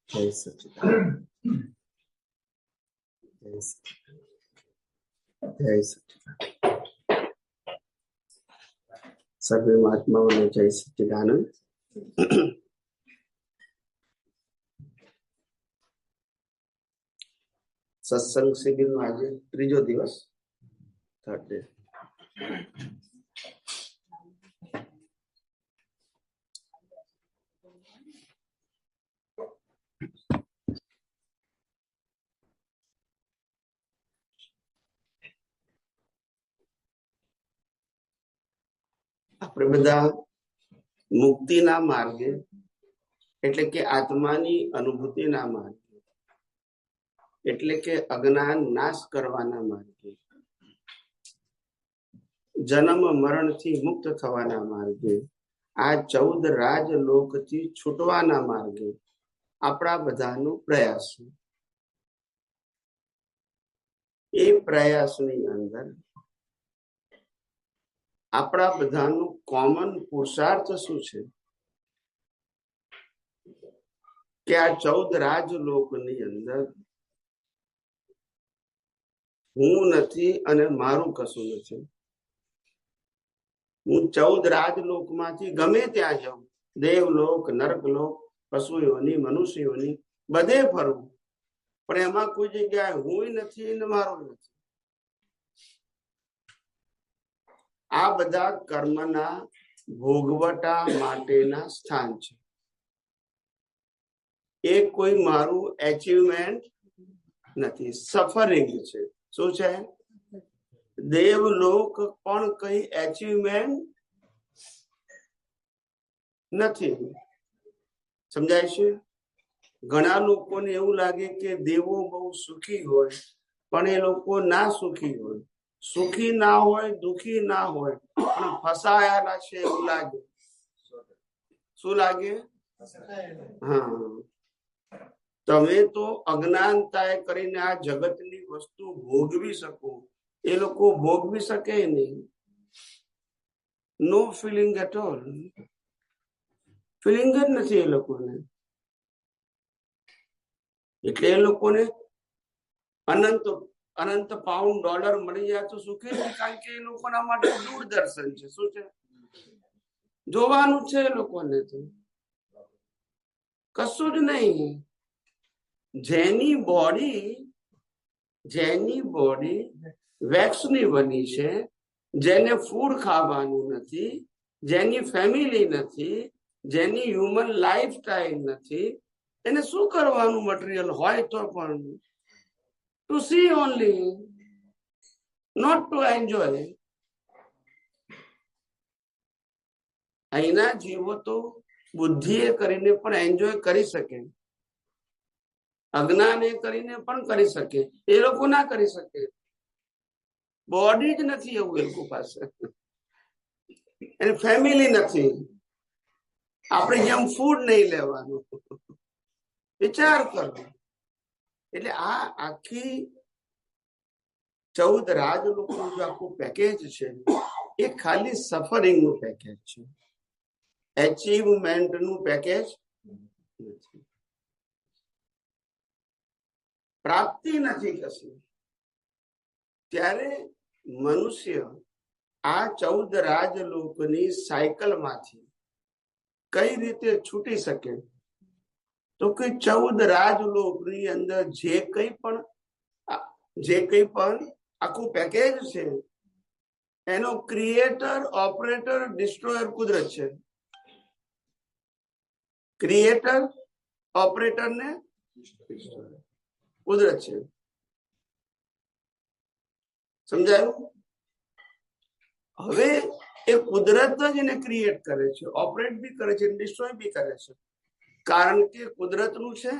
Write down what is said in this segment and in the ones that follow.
જય સચિદાનંદ, જય સચિદાનંદ, જય સચિદાનંદ. સર્વે મહાત્માઓને જય સચિદાનંદ. સત્સંગ શિબિરનો આજે ત્રીજો દિવસ, થર્ડ ડે. આપણે બધા મુક્તિના માર્ગે, એટલે કે આત્માની અનુભૂતિના માર્ગે, એટલે કે અજ્ઞાન નાશ કરવાના માર્ગે, જન્મ મરણથી મુક્ત થવાના માર્ગે, આ 14 રાજલોકથી છૂટવાના માર્ગે આપણા બધાનો પ્રયાસ છે. એ પ્રયાસની અંદર આપણા બધાનું કોમન પુરુષાર્થ શું છે કે આ 14 રાજલોકની અંદર હું નથી અને મારું કશું નથી. હું 14 રાજલોકમાંથી ગમે ત્યાં જાઉં, દેવલોક, નરકલોક, પશુઓની, મનુષ્યોની, બધે ફરવું, પણ એમાં કોઈ જગ્યાએ હું નથી ને મારું નથી. આ બધા કર્મના ભોગવટા માટેના સ્થાન છે. એ કોઈ મારું એચિવમેન્ટ નથી, સફરિંગ છે. શું છે? દેવલોક પણ કઈ એચિવમેન્ટ નથી. સમજાય છે? ઘણા લોકોને એવું લાગે કે દેવો બહુ સુખી હોય, પણ એ લોકો ના સુખી હોય. સુખી ના હોય, દુખી ના હોય, પણ ફસાયેલા છે એવું લાગે. શું લાગે? હા, તમે તો અજ્ઞાનતાએ કરીને આ જગતની વસ્તુ ભોગવી શકો, એ લોકો ભોગવી શકે નહીં. નો ફિલિંગ એટ ઓલ, ફિલિંગ જ નથી એ લોકોને. એટલે એ લોકોને અનંત અનંત પાઉન્ડ ડોલર મળી જાય તો સુખી નહીં, કારણ કે એ લોકોના માટે દૂરદર્શન છે. શું છે? જોવાનું છે એ લોકોને, તો કશું જ નહીં. જેની બોડી વેક્સની બની છે, જેને ફૂડ ખાવાનું નથી, જેની ફેમિલી નથી, જેની હ્યુમન લાઈફ સ્ટાઈલ નથી, એને શું કરવાનું? મટીરિયલ હોય તો પણ to see only, not to enjoy. અહીંના જીવો તો બુદ્ધિએ કરીને પણ એન્જોય કરી શકે, અજ્ઞાને કરીને પણ કરી શકે. એ લોકો ના કરી શકે. બોડી જ નથી એવું એ લોકો પાસે, એની ફેમિલી નથી. આપણે જેમ ફૂડ નહીં લેવાનું, વિચાર કરો. એટલે આ આખી 14 રાજલોકનું જે આખું પેકેજ છે, એ ખાલી સફરિંગ નું પેકેજ છે, એચિવમેન્ટ નું પેકેજ નથી. પ્રાપ્તિ નથી કશી. ત્યારે મનુષ્ય આ 14 રાજલોકની સાયકલમાંથી કઈ રીતે છૂટી શકે? તો કે 14 રાજલોકની અંદર જે કઈ પણ આખું પેકેજ છે, એનો ક્રિએટર, ઓપરેટર, ડિસ્ટ્રોયર કુદરત છે. ક્રિએટર, ઓપરેટર ને કુદરત છે. સમજાયું? હવે એ કુદરત જ એને ક્રિએટ કરે છે, ઓપરેટ બી કરે છે, ડિસ્ટ્રોય બી કરે છે. કારણ કે કુદરતનું છે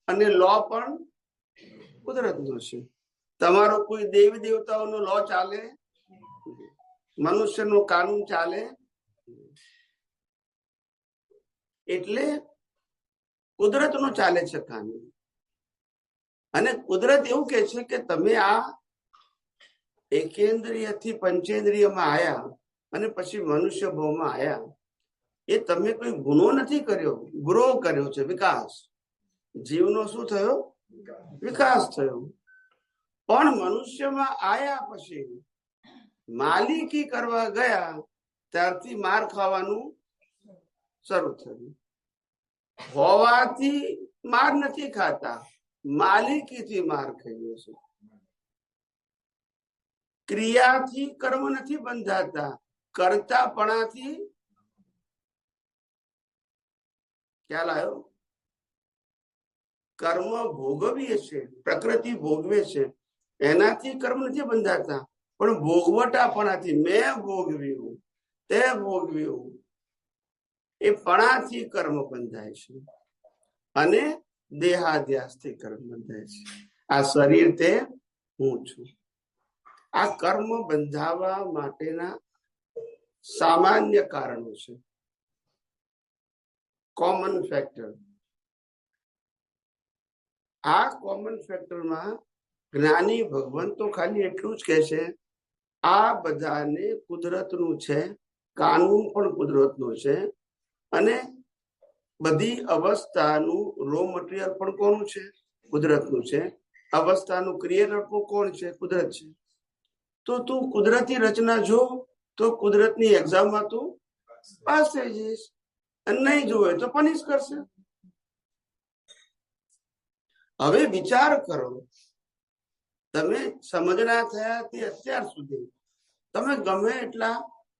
અને લો પણ કુદરતનો છે. તમારો કોઈ દેવી દેવતાઓનો લો ચાલે? મનુષ્યનો કાનૂન ચાલે? એટલે કુદરતનો ચાલે છે કાનૂન. અને કુદરત એવું કે છે કે તમે આ એકેન્દ્રિયથી પંચેન્દ્રિયમાં આયા અને પછી મનુષ્ય ભાવમાં આયા, એ તમે કોઈ ગુનો નથી કર્યો, ગ્રો કર્યો છે, વિકાસ. જીવનો શું થયો? વિકાસ થયો. પણ મનુષ્યમાં આયા પછી માલિકી કરવા ગયા ત્યારથી માર ખાવાનું શરૂ થયું. હોવાથી માર નથી ખાતા, માલિકીથી માર ખાઈએ છે. ક્રિયાથી કર્મ નથી બંધાતા, કરતાપણાથી. ખ્યાલ આવ્યો? કર્મ ભોગવીએ છે, પ્રકૃતિ ભોગવે છે, એનાથી કર્મ નથી બંધાતા, પણ ભોગવટાપણાથી મેં ભોગવ્યું, તે ભોગવ્યું, એ પણાથી કર્મ બંધાય છે. અને દેહાધ્યાસથી કર્મ બંધાય છે. આ શરીર તે હું છું. આ કર્મ બંધાવા માટેના સામાન્ય કારણો છે, કોમન ફેક્ટર. આ કોમન ફેક્ટરમાં જ્ઞાની ભગવાન તો ખાલી એટલું જ કહે છે, આ બધાને કુદરતનું છે, કાનૂન પણ કુદરતનું છે, અને બધી અવસ્થાનું રો મટીરિયલ પણ કોનું છે? કુદરતનું છે. અવસ્થાનું ક્રિએટર પણ કોણ છે? કુદરત છે. તો તું કુદરતી રચના જો, તો કુદરતની એક્ઝામમાં તું પાસ થઈ જઈશ, અને નહીં જોવે તો પનિશ કરશે. હવે વિચાર કરો, તમે સમજણા થયા તે અત્યાર સુધી તમે ગમે એટલા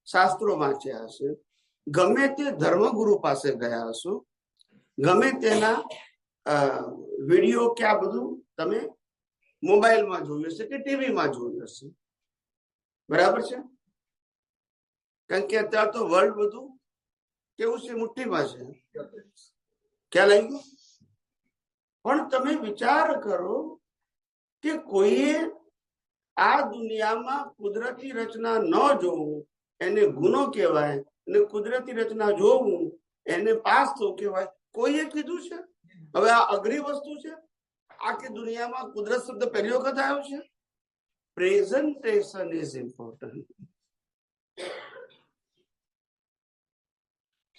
શાસ્ત્રો વાંચ્યા હશે, ગમે તે ધર્મગુરુ પાસે ગયા હશો, ગમે તેના વિડીયો કે આ બધું તમે મોબાઈલમાં જોયું હશે કે ટીવીમાં જોયું હશે. બરાબર છે? કારણ કે અત્યારે તો વર્લ્ડ બધું કેવું છે? મુઠ્ઠીમાં છે. ખ્યાલ આવી ગયો? પણ તમે વિચાર કરો કે કોઈએ આ દુનિયામાં કુદરતી રચના ન જોવું એને ગુનો કહેવાય, અને કુદરતી રચના જોવું એને પાસ થવું કહેવાય. કોઈએ કીધું છે? હવે આ અઘરી વસ્તુ છે. આખી દુનિયામાં કુદરત શબ્દ પહેલી વખત આવ્યો છે. Presentation is important.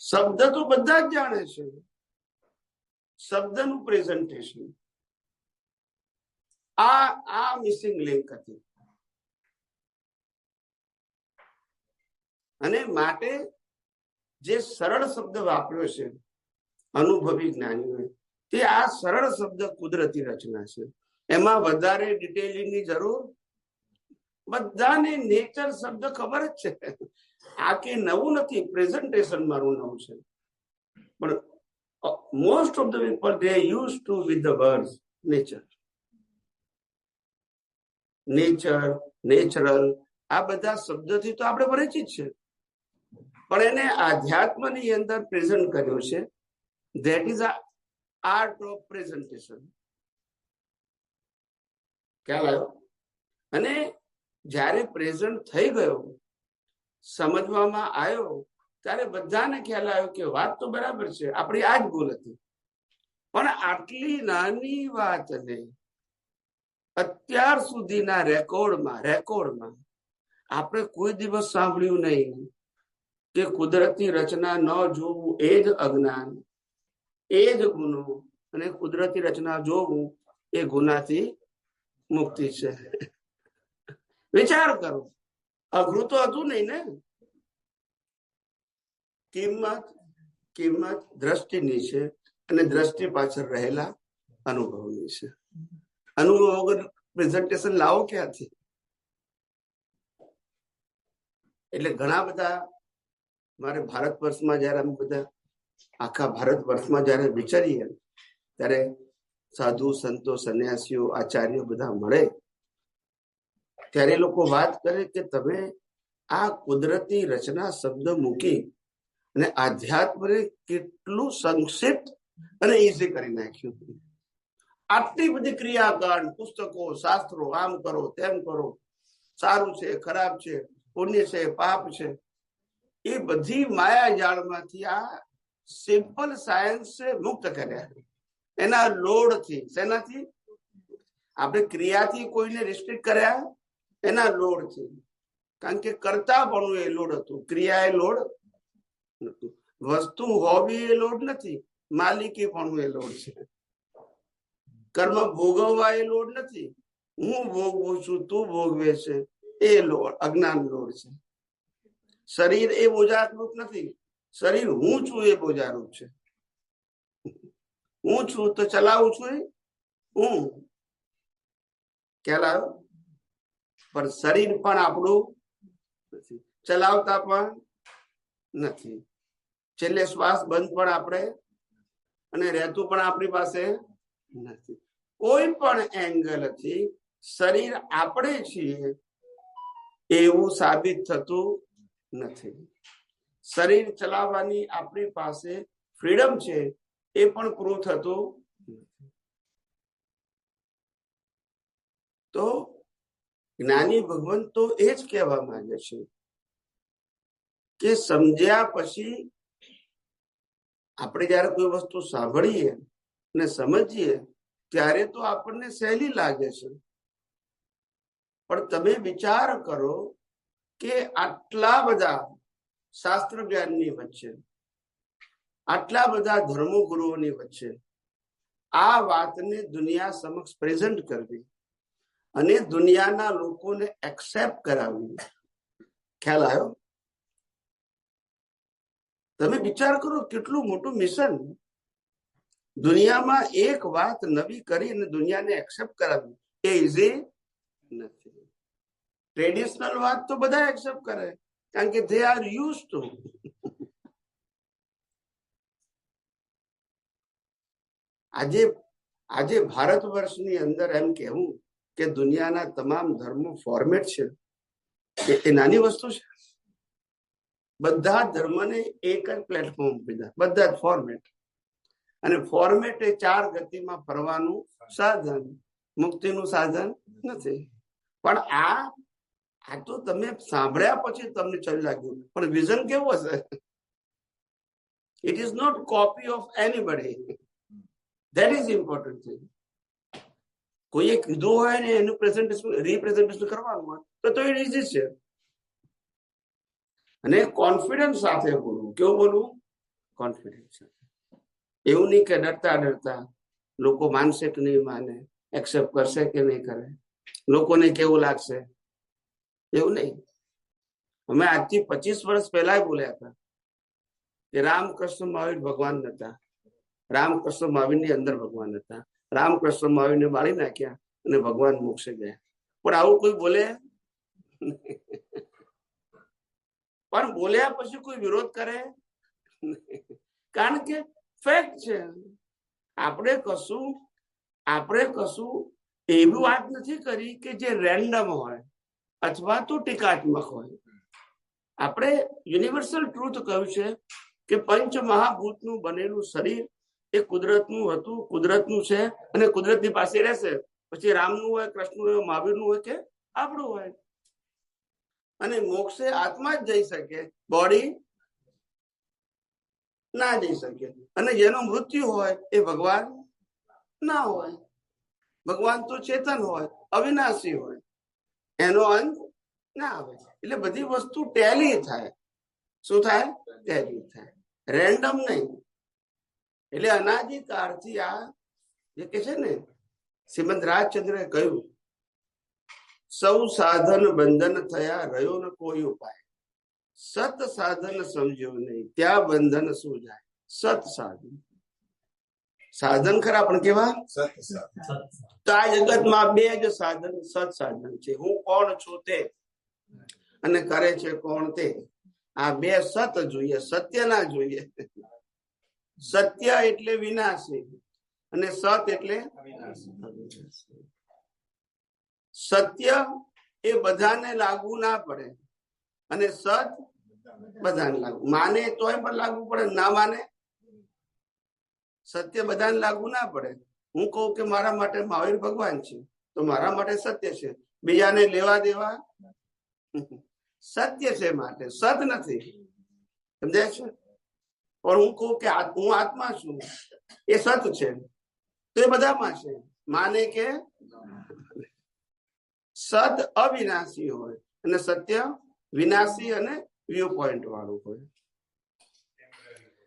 શબ્દ તો બધા જ જાણે છે, શબ્દનું પ્રેઝન્ટેશન આ મિસિંગ લિંક હતી. અને માટે જે સરળ શબ્દ વાપર્યો છે અનુભવી જ્ઞાનીઓએ, તે આ સરળ શબ્દ કુદરતી રચના છે. એમાં વધારે ડિટેલિંગની જરૂર. બધાને નેચર શબ્દ ખબર જ છે. આ કે નવું નથી, પ્રેઝન્ટેશન મારું નવું છે. પણ most of the people they used to with the words nature, natural, આ બધા શબ્દથી તો આપણે પરિચિત છે, પણ એને આધ્યાત્મની અંદર પ્રેઝન્ટ કર્યો છે. That is art of presentation. ખ્યાલ આવ્યો? અને જ્યારે પ્રેઝન્ટ થઈ ગયો, સમજવામાં આવ્યો, ત્યારે બધાને ખ્યાલ આવ્યો કે વાત તો બરાબર છે, આપણી આ જ ભૂલ હતી. પણ આટલી નાની વાતને અત્યાર સુધીના રેકોર્ડમાં આપણે કોઈ દિવસ સાંભળ્યું નહીં કે કુદરતી રચના ન જોવું એ જ અજ્ઞાન, એ જ ગુનો, અને કુદરતી રચના જોવું એ ગુનાથી મુક્તિ છે. વિચાર કરો, અઘરું તો હતું નહીં ને. કિંમત દ્રષ્ટિની છે, અને દ્રષ્ટિ પાછળ રહેલા અનુભવની છે. અનુભવ વગર પ્રેઝન્ટેશન લાવો ક્યાંથી? એટલે ઘણા બધા મારે ભારત વર્ષમાં જયારે અમે બધા આખા ભારત વર્ષમાં જયારે વિચારીએ, ત્યારે સાધુ સંતો સંન્યાસીઓ આચાર્યો બધા મળે, ત્યારે લોકો વાત કરે કે તમે આ કુદરતી રચના શબ્દ મૂકી અને આધ્યાત્મને કેટલું સંક્ષિપ્ત અને ઈઝી કરી નાખ્યું. આટલી બધી ક્રિયાકાંડ, પુસ્તકો, શાસ્ત્રો, આમ કરો તેમ કરો, સારું છે ખરાબ છે, પુણ્ય છે પાપ છે, એ બધી માયા જાળમાંથી આ સિમ્પલ સાયન્સ મુક્ત કર્યા. એના લોડથી, શેનાથી? આપણે ક્રિયાથી કોઈને રિસ્ટ્રિક્ટ કર્યા, એના લોડથી. કારણ કે કરતા પણ એ લોડ હતું, ક્રિયા એ લોડ નતું. વસ્તુ હોવી એ લોડ નથી, માલિકી પણ એ લોડ છે. કર્મ ભોગવવા એ લોડ નથી. હું ભોગવું છું, તું ભોગવે છે, એ લોડ અજ્ઞાન લોડ છે. શરીર એ બોજારૂપ નથી. શરીર હું છું એ બોજારૂપ છે. હું છું તો ચલાવું છું એ હું ખ્યાલ આવ્યો. પણ શરીર પણ આપણું નથી, ચલાવતા પણ નથી. છેલ્લે શ્વાસ બંધ પણ આપણે અને રહેતું પણ આપણી પાસે નથી. કોઈ પણ એંગલથી શરીર આપણે છીએ એવું સાબિત થતું નથી. શરીર ચલાવવાની આપણી પાસે ફ્રીડમ છે એ પણ પ્રૂવ થતું નથી. તો જ્ઞાની ભગવંત તો એ જ કહેવા માંગે છે કે સમજ્યા પછી આપણે જયારે કોઈ વસ્તુ સાંભળીએ ને સમજીએ ત્યારે તો આપણને સહેલી લાગે છે. પણ તમે વિચાર કરો કે આટલા બધા શાસ્ત્ર જ્ઞાનની વચ્ચે, આટલા બધા ધર્મગુરુઓની વચ્ચે આ વાતને દુનિયા સમક્ષ પ્રેઝન્ટ કરવી અને દુનિયાના લોકોને એક્સેપ્ટ કરાવવી. ખ્યાલ આવ્યો? તમે વિચાર કરો કેટલું મોટું મિશન. દુનિયામાં એક વાત નવી કરી અને દુનિયાને એક્સેપ્ટ કરાવવી એ ઇઝી નથી. ટ્રેડિશનલ વાત તો બધા એક્સેપ્ટ કરે કારણ કે they are used to. આજે ભારત વર્ષની અંદર એમ કહેવું કે દુનિયાના તમામ ધર્મો ફોર્મેટ છે એ નાની વસ્તુ છે. બધા ધર્મને એક જ પ્લેટફોર્મ પીધા, બધા જ ફોર્મેટ. અને ફોર્મેટ એ 4 ગતિમાં ફરવાનું સાધન, મુક્તિનું સાધન નથી. પણ આ તો તમે સાંભળ્યા પછી તમને ચલ લાગ્યું, પણ વિઝન કેવું હશે? It is not copy of anybody. That is important thing. કોઈએ કીધું હોય ને એનું પ્રેઝન્ટેશન રિપ્રેઝન્ટેશન કરવાનું હોય તો એ ઇઝી છે. અને કોન્ફિડન્સ સાથે બોલવું. કેવું બોલવું? કોન્ફિડન્સ સાથે. એવું નહીં કે ડરતા ડરતા લોકો માનશે કે નહીં માને, એક્સેપ્ટ કરશે કે નહીં કરે, લોકોને કેવું લાગશે, એવું નહીં. અમે આજથી 25 વર્ષ પહેલા બોલ્યા હતા કે રામકૃષ્ણ મહાવીર ભગવાન નતા, રામકૃષ્ણ મહાવીરની અંદર ભગવાન હતા, રામકૃષ્ણ મહાવીરને બાળી નાખ્યા અને ભગવાન મોક્ષે ગયા. પણ આવું કોઈ બોલે? પણ બોલ્યા પછી કોઈ વિરોધ કરે? કારણ કે ફેક્ટ છે. આપણે કશું એવી વાત નથી કરી કે જે રેન્ડમ હોય અથવા તો ટીકાત્મક હોય. આપણે યુનિવર્સલ ટ્રુથ કહ્યું છે કે પંચ મહાભૂતનું બનેલું શરીર એ કુદરતનું હતું, કુદરતનું છે અને કુદરતની પાસે રહેશે. પછી રામનું હોય, કૃષ્ણનું હોય, મહાવીરનું હોય કે આપણું હોય. અને મોક્ષે આત્મા જ જઈ શકે, બોડી ના જઈ શકે. અને જેનું મૃત્યુ હોય એ ભગવાન ના હોય. ભગવાન તો ચેતન હોય, અવિનાશી હોય, એનો અંત ના આવે. એટલે બધી વસ્તુ ટેલી થાય. શું થાય? ટેલી થાય, રેન્ડમ નહીં. એટલે અનાદિકાળથી આ જે કે છે ને, શ્રીમદ રાજચંદ્રએ કહ્યું, સૌ સાધન બંધન થયા, રહ્યો ન કોઈ ઉપાય. સત સાધન સમજ્યો નહીં, ત્યાં બંધન શું જાય? સત સાધન. સાધન ખરા પણ કેવા? તો આ જગતમાં 2 જ સાધન સત સાધન છે. હું કોણ છું તે અને કરે છે કોણ તે. આ 2 સત જોઈએ, સત્ય ના જોઈએ. સત્ય એટલે વિનાશી અને સત એટલે સત્ય એ બધાને લાગુ ના પડે અને સત બધાને લાગુ. માને તોય પણ લાગુ પડે, ના માને. સત્ય બધાને લાગુ ના પડે. હું કહું કે મારા માટે મહાવીર ભગવાન છે તો મારા માટે સત્ય છે, બીજાને લેવા દેવા સત્ય છે માટે સત નથી. સમજાય છે? પણ હું કહું કે હું આત્મા છું, એ સત છે તો એ બધામાં છે. માને કે સત અવિનાશી હોય અને સત્ય વિનાશી અને વ્યૂ પોઈન્ટ વાળું હોય.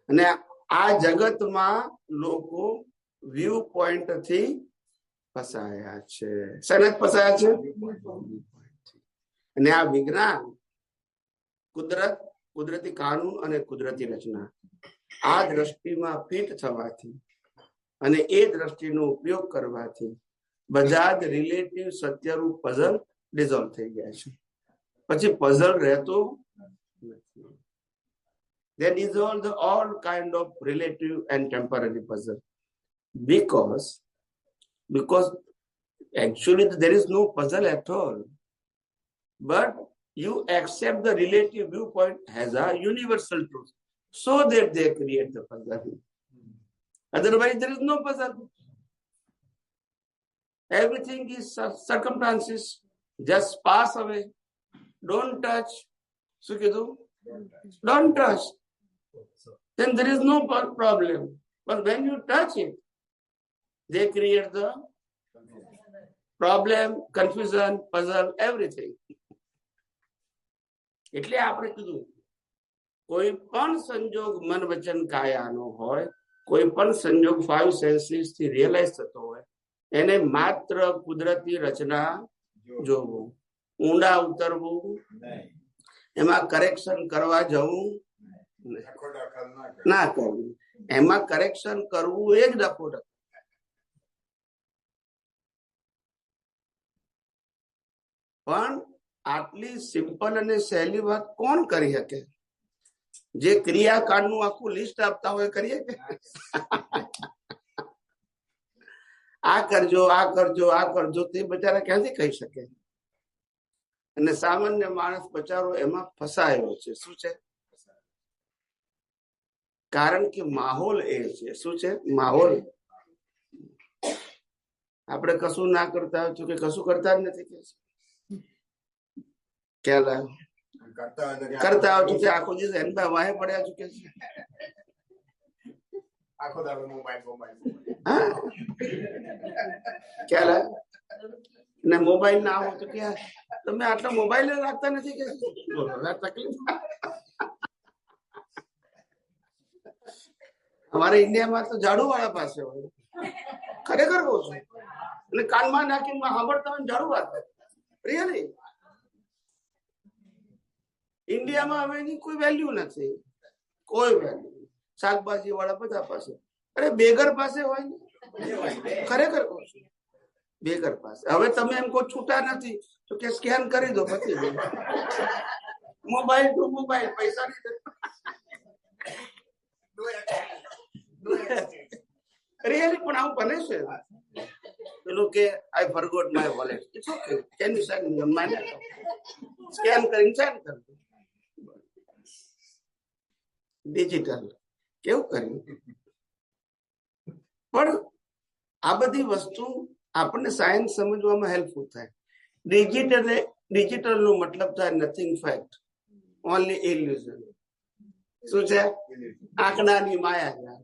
અને આ જગતમાં લોકો વ્યૂ પોઈન્ટ થી ફસાયા છે. શેના ફસાયા છે? અને આ વિજ્ઞાન, કુદરત, કુદરતી કાનૂન અને કુદરતી રચના, આ દ્રષ્ટિમાં ફિટ થવાથી અને એ દ્રષ્ટિનો ઉપયોગ કરવાથી બધા જ રિલેટિવ સત્યરૂપ પઝલ ડિઝોલ્વ થઈ ગયા છે. પછી પઝલ રહેતો નથી. They dissolve all kind of relative and temporary puzzle because actually there is no puzzle at all, but you accept the relative viewpoint as a universal truth so that they create the puzzle. Otherwise there is no puzzle. Everything is circumstances, just pass away. Don't touch. So don't touch. Then there is no problem. But when you touch it, they create the problem, confusion, puzzle, everything. એટલે આપણે કીધું કોઈ પણ સંજોગ મન વચન કાયાનો હોય, કોઈ પણ સંજોગ 5 સેન્સીસ થી રિયલાઇઝ થતો હોય, એને માત્ર કુદરતી રચના જોવું, ઊંડા ઉતરવું, એમાં કરેક્શન કરવા જવું ના કરવું. એમાં કરેક્શન કરવું એ જ ડખો. પણ આટલી સિમ્પલ અને સહેલી વાત કોણ કરી શકે? જે ક્રિયાકાંડનું આખું લિસ્ટ આપતા હોય કરીએ કે આ કરજો, આ કરજો, આ કરજો, તે બચારા ક્યાંથી કહી શકે? અને સામાન્ય માણસ બચારો એમાં ફસાયેલો છે. શું છે? કારણ કે માહોલ એ છે. શું છે? માહોલ. આપણે કશું ના કરતા હોય કે કશું કરતા જ નથી કે ખ્યાલ કરતા આવતું કે આખો દિવસ એના વાહે પડ્યા છું કે ખ્યાલ ને મોબાઈલ ના આવો તો કે તમે આટલા મોબાઈલ રાખતા નથી કે તકલીફ. અમારે ઇન્ડિયામાં તો ઝાડુ વાળા પાસે હોય, ખરેખર કહું છું, અને કાનમાં નાખીને સાંભળતા હોય ઝાડુ વાળા. રિયલી ઇન્ડિયામાં હવે એની કોઈ વેલ્યુ નથી, કોઈ વેલ્યુ. શાકભાજી વાળા બધા પાસે, અરે બેગર પાસે હોય ને, ખરેખર કહું છું, બેગર પાસે. હવે તમે એમ કોઈ છૂટા નથી તો કે સ્કેન કરી દો, પછી મોબાઈલ ટુ મોબાઈલ, પૈસા નહીં. રિયલી પણ આવું બને છે. પેલું કે I forgot my wallet, it's okay, can you send me on my laptop, scan કરીને સેન્ડ કરી દો. ડિજિટલ કેવું કર્યું? પણ આ બધી વસ્તુ આપણને સાયન્સ સમજવામાં હેલ્પફુલ થાય. ડિજિટલ નો મતલબ થાય નથિંગ ફેક્ટ, ઓનલી ઇલ્યુઝન. શું છે? આંકડાની માયા.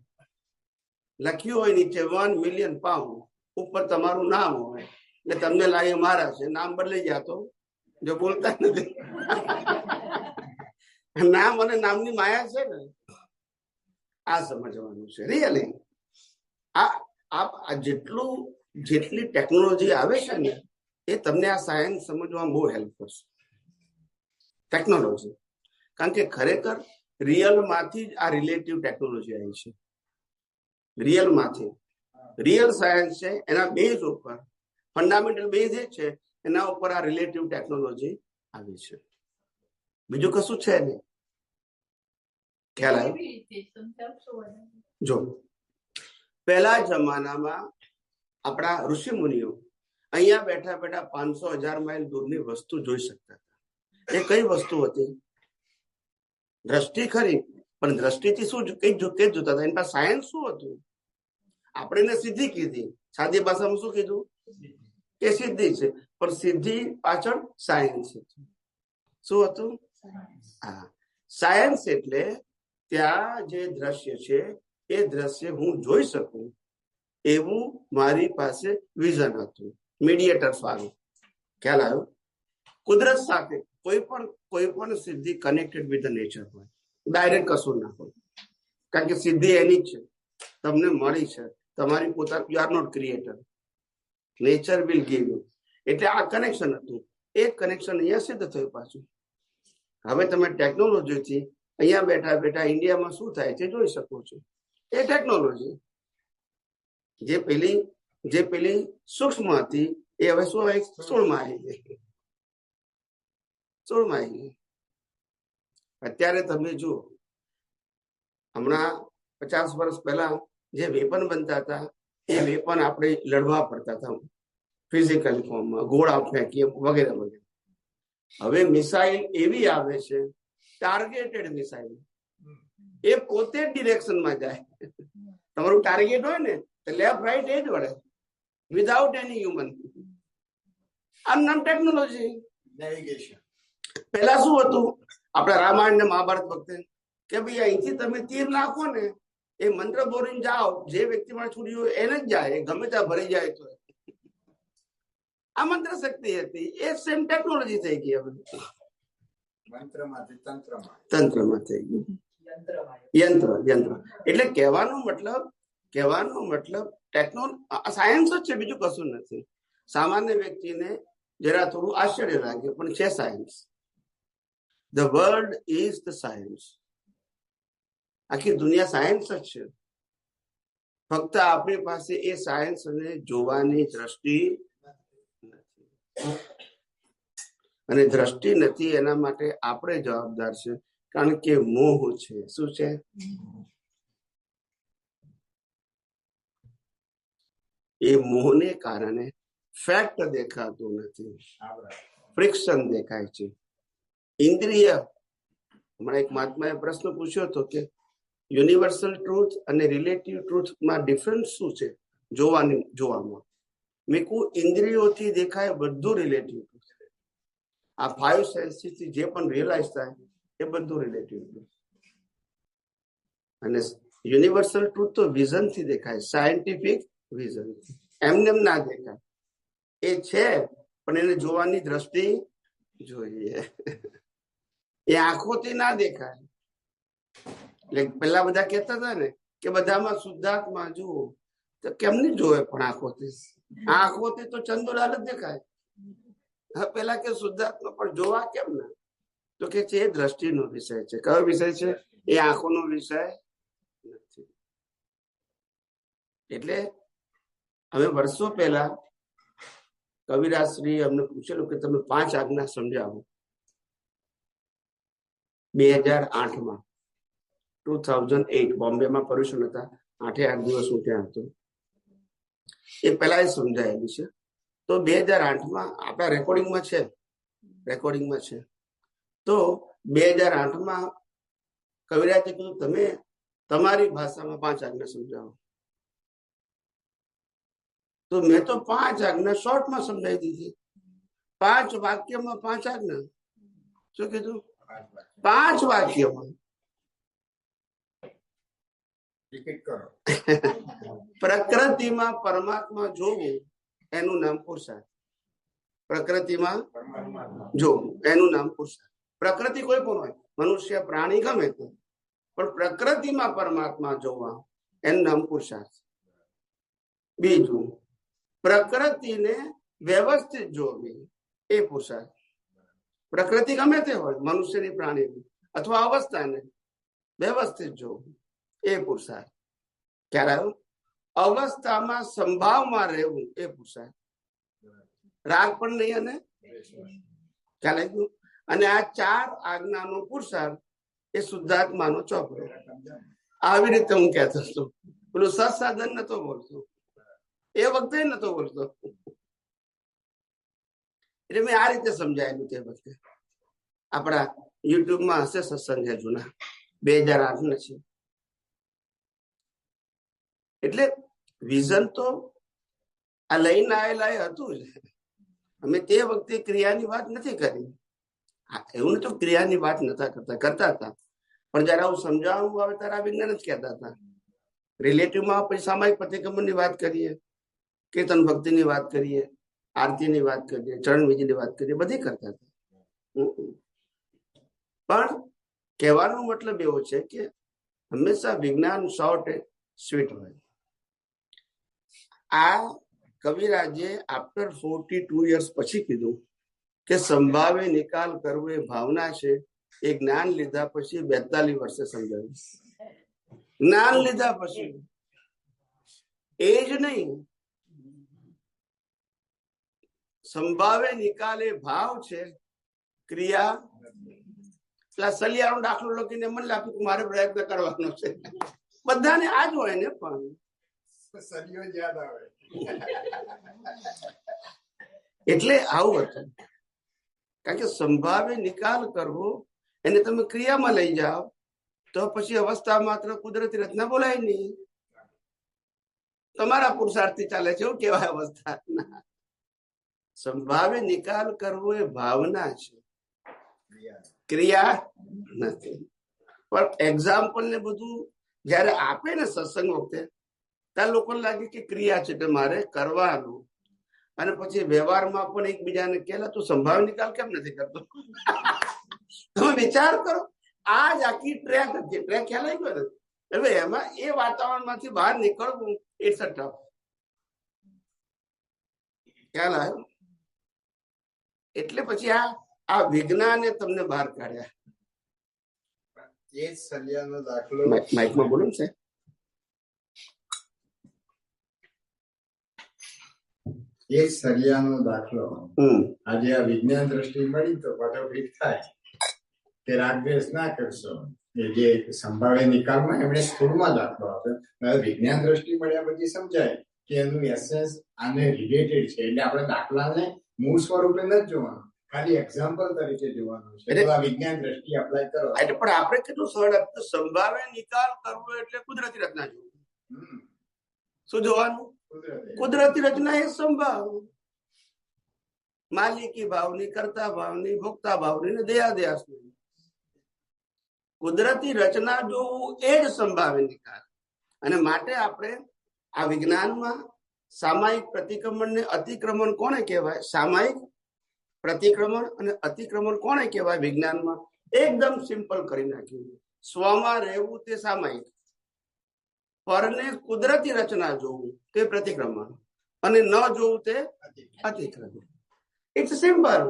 લખ્યું હોય નીચે 1 મિલિયન પાઉન્ડ, ઉપર તમારું નામ હોય, એટલે તમને લાગે મારા છે. નામ બદલાઈ ગયા તો જો બોલતા નથી. નામ અને નામની માયા છે ને, આ સમજવાનું છે. રિયલી આ જેટલી ટેકનોલોજી આવે છે ને, એ તમને આ સાયન્સ સમજવામાં બહુ હેલ્પ કરશે. ટેકનોલોજી, કારણ કે ખરેખર રિયલ માંથી જ આ રિલેટિવ ટેકનોલોજી આવી છે. રિયલ માંથી, રિયલ સાયન્સ છે, એના બેઝ ઉપર, ફંડામેન્ટલ બેઝ એ છે, એના ઉપર આ રિલેટિવ ટેકનોલોજી આવી છે. બીજું કશું છે નહીં. ખ્યાલ આવ્યો? જો પહેલા જમાનામાં આપણા ઋષિ મુનિઓ અહીંયા બેઠા બેઠા 500,000 માઇલ દૂરની વસ્તુ જોઈ શકતા હતા. એ કઈ વસ્તુ હતી? દ્રષ્ટિ ખરી, પણ દ્રષ્ટિથી શું કઈ જોતા હતા? એની પાસે સાયન્સ શું હતું? આપણે એને સિદ્ધિ કીધી, સાદી ભાષામાં શું કીધું કે સિદ્ધિ છે, પણ સિદ્ધિ પાછળ સાયન્સ હતું. શું હતું? હા, સાયન્સ એટલે ત્યાં જે દ્રશ્ય છે એ દ્રશ્ય હું જોઈ શકું એવું મારી પાસે વિઝન હતું, મીડિયેટર સારું. ખ્યાલ આવ્યો? કુદરત સાથે કોઈ પણ સિદ્ધિ કનેક્ટેડ વિથ ધ નેચર હોય, ડાયરેક્ટ કશું ના હોય, કારણ કે સિદ્ધિ એની જ છે, તમને મળી છે, તમારી પોતાની. You are not creator. Nature will give you. એટલે આ કનેક્શન હતું, એક કનેક્શન અહીંયા સિદ્ધ થયું પાછું. હવે તમે ટેકનોલોજીથી અહીંયા બેઠા બેઠા ઇન્ડિયામાં શું થાય છે જોઈ શકો છો. એ ટેકનોલોજી જે પેલી સૂક્ષ્મ હતી એ હવે શું સ્થૂળમાં આવી ગઈ. સ્થૂળમાં આવી ગઈ. અત્યારે તમે જુઓ, હમણાં 50 વર્ષ પહેલા જે વેપન બનતા હતા એ વેપન આપણે લડવા પડતા હતા ફિઝિકલ ફોર્મમાં, ગોળા ફેંકીએ વગેરે વગેરે. હવે મિસાઇલ એવી આવે છે, ટાર્ગેટેડ મિસાઇલ, એ પોતે ડિરેક્શનમાં જાય. તમારું ટાર્ગેટ હોય ને તો લેફ્ટ રાઈટ એ જ વળે, વિધાઉટ એની હ્યુમન. આ નામ ટેકનોલોજી. નેવિગેશન. પહેલા શું હતું, આપણા રામાયણ ને મહાભારત વખતે કે ભાઈ અહીંથી તમે તીર નાખો ને એ મંત્ર બોલીને જાઓ, જે વ્યક્તિ માં છૂટી હોય એને જ જાય, ગમે ત્યાં ભરી જાય તો. આ મંત્ર શક્તિ હતી, એ સેમ ટેકનોલોજી થઈ ગઈ. હવે તંત્રમાં થઈ ગયું, યંત્ર. એટલે કહેવાનો મતલબ સાયન્સ જ છે, બીજું કશું નથી. સામાન્ય વ્યક્તિને જરા થોડું આશ્ચર્ય લાગે, પણ છે science. The world is the science. આખી દુનિયા સાયન્સ જ છે. ફક્ત આપણી પાસે એ સાયન્સ ને જોવાની દ્રષ્ટિ નથી, અને દ્રષ્ટિ નથી એના માટે આપણે જવાબદાર છે. કારણ કે મોહ છે. શું છે? એ મોહને કારણે ફેક્ટ દેખાતું નથી, ફ્રિક્શન દેખાય છે. ઇન્દ્રિય, હમણાં એક મહાત્માએ પ્રશ્ન પૂછ્યો હતો કે યુનિવર્સલ ટ્રુથ અને રિલેટિવ ટ્રુથમાં ડિફરન્સ શું છે જોવામાં. મેં કહું, ઇન્દ્રિયોથી દેખાય બધું રિલેટિવ ટ્રુથ છે. આ 5 સેન્સીસથી જે પણ રિયલાઇઝ થાય એ બધું રિલેટિવ ટ્રુથ. અને યુનિવર્સલ ટ્રુથ તો વિઝનથી દેખાય, સાયન્ટિફિક વિઝન. એમને ના દેખાય, એ છે પણ એને જોવાની દ્રષ્ટિ જોઈએ. એ આંખોથી ના દેખાય. એટલે પેલા બધા કહેતા હતા ને કે બધામાં શુદ્ધાત્મા જુઓ, તો કેમ નહીં જોવે? પણ આંખોથી તો ચંદુલાલ જ દેખાય. હા, પેલા કે શુદ્ધાત્મા, પણ જોવા કેમ ના? તો કે છે એ દ્રષ્ટિનો વિષય છે. કયો વિષય છે? એ આંખોનો વિષય નથી. એટલે હવે વર્ષો પહેલા કવિરાજ શ્રી અમને પૂછેલું કે તમે 5 આજ્ઞા સમજાવો. 2008માં 2008 બોમ્બેમાં પર્યુષણ હતા. 8 દિવસ હું ત્યાં હતો. એ પહેલા એ સમજાયેલું છે. તો 2008માં આપણા રેકોર્ડિંગમાં છે. તો 2008માં કવિરાજે કીધું તમે તમારી ભાષામાં 5 આજ્ઞા સમજાવો. તો મેં તો 5 આજ્ઞા શોર્ટમાં સમજાવી દીધી. 5 વાક્યમાં 5 આજ્ઞા. શું કીધું? 5 વાક્યમાં. પ્રકૃતિમાં પરમાત્મા જોવું એનું નામ પુરુષાર્થ. પ્રકૃતિમાં જોવું એનું નામ પુરુષાર્થ. પ્રકૃતિ કોઈ પણ હોય, મનુષ્ય, પ્રાણી, ગમે તે, પણ પ્રકૃતિમાં પરમાત્મા જોવા એનું નામ પુરુષાર્થ. બીજું, પ્રકૃતિને વ્યવસ્થિત જોવી એ પુરુષાર્થ. પ્રકૃતિ ગમે તે હોય, મનુષ્યની, પ્રાણીની અથવા અવસ્થાને વ્યવસ્થિત જોવું એ પુરુષાર્થ. ક્યારે? અવસ્થામાં સંભાવમાં રહેવું એ પુરુષાર્થ. રાગ પણ નહીં અને ખ્યાલ આવ્યું. અને આ 4 આજ્ઞાનો પુરુષાર્થ એ શુદ્ધાત્માનો ચોપડો. આવી રીતે હું કહેતો હતો. પેલું સત્સાધન નતો બોલતો, એ વખતે નતો બોલતો. એટલે મેં આ રીતે સમજાયેલું તે વખતે. આપણા યુટ્યુબમાં હશે સત્સંગ જૂના, 2008 છે. એટલે વિઝન તો આ લઈને આવેલા હતું જ. અમે તે વખતે ક્રિયાની વાત નથી કરી. એવું તો ક્રિયાની વાત નતા કરતા હતા, પણ જયારે આવું સમજાવવું આવે ત્યારે આ વિજ્ઞાન જ કહેતા હતા. રિલેટિવમાં પછી સામાયિક પ્રતિક્રમણની વાત કરીએ, કીર્તન ભક્તિની વાત કરીએ, આરતીની વાત કરીએ, ચરણ વિધિની વાત કરીએ, બધી કરતા હતા. પણ કહેવાનો મતલબ એવો છે કે હંમેશા વિજ્ઞાન શોર્ટ સ્વીટ હોય. આ કવિરાજે આફ્ટર 42 years પછી કીધું કે સંભાવે નિકાલ કરવો એ ભાવના છે. એ જ્ઞાન લીધા પછી 42 વર્ષે સમજાવ્યું. જ્ઞાન લીધા પછી એ જ નહીં, સંભાવે નિકાલે ભાવ છે, ક્રિયા. પેલા સલિયાનો દાખલો લખીને મને લાગ્યું કે મારે પ્રયત્ન કરવાનો છે. બધાને આ જ હોય ને, પણ એટલે આવું હતું. કારણ કે સંભાવે નિકાલ કરવો એને તમે ક્રિયામાં લઈ જાઓ તો પછી અવસ્થા માત્ર કુદરતી રચના બોલાય નહીં. તમારા પુરુષાર્થથી ચાલે છે એવું કેવાય અવસ્થા. સંભાવે નિકાલ કરવો એ ભાવના છે, ક્રિયા નથી. પણ એક્ઝામ્પલ ને બધું જયારે આપે ને સત્સંગ વખતે, ત્યાં લોકોને લાગે કે ક્રિયા છે એટલે મારે કરવાનું. અને પછી વ્યવહારમાં પણ એકબીજાને કહેલા તું સંભાવ નિકાલ કેમ નથી કરતો? તમે વિચાર કરો, આ જ આખી ટ્રેક હતી. ટ્રેક ખ્યાલ આવી ગયો ને? એટલે એમાં એ વાતાવરણ માંથી બહાર નીકળવું ઇટ્સ અ ટફ. ખ્યાલ આવ્યો? એટલે પછી આ વિજ્ઞાને તમને બહાર કાઢ્યા. એ સલિયાનો દાખલો માઇકમાં બોલો ને. એ સલિયાનો દાખલો આજે આ વિજ્ઞાન દ્રષ્ટિ મળી તો પાછો ફિટ થાય કે રાગદ્વેષ ના કરશો. એ જે સંભાવે નિકાલમાં એમણે સ્થૂળમાં દાખલો આપ્યો. વિજ્ઞાન દ્રષ્ટિ મળ્યા પછી સમજાય કે એનું એસેન્સ આને રિલેટેડ છે. એટલે આપણે દાખલાને મૂળ સ્વરૂપે નથી જોવાનું, ખાલી એક્ઝામ્પલ તરીકે જોવાનું છે. આ વિજ્ઞાન દ્રષ્ટિ અપ્લાય કરો. પણ આપણે કેટલું સરળ, સંભાવે નિકાલ કરવો એટલે કુદરતી રચના જોવું. શું જોવાનું? કુદરતી રચના એ સંભાવ, માલિકી ભાવની, કર્તા ભાવની, ભોગતા ભાવની ને દયાદયાસની. કુદરતી રચના જોવું એ જ સંભાવે નિકાલ. અને માટે આપણે આ વિજ્ઞાનમાં સામાયિક પ્રતિક્રમણ ને અતિક્રમણ કોને કહેવાય? સામાયિક પ્રતિક્રમણ અને અતિક્રમણ કોને કહેવાય? વિજ્ઞાનમાં એકદમ સિમ્પલ કરી નાખ્યું. સ્વમાં રહેવું તે સામાયિક, પરને કુદરતી રચના જોવું તે પ્રતિક્રમણ, અને ન જોવું તે અતિક્રમણ. It's simple.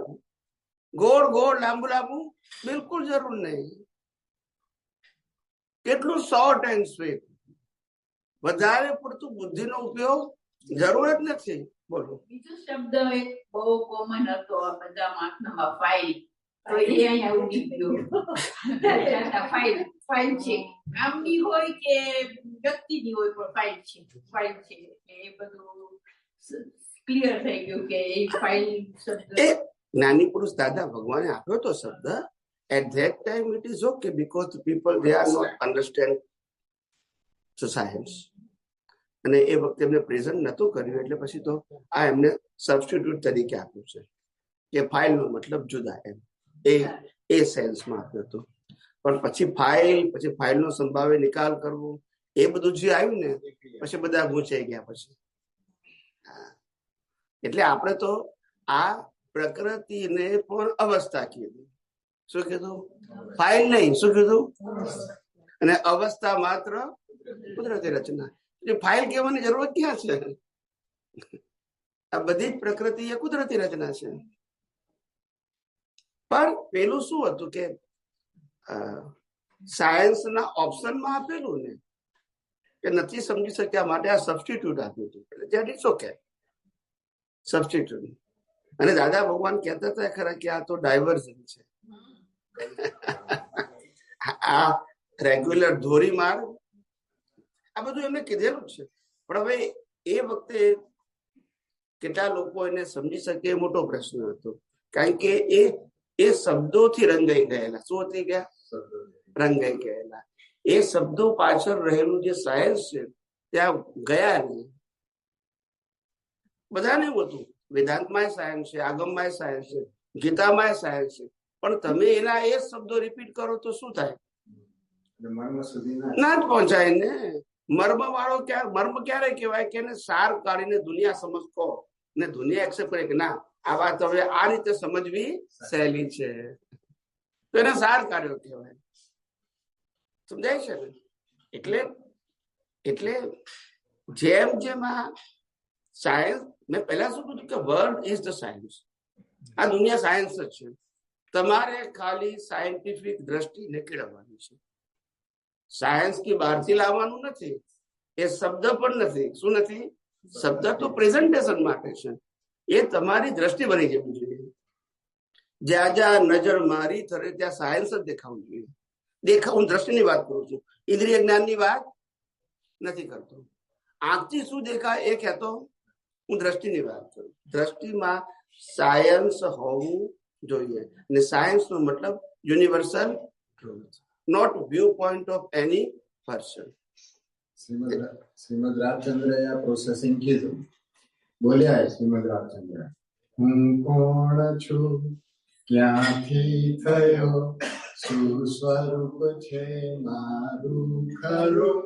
ગોળ ગોળ લાંબુ લાંબુ બિલકુલ જરૂર નહીં. કેટલું શોર્ટ એન્ડ સ્વીટ. વધારે પડતું બુદ્ધિનો ઉપયોગ જરૂર જ નથી. બોલો. બીજો શબ્દ એક બહુ કોમન હતો બધા માખનામાં, ફાઇલ. તો એ અહીંયા ઉડી ગયો. ફાઇલ છે, કામની હોય કે વ્યક્તિની હોય, પણ ફાઇલ છે. એ બધું ક્લિયર થઈ ગયું કે એ ફાઇલ શબ્દ જ્ઞાની પુરુષ દાદા ભગવાને આપ્યો તો શબ્દ. At that time it is okay because the people they are not understand to science. અને એ વખતે એમને પ્રેઝન્ટ નતું કર્યું એટલે પછી તો આ એમને સબસ્ટિટ્યુટ તરીકે આપ્યું છે કે ફાઇલ નો મતલબ જુદા, એમ એ સેન્સમાં આપ્યો હતો. પણ પછી ફાઇલ નો સંભાવે નિકાલ કરવો એ બધું જે આવ્યું ને પછી બધા ગૂંચાઈ ગયા. પછી એટલે આપણે તો આ પ્રકૃતિને પણ અવસ્થા કીધી. શું કીધું? ફાઇલ નહીં. શું કીધું? અને અવસ્થા માત્ર કુદરતી રચના. ફાઇલ કહેવાની જરૂરત ક્યાં છે? આ બધી જ પ્રકૃતિ એ કુદરતી રચના છે. પણ પેલું શું હતું કે સાયન્સના ઓપ્શનમાં આપેલું ને કે નથી સમજી શક્યા માટે આ સબસ્ટિટ્યુટ આપ્યું હતું. એટલે ધેટ ઇઝ ઓકે, સબસ્ટિટ્યુટ. અને દાદા ભગવાન કહેતા હતા ખરા કે આ તો ડાયવર્ઝન છે. આ રેગ્યુલર ધોરી માર્ગ આ બધું એમને કીધેલું છે. પણ હવે એ વખતે કેટલા લોકો એને સમજી શકે એ મોટો પ્રશ્ન હતો. કારણ કે એ શબ્દોથી રંગાઈ ગયેલા. શું થઈ ગયા? રંગાઈ ગયેલા. એ શબ્દો પાછળ રહેલું જે સાયન્સ છે ત્યાં ગયા નહીં. બધાને એવું હતું. વેદાંતમાં સાયન્સ છે, આગમમાં સાયન્સ છે, ગીતામાં સાયન્સ છે. પણ તમે એના એ શબ્દો રિપીટ કરો તો શું થાય? ના જ પહોંચાય ને. મર્મ વાળો મર્મ ક્યારે કહેવાય કે એને સાર કાઢીને દુનિયા સમજ કહો ને દુનિયા એક્સેપ્ટ કરે કે ના આ વાત હવે આ રીતે સમજવી સહેલી છે, તો એને સાર કાઢ્યો કહેવાય. સમજાય છે ને? એટલે જેમ જેમ આ સાયન્સ મેં પહેલા શું કીધું કે વર્લ્ડ ઇઝ ધ સાયન્સ. આ દુનિયા સાયન્સ જ છે. તમારે ખાલી સાયન્ટિફિક દ્રષ્ટિને કેળવવાની છે. સાયન્સ થી બહારથી લાવવાનું નથી. એ શબ્દ પણ નથી. શું નથી? શબ્દ તો પ્રેઝન્ટેશન માટે છે. એ તમારી દ્રષ્ટિ બની જવી જોઈએ. જ્યાં જ્યાં નજર મારી થરે ત્યાં સાયન્સ જ દેખાવું જોઈએ. હું દ્રષ્ટિની વાત કરું છું, ઇન્દ્રિય જ્ઞાનની વાત નથી કરતો. આંખથી શું દેખાય એ કહેતો, હું દ્રષ્ટિની વાત કરું. દ્રષ્ટિમાં સાયન્સ હોવું જોઈએ. અને સાયન્સ નો મતલબ universal truth, not view point of any person. Shrimad રાજચંદ્રએ આ પ્રોસેસિંગ કીધું. બોલ્યા શ્રીમદ રાજચંદ્ર, હું કોણ છું, ક્યાંથી થયો, શું સ્વરૂપ છે મારું ખરું,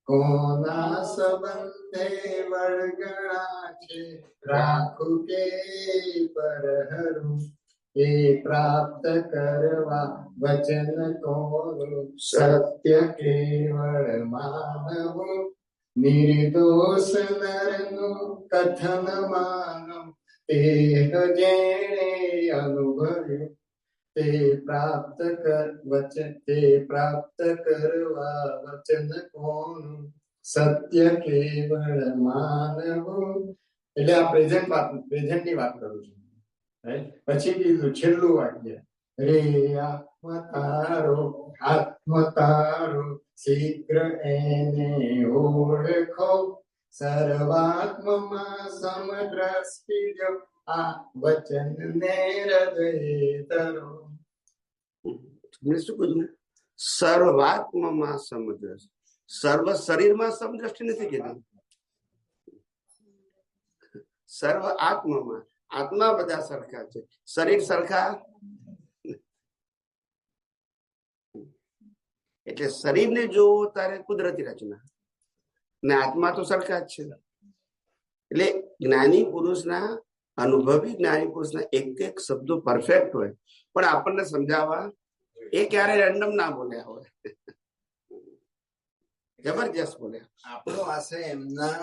કોના સંબંધે વળગણા છે, રાખું કે પરહરું, એ પ્રાપ્ત કરવા વચન કોનું, સત્ય કેવળ માનવું, નિર્દોષ નરનું કથન માનું, તે જેણે અનુભવ્યું, તે પ્રાપ્ત કરવા વચન કોનું, સત્ય કેવળ માનવું. એટલે આ પ્રેઝન્ટની વાત કરું છું. પછી કીધું છેલ્લું વાક્ય, રે આત્મ તારો શીઘ્ર એને ઓળખો, સર્વાત્મમાં સમદ્રષ્ટિ જો, આ વચન ને હૃદય ધરો. શું કીધું? સર્વાત્મમાં સમદ્રષ્ટિ. સર્વ શરીરમાં સમદ્રષ્ટિ નથી કીધું. સર્વ આત્મામાં. આત્મા બધા સરખા છે, શરીર સરખા. એટલે શરીરને જોવો તારે કુદરતી રચના, ને આત્મા તો સરખા જ છે. એટલે જ્ઞાની પુરુષના, અનુભવી જ્ઞાની પુરુષના એક એક શબ્દો પરફેક્ટ હોય, પણ આપણને સમજાવવા એ ક્યારે રેન્ડમ ના બોલ્યા હોય, જબરજસ્ત બોલ્યા. આપણો આશય એમના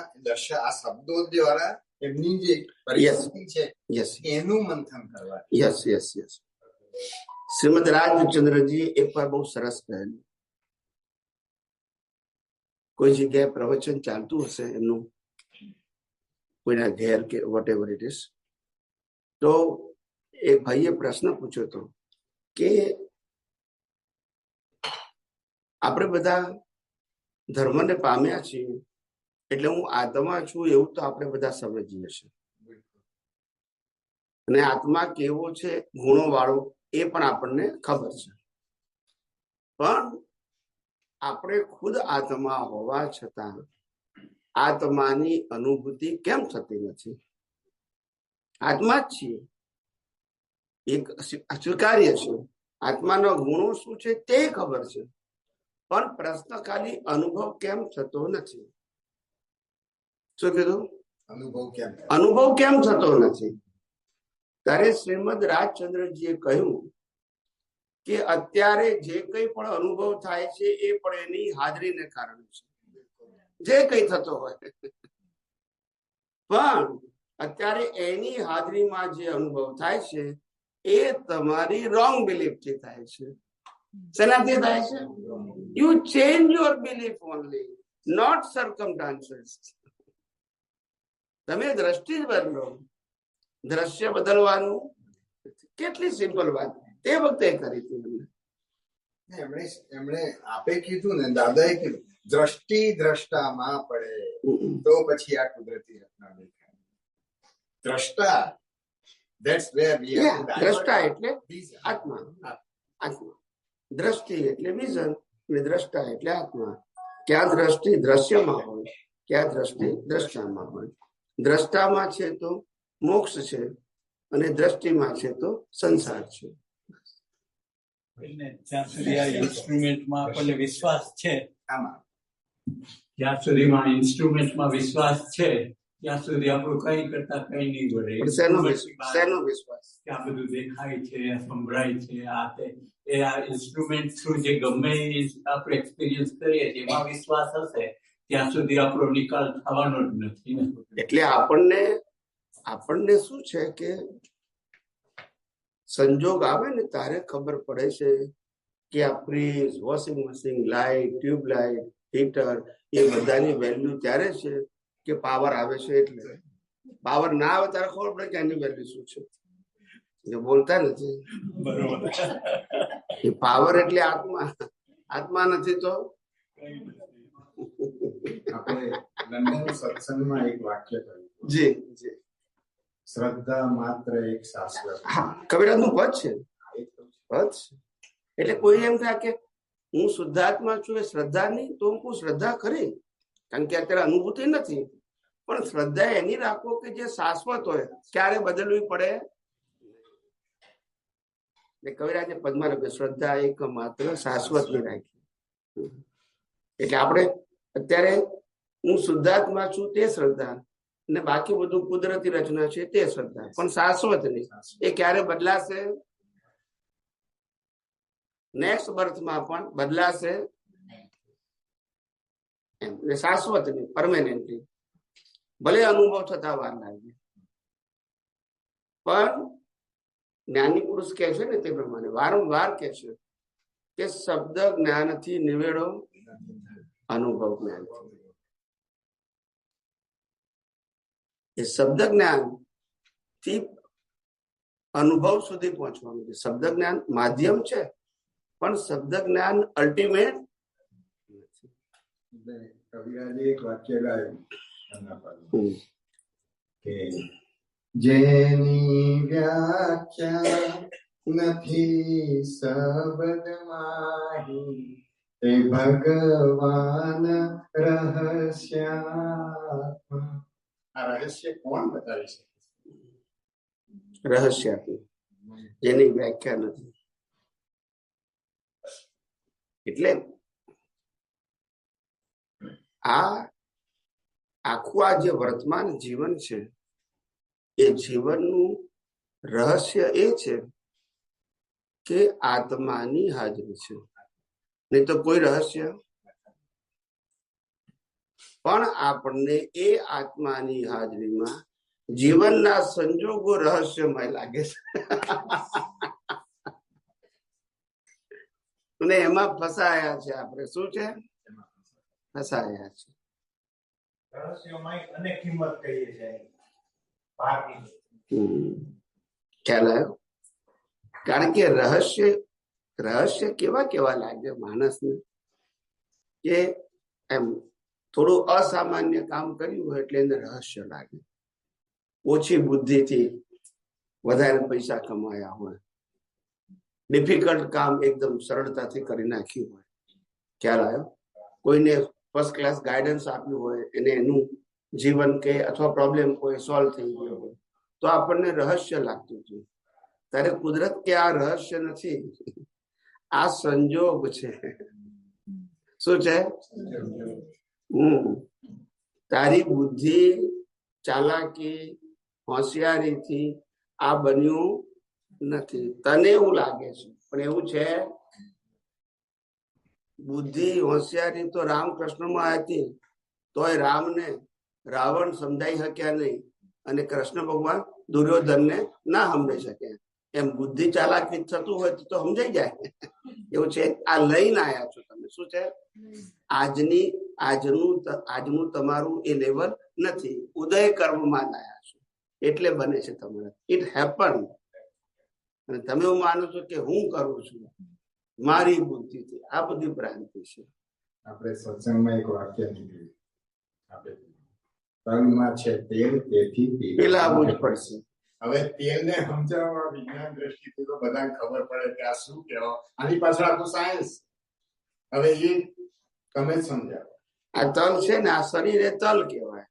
આ શબ્દો દ્વારા એમની જે પરિસ્થિતિ છે એનું મંથન કરવા. Yes yes yes. Shrimad Rajchandraji એક વાર બહુ સરસ કહેલું. કોઈ જગ્યાએ પ્રવચન ચાલતું હશે એમનું, કોઈના ઘેર કે વોટ એવર ઇટ ઇઝ, તો એક ભાઈએ પ્રશ્ન પૂછ્યો હતો કે આપણે બધા ધર્મને પામ્યા છીએ, એટલે હું આત્મા છું એવું તો આપણે બધા સમજીએ છીએ, અને આત્મા કેવો છે, ગુણો વાળો, એ પણ આપણને ખબર છે. પણ આપણે ખુદ આત્મા હોવા છતાં આત્માની અનુભૂતિ કેમ થતી નથી? આત્મા જ છીએ, એક સ્વીકાર્ય છે. આત્માના ગુણો શું છે તે ખબર છે, પણ પ્રશ્ન ખાલી અનુભવ કેમ થતો નથી. શું કીધું? અનુભવ કેમ થતો નથી? ત્યારે શ્રીમદ રાજચંદ્રજીએ કહ્યું કે અત્યારે જે કંઈ પણ અનુભવ થાય છે એ પણ એની હાજરીને કારણે છે. જે કંઈ થતો હોય, પણ અત્યારે એની હાજરીમાં જે અનુભવ થાય છે એ તમારી રોંગ બિલીફ થી થાય છે. શેનાથી થાય છે? You change your belief only, not circumstances. તમે દ્રષ્ટિ જ બદલો, દ્રશ્ય બદલવાનું કેટલી સિમ્પલ વાત તે વખતે કરી હતી. એમણે આપે કીધું ને, દાદાએ કીધું દ્રષ્ટિ દ્રષ્ટામાં પડે તો પછી આ કુદરતી રચના દેખાય. દ્રષ્ટા, that's where we have to. દ્રષ્ટા એટલે આત્મા. આત્મા. દ્રષ્ટિ એટલે વિઝન, અને દ્રષ્ટા એટલે આત્મા. ક્યાં દ્રષ્ટિ દ્રશ્યમાં હોય, ક્યાં દ્રષ્ટિ દ્રષ્ટામાં હોય. દ્રષ્ટામાં છે તો મોક્ષ છે, અને દ્રષ્ટિમાં છે તો સંસાર છે. જ્યાં સુધી આ ઇન્સ્ટ્રુમેન્ટમાં આપણને વિશ્વાસ છે, જ્યાં સુધીમાં ઇન્સ્ટ્રુમેન્ટમાં વિશ્વાસ છે ત્યાં સુધી આપણું કઈ કરતા કઈ નહીં પડે. શેનો વિશ્વાસ? કે આ બધું દેખાય છે, સંભળાય છે, આ તે એ આ ઇન્સ્ટ્રુમેન્ટ થ્રુ જે ગમે આપણે એક્સપિરિયન્સ કરીએ છીએ એમાં વિશ્વાસ હશે ત્યાં સુધી આપણો નિકાલ થવાનો જ નથી. એટલે આપણને આપણને શું છે કે સંજોગ આવે ને ત્યારે ખબર પડે છે કે આ fridge, washing machine, light, tube light, heater એ બધાની વેલ્યુ ત્યારે છે કે પાવર આવે છે. એટલે પાવર ના આવે ત્યારે ખબર પડે કે આની વેલ્યુ શું છે. જે બોલતા નથી બરોબર. એ પાવર એટલે આત્મા, આત્મા નથી તો આપણે લંડન સત્સંગમાં એક વાક્ય કહ્યું, જી જી, શ્રદ્ધા માત્ર એક શાશ્વત. હા, કબીરદાસ નું પદ છે. પદ છે. એટલે કોઈ એમ થાય કે હું શુદ્ધાત્મા છું, એ શ્રદ્ધા નહીં, તો હું શ્રદ્ધા ખરી, કારણ કે અત્યારે અનુભૂતિ નથી. પણ શ્રદ્ધા એની રાખો કે જે શાશ્વત હોય, ક્યારે બદલવી પડે. કવિરાજે પદ્મા લખ્યું, શ્રદ્ધા એક માત્ર શાશ્વત ની રાખી. એટલે આપણે અત્યારે હું શુદ્ધાત્મા છું તે શ્રદ્ધા, ને બાકી બધું કુદરતી રચના છે તે શ્રદ્ધા, પણ શાશ્વત નહીં. એ ક્યારે બદલાશે? નેક્સ્ટ બર્થમાં પણ બદલાશે, શાશ્વત નહીં, પરમેનન્ટલી. ભલે અનુભવ થતા વાર લાગે, પણ જ્ઞાની પુરુષ કહે છે ને તે પ્રમાણે વારંવાર કહે છે કે શબ્દ જ્ઞાનથી નિવેડો અનુભવ જ્ઞાન. એ શબ્દ જ્ઞાન થી અનુભવ સુધી પહોંચવાનું છે. શબ્દ જ્ઞાન માધ્યમ છે, પણ શબ્દ જ્ઞાન અલ્ટિમેટ એટલે કવિરાજે એક વાક્ય ગાયું કે જેની વ્યાખ્યા નથી શબ્દ માહી, તે ભગવાન રહસ્યાત્મા. આ રહસ્ય કોણ બતાવી શકે? રહસ્ય જેની વ્યાખ્યા નથી. એટલે આખું આ જે વર્તમાન જીવન છે, એ જીવનનું રહસ્ય એ છે કે આત્માની હાજરી છે, નહીં તો કોઈ રહસ્ય. પણ આપણને એ આત્માની હાજરીમાં જીવનના સંજોગો રહસ્યમય લાગે છે અને એમાં ફસાયા છે આપણે. શું છે? ફસાયા છે. ખ્યાલ આવ્યો? કારણ કે રહસ્ય કેવા લાગે માણસને કે એમ થોડું અસામાન્ય કામ કર્યું હોય એટલે એને રહસ્ય લાગે. ઓછી બુદ્ધિથી વધારે પૈસા કમાયા હોય, ડિફિકલ્ટ કામ એકદમ સરળતાથી કરી નાખ્યું હોય. ખ્યાલ આવ્યો? કોઈને ફર્સ્ટ ક્લાસ ગાઈડન્સ આપ્યું હોય, એને એનું જીવન કે અથવા પ્રોબ્લેમ કોઈ સોલ્વ થઈ ગયો હોય, તો આપણને રહસ્ય લાગતું હતું. ત્યારે કુદરત કે આ રહસ્ય નથી, આ સંજોગ છે. શું છે? તારી બુદ્ધિ, ચાલાકી, હોશિયારીથી આ બન્યું નથી. તને એવું લાગે છે, પણ એવું છે. બુદ્ધિ, હોશિયારી તો રામકૃષ્ણમાં હતી, તોય રામને રાવણ સમજાઈ શક્યા નહીં, અને કૃષ્ણ ભગવાન દુર્યોધનને ના સમજાઈ શક્યા. એમ બુદ્ધિ ચાલાકી થતું હોય તો સમજાઈ જાય. એવું છે. આ લઈને આયા છો તમે. શું છે? આજનું તમારું એ લેવલ નથી, ઉદય કર્મમાં આયા છો એટલે બને છે તમારે. It happen. અને તમે એવું માનો છો કે હું કરું છું મારી બુદ્ધિથી. આ બધી ભ્રાંતિ છે. આપણે સત્સંગમાં એક વાક્ય નીકળ્યું, આપણે તલમાં છે તેલ, તેથી પીલાવવું જ પડશે. હવે તેલને સમજાવવા વિજ્ઞાન દ્રષ્ટિથી તો બધાને ખબર પડે કે આ શું કહેવાય. આની પાછળ આખું સાયન્સ. હવે એ તમે જ સમજાવો. આ તલ છે ને, આ શરીરે તલ કહેવાય.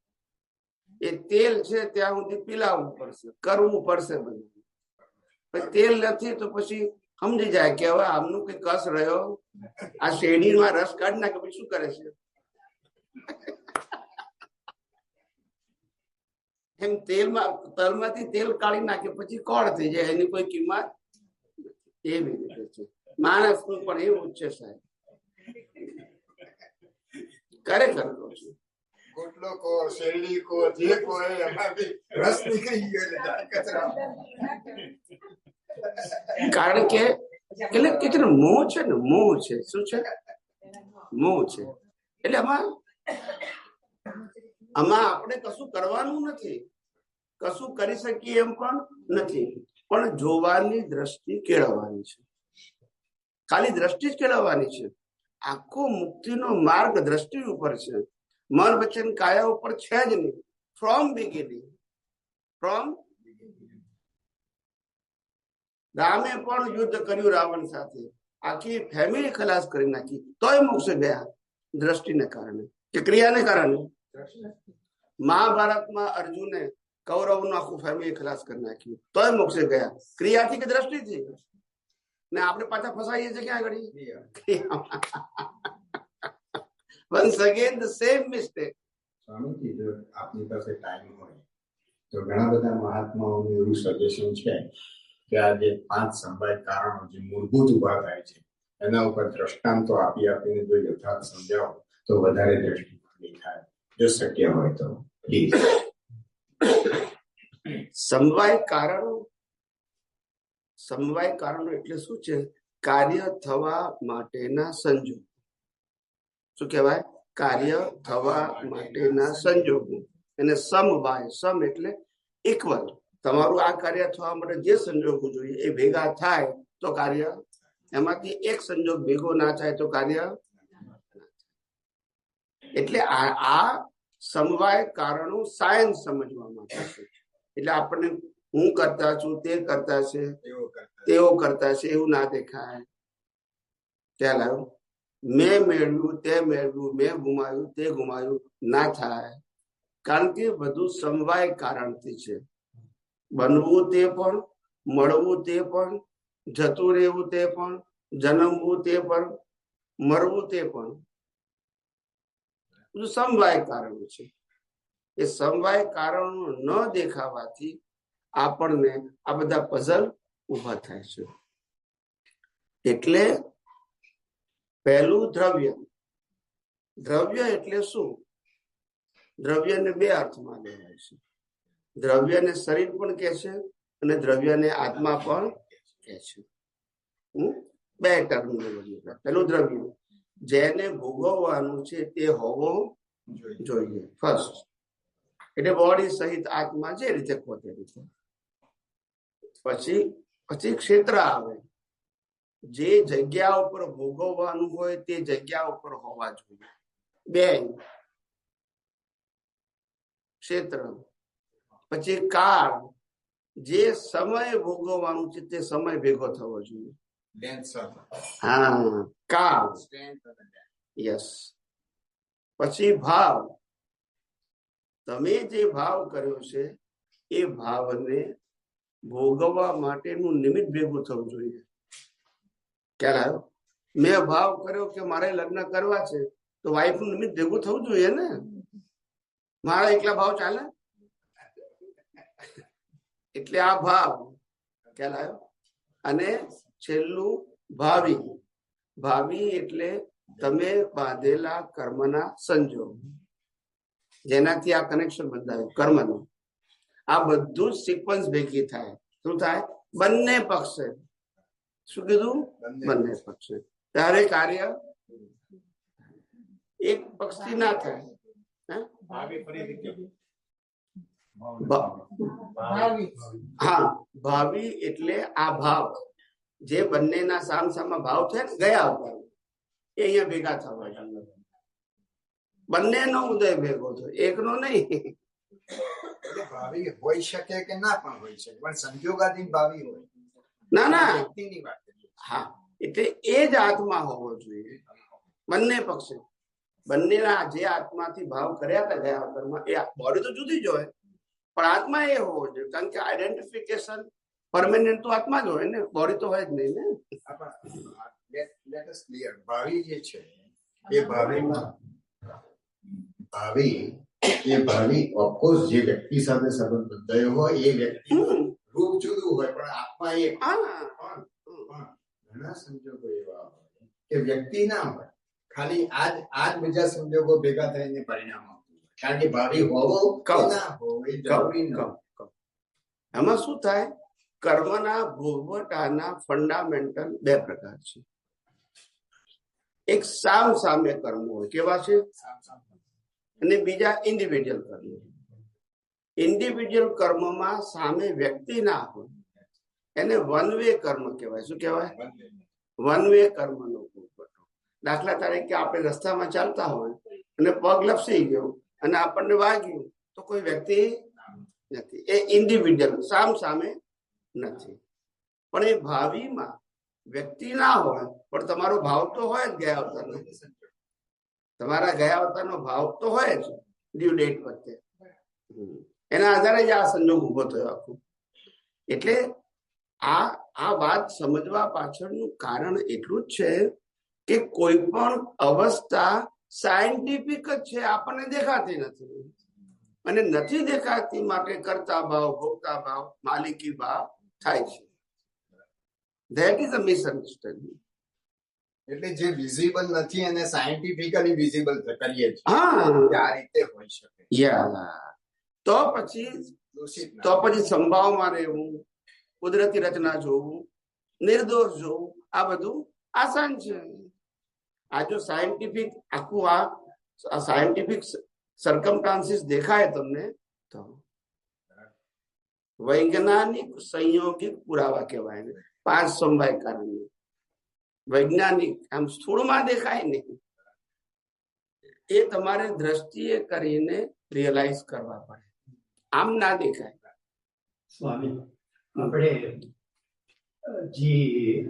એ તેલ છે ત્યાં સુધી પીલાવવું પડશે, કરવું પડશે બધું. તેલ નથી તો પછી સમજી જાય કે હવે આમનું કઈ કસ રહ્યો. આ શેરડીમાં રસ કાઢી નાખે પછી શું કરે છે? એમ તલમાંથી તેલ કાઢી નાખે પછી કોળ થઈ જાય, એની કોઈ કિંમત. એવી રીતે છે માણસનું પણ એવું જ છે સાહેબ. ખરેખર કહું છું, ગોટલો કો શેરડી કો જે કો એમાંથી રસ નીકળી ગયો એટલે ઝાડ કચરા. કારણ કે એટલે મોહ છે ને, મોહ છે. શું છે? મોહ છે. એટલે આમાં આપણે કશું કરવાનું નથી, કશું કરી શકીએ એમ પણ નથી, પણ જોવાની દ્રષ્ટિ કેળવવાની છે. ખાલી દ્રષ્ટિ જ કેળવવાની છે. આખો મુક્તિનો માર્ગ દ્રષ્ટિ ઉપર છે, મન વચન કાયા ઉપર છે જ નહીં. ફ્રોમ બિગિનિંગ, રામે પણ યુદ્ધ કર્યું રાવણ સાથે, આખી ફેમિલી ખલાસ કરી નાખી, તોય મોક્ષે ગયા. દ્રષ્ટિને કારણે કે ક્રિયાને કારણે? મહાભારતમાં અર્જુને કૌરવનું આખું ફેમિલી ખલાસ કરી નાખ્યું, તોય મોક્ષે ગયા. ક્રિયાથી કે દ્રષ્ટિથી? ને આપણે પાછા ફસાઈએ છીએ ક્યાં આગળ? once again the same mistake. Swamiji, જો આપની પાસે ટાઈમ હોય તો ઘણા બધા મહાત્માઓનું એવું સજેશન છે કે આ જે 5 સંભાવ્ય કારણો જે મૂળભૂત ઉભા થાય છે એના ઉપર દ્રષ્ટાંતો આપીને જો યથાર્થ સમજાવો તો વધારે દ્રષ્ટિ થાય. જો શક્ય હોય તો પ્લીઝ. સમવાય કારણો એટલે શું છે? કાર્ય થવા માટેના સંજોગો. શું કહેવાય? કાર્ય થવા માટેના સંજોગો. એને સમવાય, સમ એટલે ઇક્વલ. તમારું આ કાર્ય થવા માટે જે સંજોગો જોઈએ એ ભેગા થાય તો કાર્ય, એમાંથી એક સંજોગ ભેગો ના થાય તો કાર્ય. એટલે આ સમવાય કારણો સાયન્સ સમજવા માટે છે. એટલે આપણને હું કરતા છું, તે કરતા છે, તેઓ કરતા છે એવું ના દેખાય. ખ્યાલ આવ્યો? મેં મેળવ્યું, તે મેળવ્યું, મેં ગુમાવ્યું, તે ગુમાવ્યું ના થાય. કારણ કે બધું સમવાય કારણથી છે. બનવું તે પણ, મળવું તે પણ, જતું રહેવું તે પણ, જન્મવું તે પણ, મરવું તે પણ, બધું સમવાય કારણો છે. એ સમવાય કારણો ન દેખાવાથી આપણને આ બધા પઝલ ઉભા થાય છે. એટલે પહેલું દ્રવ્ય. દ્રવ્ય એટલે શું? દ્રવ્યને 2 અર્થમાં લેવાય છે. દ્રવ્યને શરીર પણ કહે છે અને દ્રવ્યને આત્મા પણ કહે છે. 2 ટર્મિનોલોજી. પેલું દ્રવ્ય જેને ભોગવવાનું છે તે હોવો જોઈએ ફર્સ્ટ. એટલે બોડી સહિત આત્મા જે રીતે પોતે રીતે. પછી ક્ષેત્ર આવે. જે જગ્યા ઉપર ભોગવવાનું હોય તે જગ્યા ઉપર હોવા જોઈએ. 2 ક્ષેત્ર. પછી કાળ, જે સમય ભોગવવાનું છે તે સમય ભેગો થવો જોઈએ. હા, કાળ. યસ. પછી ભાવ. તમે જે ભાવ કર્યો છે એ ભાવને ભોગવવા માટેનું નિમિત્ત ભેગું થવું જોઈએ. ખ્યાલ આવ્યો? મેં ભાવ કર્યો કે મારે લગ્ન કરવા છે તો વાઈફ નું નિમિત્ત ભેગું થવું જોઈએ ને. મારા એકલા ભાવ ચાલે? એટલે આ ભાવ. ખ્યાલ આવ્યો? અને છેલ્લું ભાવિ. ભાવિ એટલે તમે બાંધેલા કર્મના સંજોગ, જેનાથી આ કનેક્શન બંધાયું કર્મનું. આ બધું જ સિક્વન્સ ભેગી થાય. શું થાય? બંને પક્ષે. શું કીધું? બંને પક્ષે. ત્યારે કાર્ય એક પક્ષથી ના થાય. હા, ભાવિ એટલે આ ભાવ જે બંનેના સામસામા ભાવ છે ને ગયા અવતાર, એ અહીંયા ભેગા થવા જોઈએ. બંનેનો ઉદય ભેગો થયો, એકનો નહીં. ભાવિ હોઈ શકે કે ના પણ હોઈ શકે, પણ સંજોગાધીન ભાવિ હોય. ના. હા, એટલે એ જ આત્મા હોવો જોઈએ બંને પક્ષે. બંનેના જે આત્માથી ભાવ કર્યા હતા ગયા અવતારમાં, એ બોડી તો જુદી જ હોય પણ આત્મા એ હોવો જોઈએ. કારણ કે આઈડેન્ટિફિકેશન પરમેનન્ટ તો આત્મા જ હોય ને, બોડી તો હોય જ નહીં ને. ભાવિ જે છે એ ભાવિ ઓફકોર્સ જે વ્યક્તિ સાથે સંબંધ બંધાયો હોય એ વ્યક્તિ રૂપ જુદું હોય પણ આત્મા એક. ઘણા સંજોગો એવા હોય કે વ્યક્તિ ના હોય, ખાલી આજ બીજા સંજોગો ભેગા થઈને પરિણામ આવતું હોય. કારણ કે ભાવિ હોવો કે કહું. ના હોવો એ જરૂરી નથી. એમાં શું થાય, કર્મના ભોગવટાના ફંડામેન્ટલ બે પ્રકાર છે. એક સામ સામે કર્મ હોય, કેવા છે, અને બીજા ઇન્ડિવિડ્યુઅલ કર્મ. ઇન્ડિવિડ્યુઅલ કર્મમાં સામે વ્યક્તિ ના હોય એને વન વે કર્મ કહેવાય. શું કહેવાય? વન વે કર્મનો ભોગવટો. દાખલા તરીકે આપણે રસ્તામાં ચાલતા હોય અને પગ લપસી ગયો અને આપણને વાગ્યું, તો કોઈ વ્યક્તિ નથી, એ ઇન્ડિવિડ્યુઅલ સામ સામે નથી. પણ એ ભાવિમાં વ્યક્તિ ના હોય પણ તમારો ભાવ તો હોય જ ગયા અવતારનો. તમારા ગયા અવતારનો ભાવ તો હોય જ ડ્યુ ડેટ વખતે. એના આધારે જ આ સંજોગ ઉભો થયો આખું. એટલે આ વાત સમજવા પાછળનું કારણ એટલું જ છે કે કોઈ પણ અવસ્થા સાયન્ટિફિક જ છે, આપણને દેખાતી નથી. અને નથી દેખાતી માટે કરતા ભાવ, ભોગતા ભાવ, માલિકી ભાવ થાય છે. That is a misunderstanding. એટલે જે વિઝિબલ નથી એને સાયન્ટિફિકલી વિઝિબલ કરીએ છીએ. હા, આ રીતે હોઈ શકે. તો પછી દોષિત ના. તો પછી સંભાવમાં રહેવું, કુદરતી રચના જોવું, નિર્દોષ જોવું, આ બધું આસાન છે. આ જો સાયન્ટિફિક આખું આ સાયન્ટિફિક સર્કમસ્ટાન્સીસ દેખાય તમને, તો વૈજ્ઞાનિક સંયોગિક પુરાવા કહેવાય ને, 5 સમવાય કારણ. વૈજ્ઞાનિક આમ સ્થૂળમાં દેખાય નહીં, એ તમારે દ્રષ્ટિએ કરીને રિયલાઇઝ કરવા પડે, આમ ના દેખાય. સ્વામી, આપણે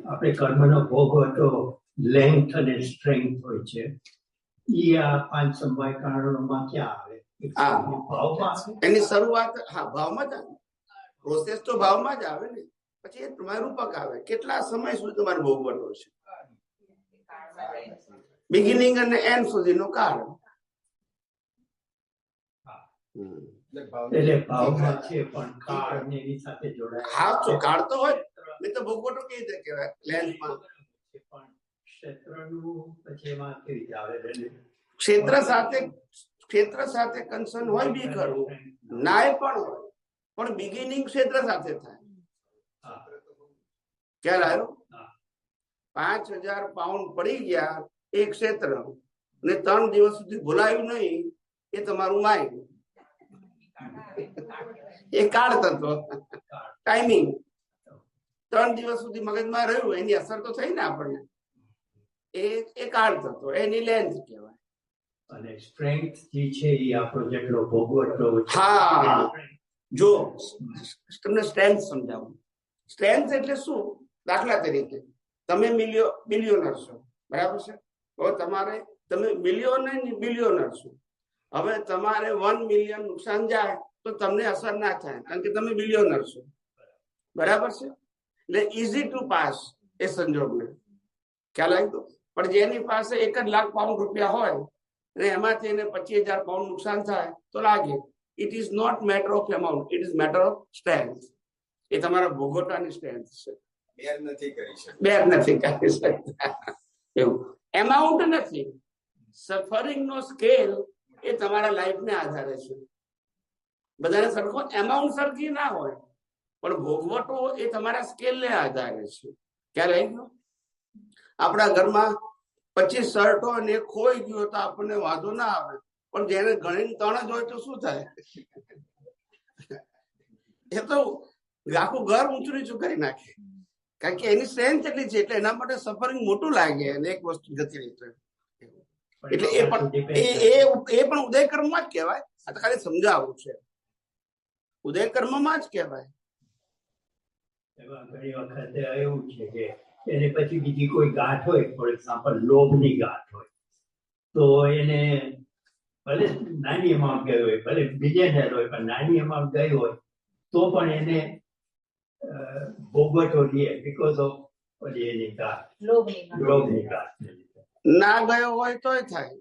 આપણે કર્મનો ભોગવટો લેન્થ અને સ્ટ્રેન્થ હોય છે, ઈ આ 5 સમવાય કારણોમાં ક્યાં આવે? ભાવમાં આવે? એની શરૂઆત ભાવમાં જ આવે. પ્રોસેસ તો ભાવમાં જ આવે ને. પછી એ તમારું રૂપક આવે, કેટલા સમય સુધી તમારે ભોગવટો છે, બિગિનિંગ અને એન્ડ સુધીનો કાળ. એટલે ભાવમાં છે પણ કાળ ને એની સાથે જોડાય. હા, તો કાળ તો હોય નહીં તો ભોગવટો કેવી રીતે કહેવાય? લેન્થમાં પણ ક્ષેત્રનું પછી એમાં કેવી રીતે આવે? ક્ષેત્ર સાથે કન્સર્ન હોય બી ખરું, નાય પણ હોય, પણ બિગિનિંગ ક્ષેત્ર સાથે થાય. ખ્યાલ આવ્યો? 5000 પાઉન્ડ પડી ગયા એ ક્ષેત્ર, ને 3 દિવસ સુધી ભૂલાયું નહીં, એ તમારું માઇન્ડ. એ કાળ તત્વ, ટાઈમિંગ. 3 દિવસ સુધી મગજમાં રહ્યું, એની અસર તો થઈ ને આપણને. એ કાળ તત્વ, એની લેન્થ કહેવાય. અને સ્ટ્રેન્થ જે છે એ આપણો જેટલો ભોગવટો. હા, જો તમને સ્ટ્રેન્થ સમજાવું. સ્ટ્રેન્થ એટલે શું? દાખલા તરીકે તમે બિલિયોનર છો, બરાબર છે? તો તમે બિલિયોનર છો. હવે તમારે 1 મિલિયન નુકસાન જાય તો તમને અસર ના થાય, કારણ કે તમે બિલિયોનર છો, બરાબર છે? એટલે ઇઝી ટુ પાસ એ સંજોગને. ખ્યાલ આવી ગયો? પણ જેની પાસે 1 લાખ પાઉન્ડ રૂપિયા હોય અને એમાંથી એને 25,000 પાઉન્ડ નુકસાન થાય તો લાગે. It is not matter of amount, it is matter of strength. એ તમારા ભોગવટાની સ્ટ્રેન્થ છે. બેર નથી કરી શકતા એવું એમાઉન્ટ નથી. સફરિંગ નો સ્કેલ એ તમારા લાઈફને આધારે છે. બધાને સરખો એમાઉન્ટ સરખી ના હોય, પણ ભોગવટો એ તમારા સ્કેલને આધારે છે. ક્યારે આપણા ઘરમાં 25 શર્ટો અને એક ખોઈ ગયો તો આપણને વાંધો ના આવે, પણ જેને ગણીને 3 જ હોય તો શું થાય? એ તો આખું ઘર ઊંચું નીચું કરી નાખે, કારણ કે એની સ્ટ્રેન્થ એટલી છે. એટલે એના માટે સફરિંગ મોટું લાગે અને એક વસ્તુ જતી રહી. એટલે એ પણ ઉદય કર્મમાં જ કહેવાય. આ તો ખાલી સમજાવવું છે, ઉદય કર્મમાં જ કહેવાય. એમાં ઘણી વખત એવું છે કે એને પછી બીજી કોઈ ગાંઠ હોય, ફોર એક્ઝામ્પલ લોભની ગાંઠ હોય, તો એને ભલે નાની અમાઉન્ટ ગઈ હોય, ભલે બિલિયનર હોય, પણ નાની અમાઉન્ટ ગઈ હોય તો પણ એને ભોગવટો લે, બીકોઝ ઓફ એની ગાંઠ, લોભની ગાંઠ. ના ગયો હોય તોય થાય.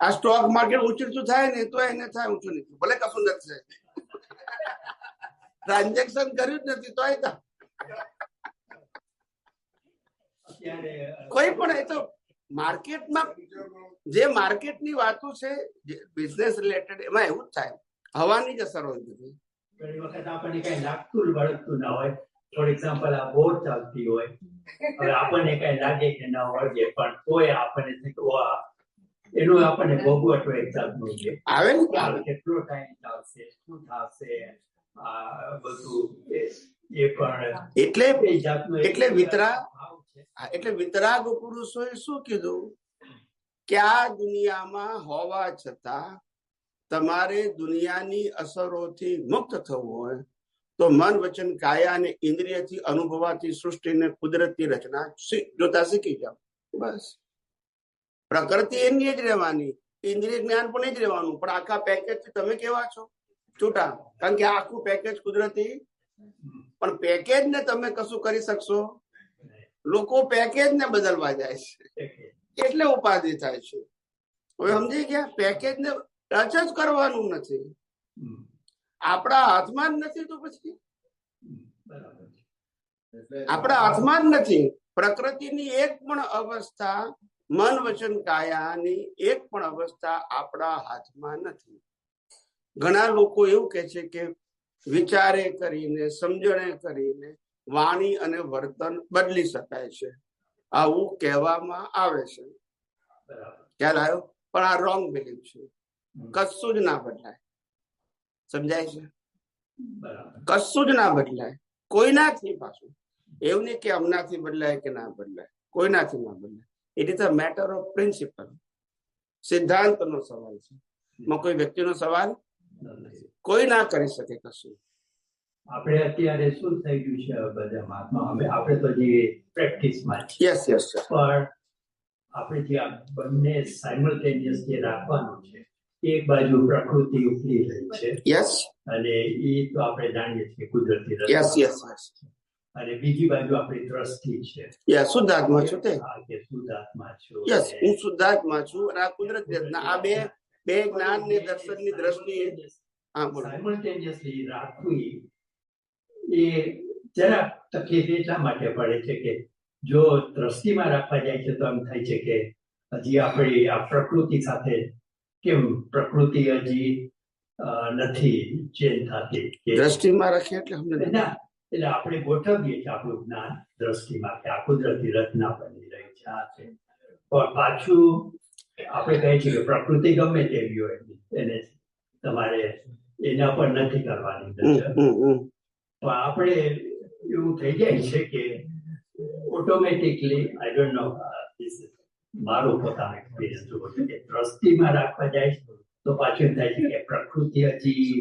આ સ્ટોક માર્કેટ ઊંચું નીચું થાય ને તો એને થાય ઊંચું નીચું, ભલે કશું નથી, ટ્રાન્ઝેક્શન કર્યું જ નથી તોય થાય. કોઈ પણ એ તો માર્કેટમાં જે માર્કેટની વાતો છે બિઝનેસ રિલેટેડ, એમાં એવું જ થાય, હવાની જ અસર હોય બધી. ઘણી વખત આપણને કઈ લાગતું વળગતું ના હોય. ફોર એક્ઝામ્પલ, આ બોર ચાલતી હોય, હવે આપણને કઈ લાગે કે ના વળગે, પણ તોય આપણને થાય કે વાહ, એનું આપણને ભોગવટો એક જાતનું છે. આવે ને કેટલો ટાઈમ ચાલશે, શું થશે, આ બધું એ પણ એટલે એ જાતનું એટલે ભાવ છે. એટલે વિતરાગ પુરુષોએ શું કીધું કે આ દુનિયામાં હોવા છતાં તમારે દુનિયાની અસરોથી મુક્ત થવું હોય તો મન વચન કાયા અને ઇન્દ્રિયથી અનુભવાતી સૃષ્ટિને કુદરતી રચના જોતા શીખી જાઓ. બસ પ્રકૃતિ એની જ રહેવાની, ઇન્દ્રિય જ્ઞાન પણ એ જ રહેવાનું, પણ આખા પેકેજ થી તમે કેવા છો છૂટા, કારણ કે આખું પેકેજ કુદરતી. પણ પેકેજ ને તમે કશું કરી શકશો? લોકો પેકેજ ને બદલવા જાય છે એટલે ઉપાધિ થાય છે. હવે સમજી ગયા? પેકેજ ને ટચ જ કરવાનું નથી, આપણા હાથમાં જ નથી. તો પછી આપણા હાથમાં જ નથી. પ્રકૃતિની એક પણ અવસ્થા, મન વચન કાયાની એક પણ અવસ્થા આપણા હાથમાં નથી. ઘણા લોકો એવું કે છે કે વિચારે કરીને, સમજણે કરીને વાણી અને વર્તન બદલી શકાય છે, આવું કહેવામાં આવે છે. ખ્યાલ આવ્યો? પણ આ રોંગ બિલીફ છે. કશું જ ના બદલાય. સમજાય છે? કશું જ ના બદલાય કોઈનાથી. પાછું એવું નહીં કે હમણાંથી બદલાય કે ના બદલાય, કોઈનાથી ના બદલાય. It is a matter of principal. સિદ્ધાંત નો સવાલ છે, કોઈ વ્યક્તિનો સવાલ કોઈ ના કરી શકે કશું. આપણે અત્યારે શું થઈ ગયું છે બધામાં, આપણે તો જે પ્રેક્ટિસમાં છે, યસ યસ પણ આપણે જે આ બંને સાયમલ્ટેનિયસ જે રાખવાનું છે, એક બાજુ પ્રકૃતિ ઉકળી રહી છે, યસ, અને એ તો આપણે જાણીએ છીએ કુદરતી રચના. Yes yes yes. અને બીજી બાજુ આપણી દ્રષ્ટિ છે. યસ, શુદ્ધાત્મા છું તે. હા, કે શુદ્ધાત્મા છું. યસ, હું શુદ્ધાત્મા છું અને આ કુદરતી રચના. આ બે જ્ઞાન ની દર્શન ની દ્રષ્ટિએ સાયમલ્ટેનિયસલી રાખવું એ જરા તકલીફ એટલા માટે પડે છે કે જો દ્રષ્ટિમાં રાખવા જાય છે તો એમ થાય છે કે હજી આપણી આ પ્રકૃતિ સાથે કેમ પ્રકૃતિ હજી નથી ચેન્જ થતી. દ્રષ્ટિમાં રાખીએ એટલે ના, એટલે આપણે ગોઠવીએ છીએ આપણું જ્ઞાન દ્રષ્ટિમાં કે આ કુદરતી રચના બની રહી છે, આ છે. પણ પાછું આપણે કહીએ છીએ કે પ્રકૃતિ ગમે તેવી હોય એને તમારે એના પર નથી કરવાની નજર. પણ આપણે એવું થઈ જાય છે કે ઓટોમેટિકલી, આઈ ડોન્ટ નો, મારો પોતાનો એક્સપિરિયન્સ જોવો છે કે દ્રષ્ટિમાં રાખવા જાય છે તો પાછું એમ થાય છે કે પ્રકૃતિ હજી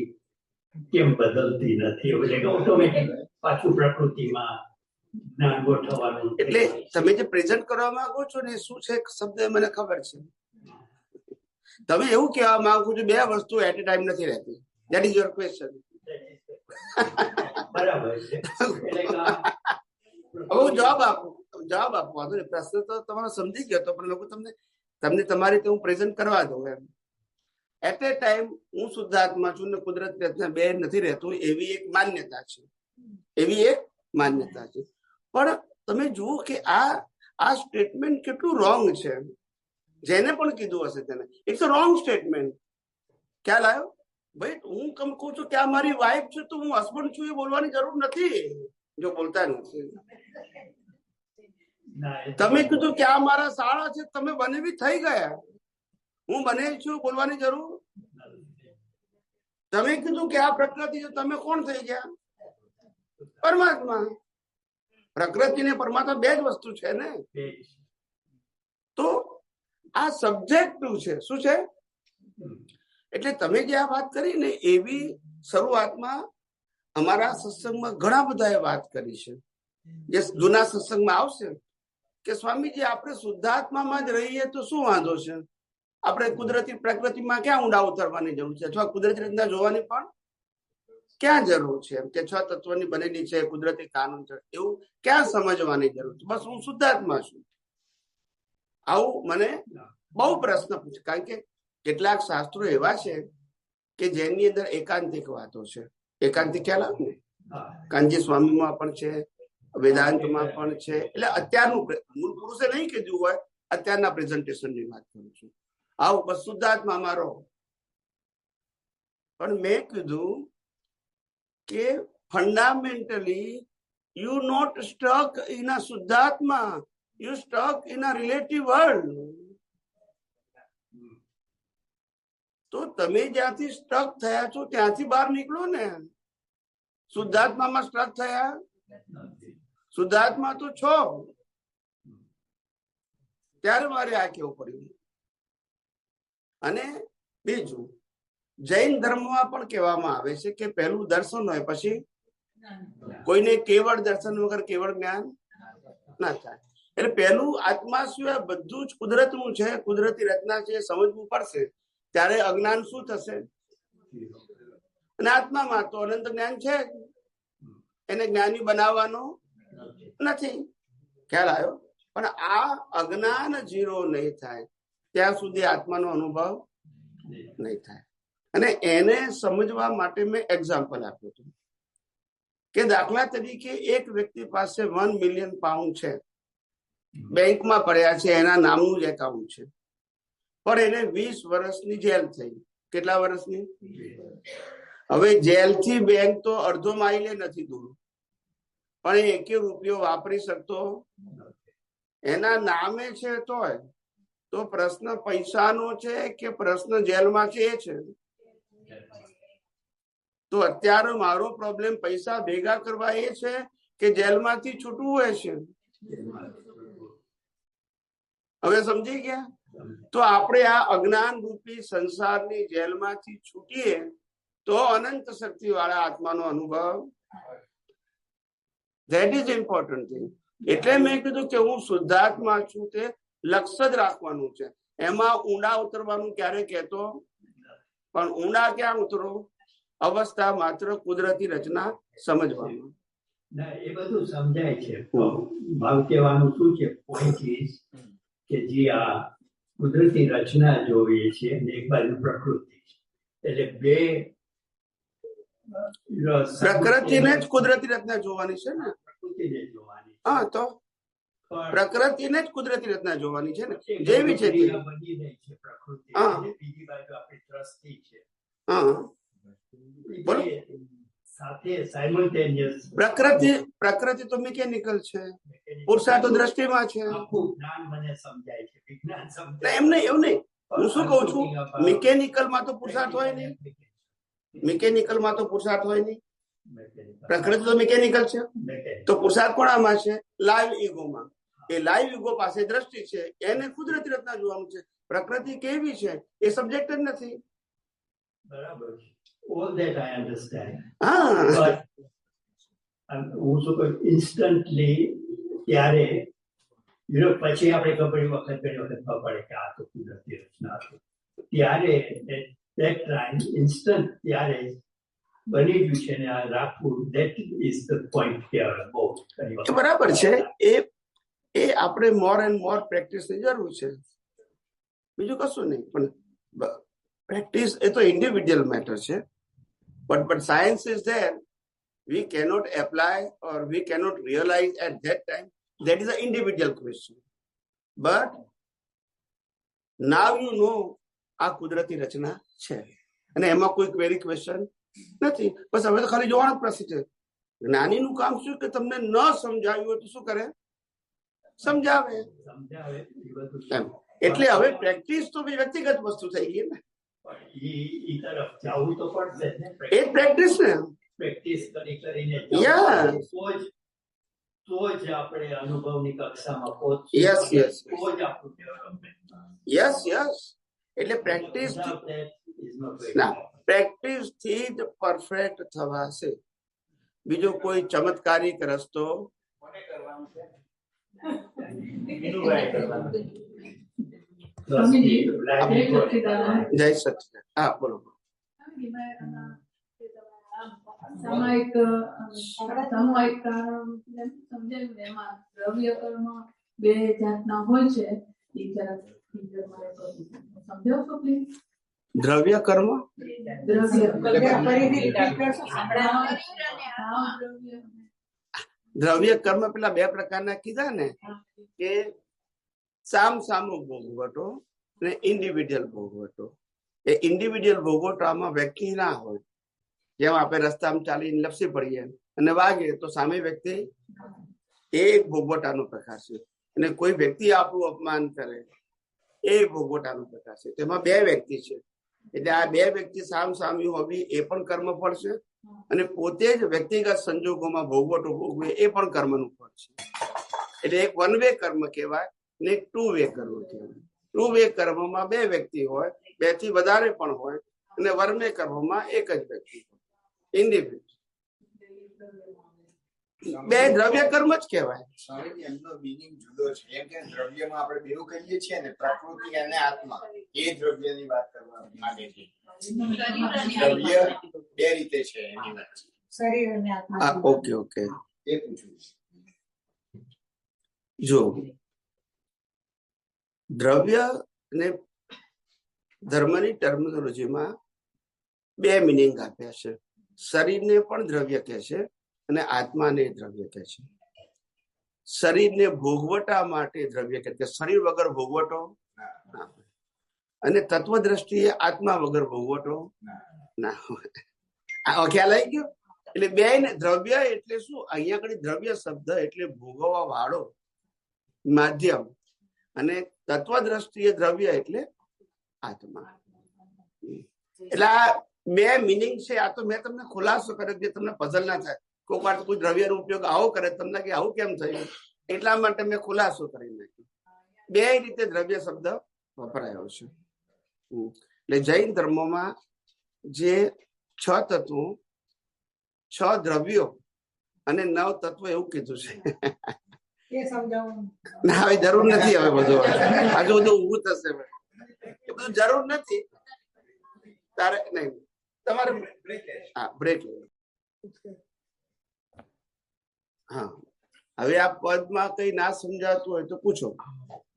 કેમ બદલતી નથી, એટલે કે ઓટોમેટિક પાછું પ્રકૃતિમાં જ્ઞાન ગોઠવવાનું. એટલે તમે જે પ્રેઝન્ટ કરવા માંગો છો ને શું છે શબ્દ મને ખબર છે. તમે એવું કહેવા માંગો છો બે વસ્તુ એટ એ ટાઈમ નથી રહેતી. That is your question. બરાબર છે. હું જવાબ આપવાનો પ્રશ્ન તો તમારો સમજી ગયો હતો, પણ લોકો તમને તમારી રીતે હું પ્રેઝન્ટ કરવા દઉં એમ. એટ એ ટાઈમ હું શુદ્ધાત્મા છું ને કુદરત રચના બે નથી રહેતું, એવી એક માન્યતા છે, એવી એક માન્યતા છે. પણ તમે જુઓ કે આ સ્ટેટમેન્ટ કેટલું રોંગ છે. જેને પણ કીધું હશે તેને ઇટ્સ અ રોંગ સ્ટેટમેન્ટ. ખ્યાલ આવ્યો? ભાઈ હું કહું છું કે આ મારી વાઈફ છે તો હું હસબન્ડ છું એ બોલવાની જરૂર નથી, જો બોલતા નથી. તમે કીધું કે આ મારા શાળા છે, તમે બનેવી થઈ ગયા, હું બને છું બોલવાની જરૂર. તમે કીધું કે આ પ્રકૃતિ છે, તમે કોણ થઈ ગયા? પરમાત્મા. પ્રકૃતિ ને પરમાત્મા બે જ વસ્તુ છે ને. તો આ સબ્જેક્ટિવ છે. શું છે? એટલે તમે જે આ વાત કરી ને એવી શરૂઆતમાં અમારા સત્સંગમાં ઘણા બધાએ વાત કરી છે. જે જૂના સત્સંગમાં આવશે કે સ્વામીજી આપણે શુદ્ધાત્મામાં જ રહીએ તો શું વાંધો છે? આપણે કુદરતી પ્રકૃતિમાં ક્યાં ઊંડા ઉતરવાની જરૂર છે? અથવા કુદરતી રીતના જોવાની પણ ક્યાં જરૂર છે? કે છ તત્વની બનેલી છે, કુદરતી કાનૂન છે, એવું ક્યાં સમજવાની જરૂર છે? બસ હું શુદ્ધાત્મા છું. આવું મને બહુ પ્રશ્ન પૂછે, કારણ કે કેટલાક શાસ્ત્રો એવા છે કે જેની અંદર એકાંતિક વાતો છે. એકાંતિક ખ્યાલ આવે ને? કાનજી સ્વામીમાં પણ છે, વેદાંતમાં પણ છે. એટલે અત્યારનું મૂળ પુરુષે નહીં કીધું હોય અત્યારના પ્રેઝન્ટેશનની વાત કરું છું. આવો બસ શુદ્ધાત્મામાં રહો. પણ મેં કીધું કે fundamentally you not stuck in a શુદ્ધાત્મા, you stuck in a relative world. તો તમે જ્યાંથી સ્ટક થયા છો ત્યાંથી બહાર નીકળો ને. શુદ્ધાત્મામાં સ્ટક થયા? શુદ્ધાત્મા તો છો. ત્યારે મારે આ કેવું પડ્યું. અને બીજું, જૈન ધર્મમાં પણ કહેવામાં આવે છે કે પહેલું દર્શન હોય, પછી કોઈને કેવળ દર્શન વગર કેવળ જ્ઞાન ના થાય. એટલે પહેલું આત્મા સિવાય બધું જ કુદરતનું છે, કુદરતી રચના છે, સમજવું પડશે. ત્યારે અજ્ઞાન શું થશે? અને આત્મામાં તો અનંત જ્ઞાન છે, એને જ્ઞાની બનાવવાનો નથી. ખ્યાલ આવ્યો? પણ આ અજ્ઞાન ઝીરો નહીં થાય ત્યાં સુધી આત્માનો અનુભવ નહીં થાય. અને એને સમજવા માટે મેં એક્ઝામ્પલ આપ્યું હતું કે દાખલા તરીકે એક વ્યક્તિ પાસે 1 મિલિયન પાઉન્ડ છે, બેંકમાં પડ્યા છે, એના નામનું જ એકાઉન્ટ છે, પણ એને 20 વર્ષની જેલ થઈ. કેટલા વર્ષની? હવે જેલથી બેંક તો અડધો માઇલે નથી દૂર, પણ એ 1 રૂપિયો વાપરી શકતો એના નામે છે. તોય તો પ્રશ્ન પૈસાનો છે કે પ્રશ્ન જેલમાં છે? એ છે. તો અત્યારે મારો પ્રોબ્લેમ પૈસા ભેગા કરવા એ છે કે જેલમાંથી છૂટવું હોય છે? હવે સમજી ગયા? તો આપણે આ અજ્ઞાન રૂપી સંસારની જેલમાંથી છૂટીએ તો અનંત શક્તિ વાળા આત્માનો અનુભવ. That is important thing. એટલે મેં કીધું કે હું શુદ્ધાત્મા છું, તે લક્ષ્ય જ રાખવાનું છે. એમાં ઊંડા ઉતરવાનું ક્યારે કહેતો, પણ ઊંડા ક્યાં ઉતરો? અવસ્થા માત્ર કુદરતી રચના સમજવાનું. એ બધું સમજાય છે. ભાવ કહેવાનું શું છે? પોઈન્ટ ઇઝ કે જે આ કુદરતી રચના જોઈએ છે અને એક બાજુ પ્રકૃતિ છે, એટલે બે પ્રકૃતિને જ કુદરતી રચના જોવાની છે ને. પ્રકૃતિને જોવાની. હા, તો પ્રકૃતિને જ કુદરતી રચના જોવાની છે ને, જેવી છે બની રહી છે પ્રકૃતિ. બીજી બાજુ આપણી દ્રષ્ટિ છે. હા, બોલો. સાથે સાયમલ્ટેનિયસ પ્રકૃતિ તો મિકેનિકલ છે, પુરુષાર્થ તો દ્રષ્ટિમાં છે. આખું જ્ઞાન મને સમજાય છે, વિજ્ઞાન સમજાય. એમ નહીં, એવું નહીં. હું શું કઉ છું, મિકેનિકલમાં તો પુરુષાર્થ હોય નહીં. મિકેનિકલમાં તો પુરુષાર્થ હોય નહીં. પ્રકૃતિ તો મિકેનિકલ છે, તો પુરુષાર્થ કોણામાં છે? લાઈવ ઈગોમાં. એ લાઈવ ઈગો પાસે દ્રષ્ટિ છે, એને કુદરતી રચના જોવાનું છે. પ્રકૃતિ કેવી છે એ સબ્જેક્ટ જ નથી. બરાબર. All that I understand. હા, હું શું કહું, ઇન્સ્ટન્ટલી ત્યારે પછી આપણે ઘણી વખત ખબર પડે કે આ તો કુદરતી રચના હતી. ત્યારે that time instant ત્યારે બની ગયું છે ને આ રાખવું. that is the point here. બરાબર છે. એ આપણે મોર એન્ડ મોર પ્રેક્ટિસની જરૂર છે, બીજું કશું નહીં. પણ પ્રેક્ટિસ એ તો ઇન્ડિવિડ્યુઅલ મેટર છે. But science is there. We cannot apply or we cannot realize at that time. That is an individual question. But now you know આ કુદરતી રચના છે અને એમાં કોઈ ક્વેરી ક્વેશ્ચન નથી. બસ હવે તો ખાલી જોવાનો પ્રશ્ન છે. જ્ઞાનીનું કામ શું કે તમને ન સમજાવ્યું હોય તો શું કરે? સમજાવે. એમ એટલે હવે પ્રેક્ટિસ તો વ્યક્તિગત વસ્તુ થઈ ગઈ ને. એ તરફ જવું તો પડશે ને. એ પ્રેક્ટિસ ને. પ્રેક્ટિસ કરીને તો જ આપણે અનુભવની કક્ષામાં પહોંચીએ. યસ યસ તો જ આપણું ડેવલપમેન્ટ. Yes yes. એટલે પ્રેક્ટિસ ના, પ્રેક્ટિસ થી જ પરફેક્ટ થવાશે. બીજો કોઈ ચમત્કારિક રસ્તો જય સચિદાનંદ. હા, બોલો. સામાયિક કારણ સમજાયું. એમાં દ્રવ્ય કર્મ 2 જાતના હોય છે. સમજાવશો પ્લીઝ? દ્રવ્ય કર્મ, દ્રવ્ય કર્મ પેલા 2 પ્રકારના કીધા ને, કે સામસામો ભોગવટો અને ઇન્ડિવિડ્યુઅલ ભોગવટો. એ ઇન્ડિવિડ્યુઅલ ભોગવટામાં વ્યક્તિ ના હોય. જેમ આપણે રસ્તામાં ચાલીને લપસી પડીએ અને વાગે તો સામે વ્યક્તિ, એ એક ભોગવટાનો પ્રકાર છે. અને કોઈ વ્યક્તિ આપણું અપમાન કરે એ ભોગવટાનો પ્રકાર છે. તેમાં બે વ્યક્તિ છે, એટલે આ બે વ્યક્તિ સામસામી હોવી એ પણ કર્મ ફળ છે, અને પોતે જ વ્યક્તિગત સંજોગોમાં ભોગવટો ભોગવે એ પણ કર્મનું ફળ છે. એટલે એક વન વે કર્મ કહેવાય ને એક ટુ વે કર્મ કહેવાય. ટુ વે કર્મમાં બે વ્યક્તિ હોય, બે થી વધારે પણ હોય, અને વન વે કર્મમાં એક જ વ્યક્તિ હોય, ઇન્ડિવિડ્યુઅલ. બે દ્રવ્ય કર્મ જ કહેવાય. સ્વામી, એમનો મિનિંગ જુદો છે. એમ કે દ્રવ્યમાં આપણે બેઉ કહીએ છીએ ને, પ્રકૃતિ અને આત્મા, એ દ્રવ્યની વાત કરવા માંગે છે. દ્રવ્ય બે રીતે છે એની વાત. શરીર અને આત્મા. ઓકે ઓકે, એ પૂછું છું. જો દ્રવ્ય ને ધર્મની ટર્મિનોલોજીમાં બે મિનિંગ આપ્યા છે. શરીરને પણ દ્રવ્ય કહે છે અને આત્માને દ્રવ્ય કહે છે. શરીરને ભોગવટા માટે દ્રવ્ય કહે છે, શરીર વગર ભોગવટો ના હોય. અને તત્વ દ્રષ્ટિએ આત્મા વગર ભોગવટો ના હોય. આ ખ્યાલ આવી ગયો? એટલે બે ને દ્રવ્ય એટલે શું? અહીંયા આગળ દ્રવ્ય શબ્દ એટલે ભોગવવા વાળો માધ્યમ, અને તત્વ દ્રષ્ટિએ દ્રવ્ય એટલે આત્મા. એટલે આ બે મિનિંગ છે. આ તો મેં તમને ખુલાસો કર્યો જે તમને પઝલ ના થાય. કોઈ વાર કોઈ દ્રવ્યનો ઉપયોગ આવો કરે, તમને કે આવું કેમ થયું, એટલા માટે મેં ખુલાસો કરી નાખ્યો. બે રીતે દ્રવ્ય શબ્દ વપરાયો છે. એટલે જૈન ધર્મમાં જે 6 તત્વો, 6 દ્રવ્યો અને 9 તત્વો એવું કીધું છે. ના, હવે જરૂર નથી. હવે બધું આજુ બધું ઊભું થશે. એ બધું જરૂર નથી. તારે નહીં, તમારે હા બ્રેક લેવું. હા, હવે આ પદમાં કઈ ના સમજાતું હોય તો પૂછો,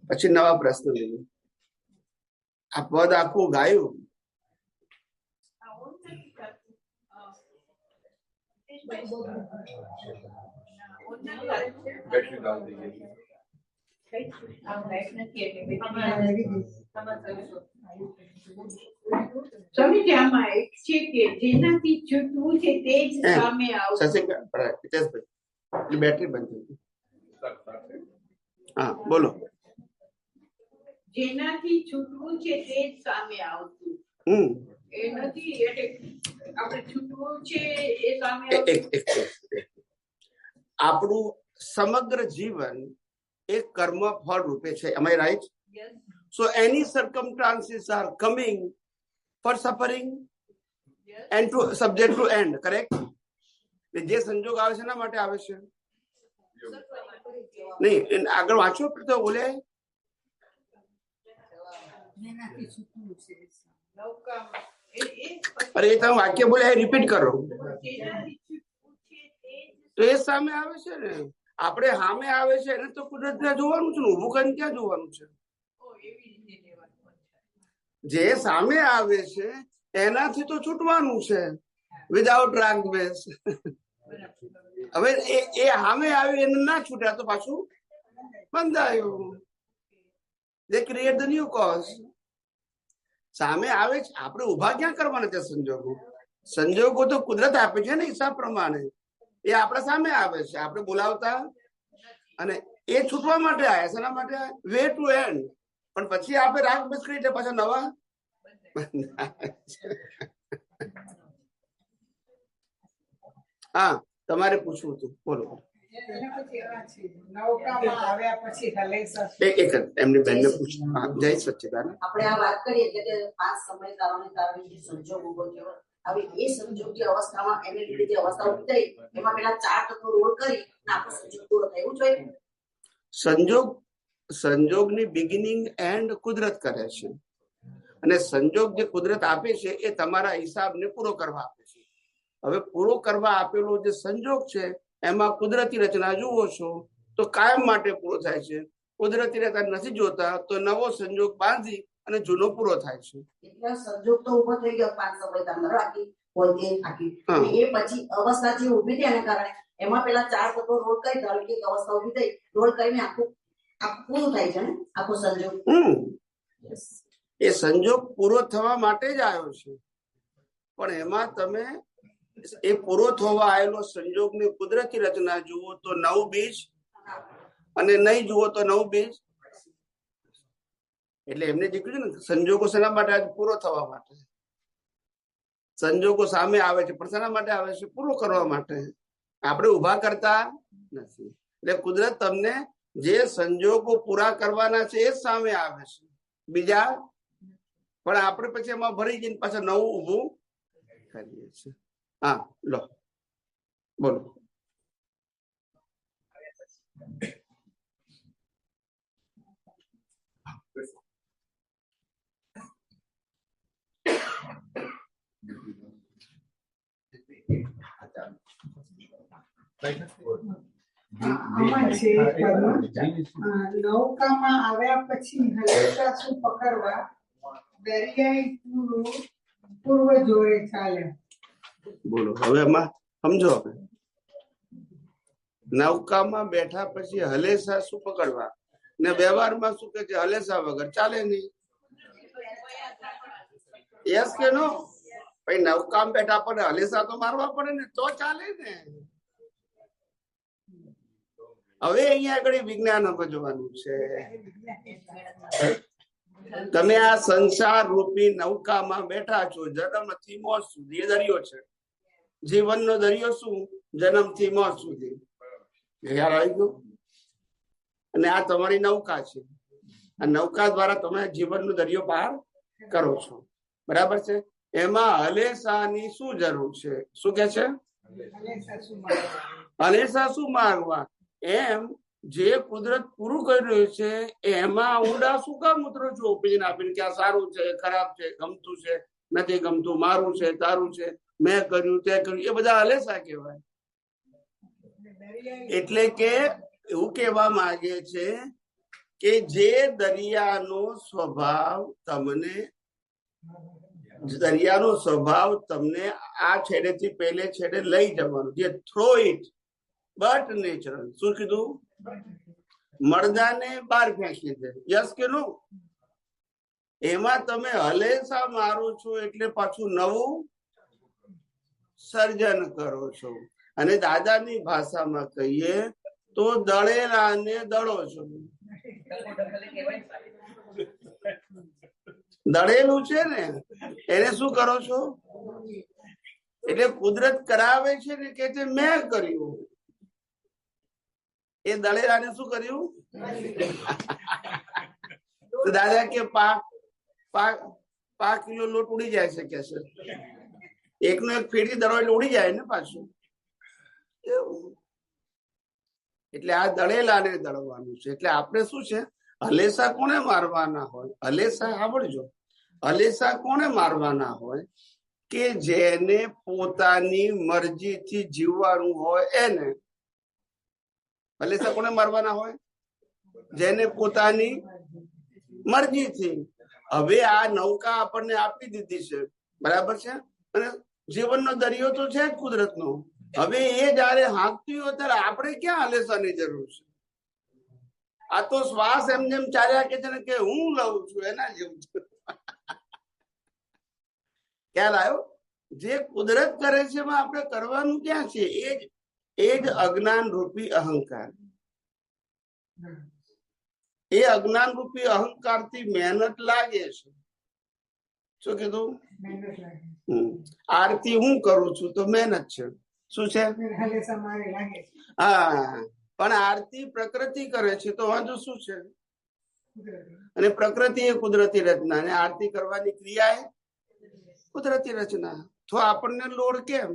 પછી નવા પ્રશ્ન લઈએ. આ પદ આખું ગાયું. સ્વામીજી, આમાં એક છે કે જેનાથી છૂટવું છે તે જ સામે આવશે. બેટરી બંધ થઈ ગઈ. હા બોલો. જેનાથી છૂટવું છે તે જ સામે આવતું. એ નથી એટલે આપણે છૂટવું છે એ સામે આપણું સમગ્ર જીવન એક કર્મ ફળ રૂપે છે. Am I right? Yes. So any circumstances are coming for suffering and to subject to end, correct? જે સંજોગ આવે છે એના માટે આવે છે. નહીં, આગળ વાંચો તો બોલે. અરે એ તમે વાક્ય બોલે રિપીટ કરો તો એ સામે આવે છે ને. આપણે સામે આવે છે એને તો કુદરત ત્યાં જોવાનું છે ને, ઉભું કરીને ક્યાં જોવાનું છે? જે સામે આવે છે એનાથી તો છૂટવાનું છે, વિધાઉટ રાગ દ્વેષ. હવે એ સામે આવ્યું એને ના છૂટ્યા તો પાછું બંધાયું. દે ક્રિએટ ધ ન્યુ કોઝ. સામે આવે છે, આપણે ઉભા ક્યાં કરવાના છે? સંજોગો, સંજોગો તો કુદરત આપે છે ને હિસાબ પ્રમાણે. એ આપણા સામે આવે છે, આપણે બોલાવતા, અને એ છૂટવા માટે આવ્યા છે. એના માટે વે ટુ એન્ડ. પણ પછી આપણે રાગ બસ કરી એટલે પાછા નવા. હા, તમારે પૂછવું હતું, બોલો. એમની બેનને પૂછો. જય સચ્ચિદાનંદ. આપણે આ વાત કરીએ કે 5 સમયગાળાને કારણે જે સંજોગ ઉભો થયો, હવે એ સંજોગી અવસ્થામાં એને લીધે જે અવસ્થા ઉભી થઈ એમાં પેલા 4 તત્વો રોલ કરી આપણો સંજોગ પૂરો થાય એવું જોઈએ. સંજોગની બિગિનિંગ એન્ડ કુદરત કરે છે, અને સંજોગ જે કુદરત આપે છે એ તમારા હિસાબને પૂરો કરવા આપે છે. હવે પૂરો કરવા આપેલો જે સંજોગ છે એમાં કુદરતી રચના જુઓ છો તો કાયમ માટે પૂરો થાય છે. કુદરતી રચના નથી જોતા તો નવો સંજોગ બાંધી અને જૂનો પૂરો થાય છે. એટલે સંજોગ તો ઉભો થઈ ગયો 5 સમયગાળામાં રાખી પોતે આખી, એ પછી અવસ્થા જે ઊભી થઈ એના કારણે એમાં પેલા 4 તત્વો રોલ કરી ધારો કે એક અવસ્થા ઊભી થઈ રોલ કરીને આખું આ પૂરું થાય છે ને આખો સંજોગ. એ સંજોગ પૂરો થવા માટે જ આવ્યો છે, પણ એમાં તમે એ પૂરો થવા આવેલો સંજોગની કુદરતી રચના જુઓ તો 9 બીજ, અને નહીં જુઓ તો 9 બીજ. એટલે એમને જે કીધું ને સંજોગો શેના માટે આજે પૂરો થવા માટે. સંજોગો સામે આવે છે પણ શેના માટે આવે છે? પૂરો કરવા માટે. આપણે ઉભા કરતા નથી. એટલે કુદરત તમને જે સંજોગો પૂરા કરવાના છે એ સામે આવે છે, બીજા પણ આપણે પછી એમાં ભરી જઈને પાછા નવું ઊભું કરીએ છીએ. હા, લો બોલો. આમાં છે નૌકામાં આવ્યા પછી હલેસા શું પકડવા દરિયાઈ પૂર્વજોએ ચાલ્યા. બોલો હવે એમાં સમજો. નૌકામાં બેઠા પછી હલેસા શું પકડવા, ને વ્યવહારમાં શું કે છે? હલેસા વગર ચાલે નહીં. યસ કે નો? ભાઈ નૌકામાં બેઠા પડે હલેસા તો મારવા પડે ને તો ચાલે ને. હવે અહીંયા આગળ વિજ્ઞાન સમજવાનું છે. તમે આ સંસાર રૂપી નૌકામાં બેઠા છો જન્મથી મોત સુધી. એ દરિયો છે, જીવનનો દરિયો. શું? જન્મથી મોત સુધી. ખ્યાલ આવી ગયો? અને આ તમારી નૌકા છે. આ નૌકા દ્વારા તમે જીવનનો દરિયો પાર કરો છો, બરાબર છે? એમાં હલેસાની શું જરૂર છે? શું કે છે? હલેસા શું મારવા? એમ જે કુદરત પૂરું કરી રહ્યું છે એમાં ઊંડા શું કામ ઉતરો છો? ઓપિનિયન આપીને કે આ સારું છે, ખરાબ છે, ગમતું છે, નથી ગમતું, મારું છે, તારું છે, મેં કર્યું, તે કર્યું, એ બધા હલેસા કહેવાય. એટલે કે એવું કહેવા માંગે છે કે જે દરિયાનો સ્વભાવ તમને આ છેડેથી પેલે છેડે લઈ જવાનું, જે થ્રો ઇટ બટ નેચરલ. શું કીધું? મરદાને બહાર ફેંકી દે. યસ કે નો? એમાં તમે હલેસા મારો છો એટલે પાછું નવું સર્જન કરો છો. અને દાદાની ભાષામાં કહીએ તો દળેલાને દળો છો. દળેલું છે ને એને શું કરો છો? એટલે કુદરત કરાવે છે ને કે છે મેં કર્યું. એ દળેલાને શું કર્યું? દાદા કે 5 કિલો લોટ ઉડી જાય છે કે છે. એકનો એક ફેરી દળો એટલે ઉડી જાય ને પાછું. એટલે આ દળેલાને દળવાનું છે. એટલે આપણે શું છે? હલેસા કોને મારવાના હોય? હલેસા સાંભળજો. હલેસા કોને મારવાના હોય? કે જેને પોતાની મરજીથી જીવવાનું હોય એને. હલેસા કોને મારવાના હોય? જેને પોતાની મરજીથી. હવે આ નૌકા આપણને આપી દીધી છે, બરાબર છે? અને જીવનનો દરિયો તો છે જ કુદરતનો. હવે એ જયારે હાંકતી હોય ત્યારે આપણે ક્યાં હલેસાની જરૂર છે? આ તો શ્વાસ એમ જેમ ચાલ્યા કે છે ને કે હું લઉં છું એના જેવું છે. ખ્યાલ આવ્યો? જે કુદરત કરે છે એમાં આપણે કરવાનું ક્યાં છે? એ જ અજ્ઞાન રૂપી અહંકાર. એ અજ્ઞાન રૂપી અહંકાર થી મહેનત લાગે છે. શું કીધું? આરતી હું કરું છું તો મહેનત છે. શું છે? હા, પણ આરતી પ્રકૃતિ કરે છે તો વાંધો શું છે? અને પ્રકૃતિ એ કુદરતી રચના, અને આરતી કરવાની ક્રિયા એ કુદરતી રચના. તો આપણને લોડ કેમ?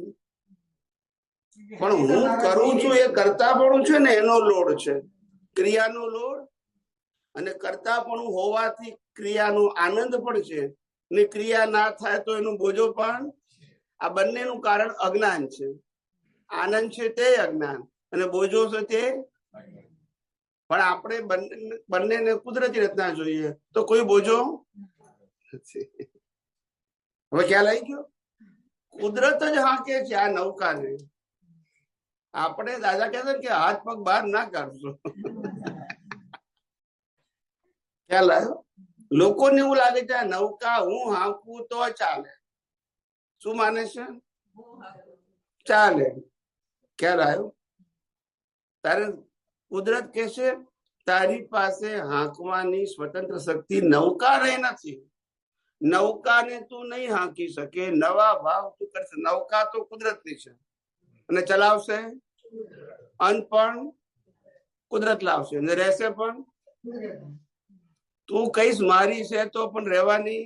પણ હું કરું છું એ કરતાપણું છે ને એનો લોડ છે, ક્રિયાનો લોડ. અને કરતાપણું હોવાથી ક્રિયાનો આનંદ પણ છે, ને ક્રિયા ના થાય તો એનો બોજો પણ. આ બંનેનું કારણ અજ્ઞાન છે. આનંદ છે તે અજ્ઞાન, અને બોજો છે તે. પણ આપણે બંનેને કુદરતી રચના જોઈએ તો કોઈ બોજો નથી. હવે ખ્યાલ આવી ગયો? કુદરત જ હાંકે છે આ નૌકાને. આપણે દાદા કહેતા કે હાથ પગ બહાર ના કાઢશો. ખ્યાલ આવ્યો? લોકોને એવું લાગે છે આ નૌકા હું હાંકું તો ચાલે. શું માને છે? ચાલે. ખ્યાલ આવ્યો? તારે કુદરત કે છે તારી પાસે હાંકવાની સ્વતંત્ર શક્તિ નૌકા રહી નથી. નૌકાને તું નહીં હાંકી શકે, નવા ભાવ તું કરશે. નૌકા તો કુદરતની છે અને ચલાવશે અંત પણ કુદરત લાવશે અને રહેશે પણ. તું કઈશ મારી છે તો પણ રહેવાની.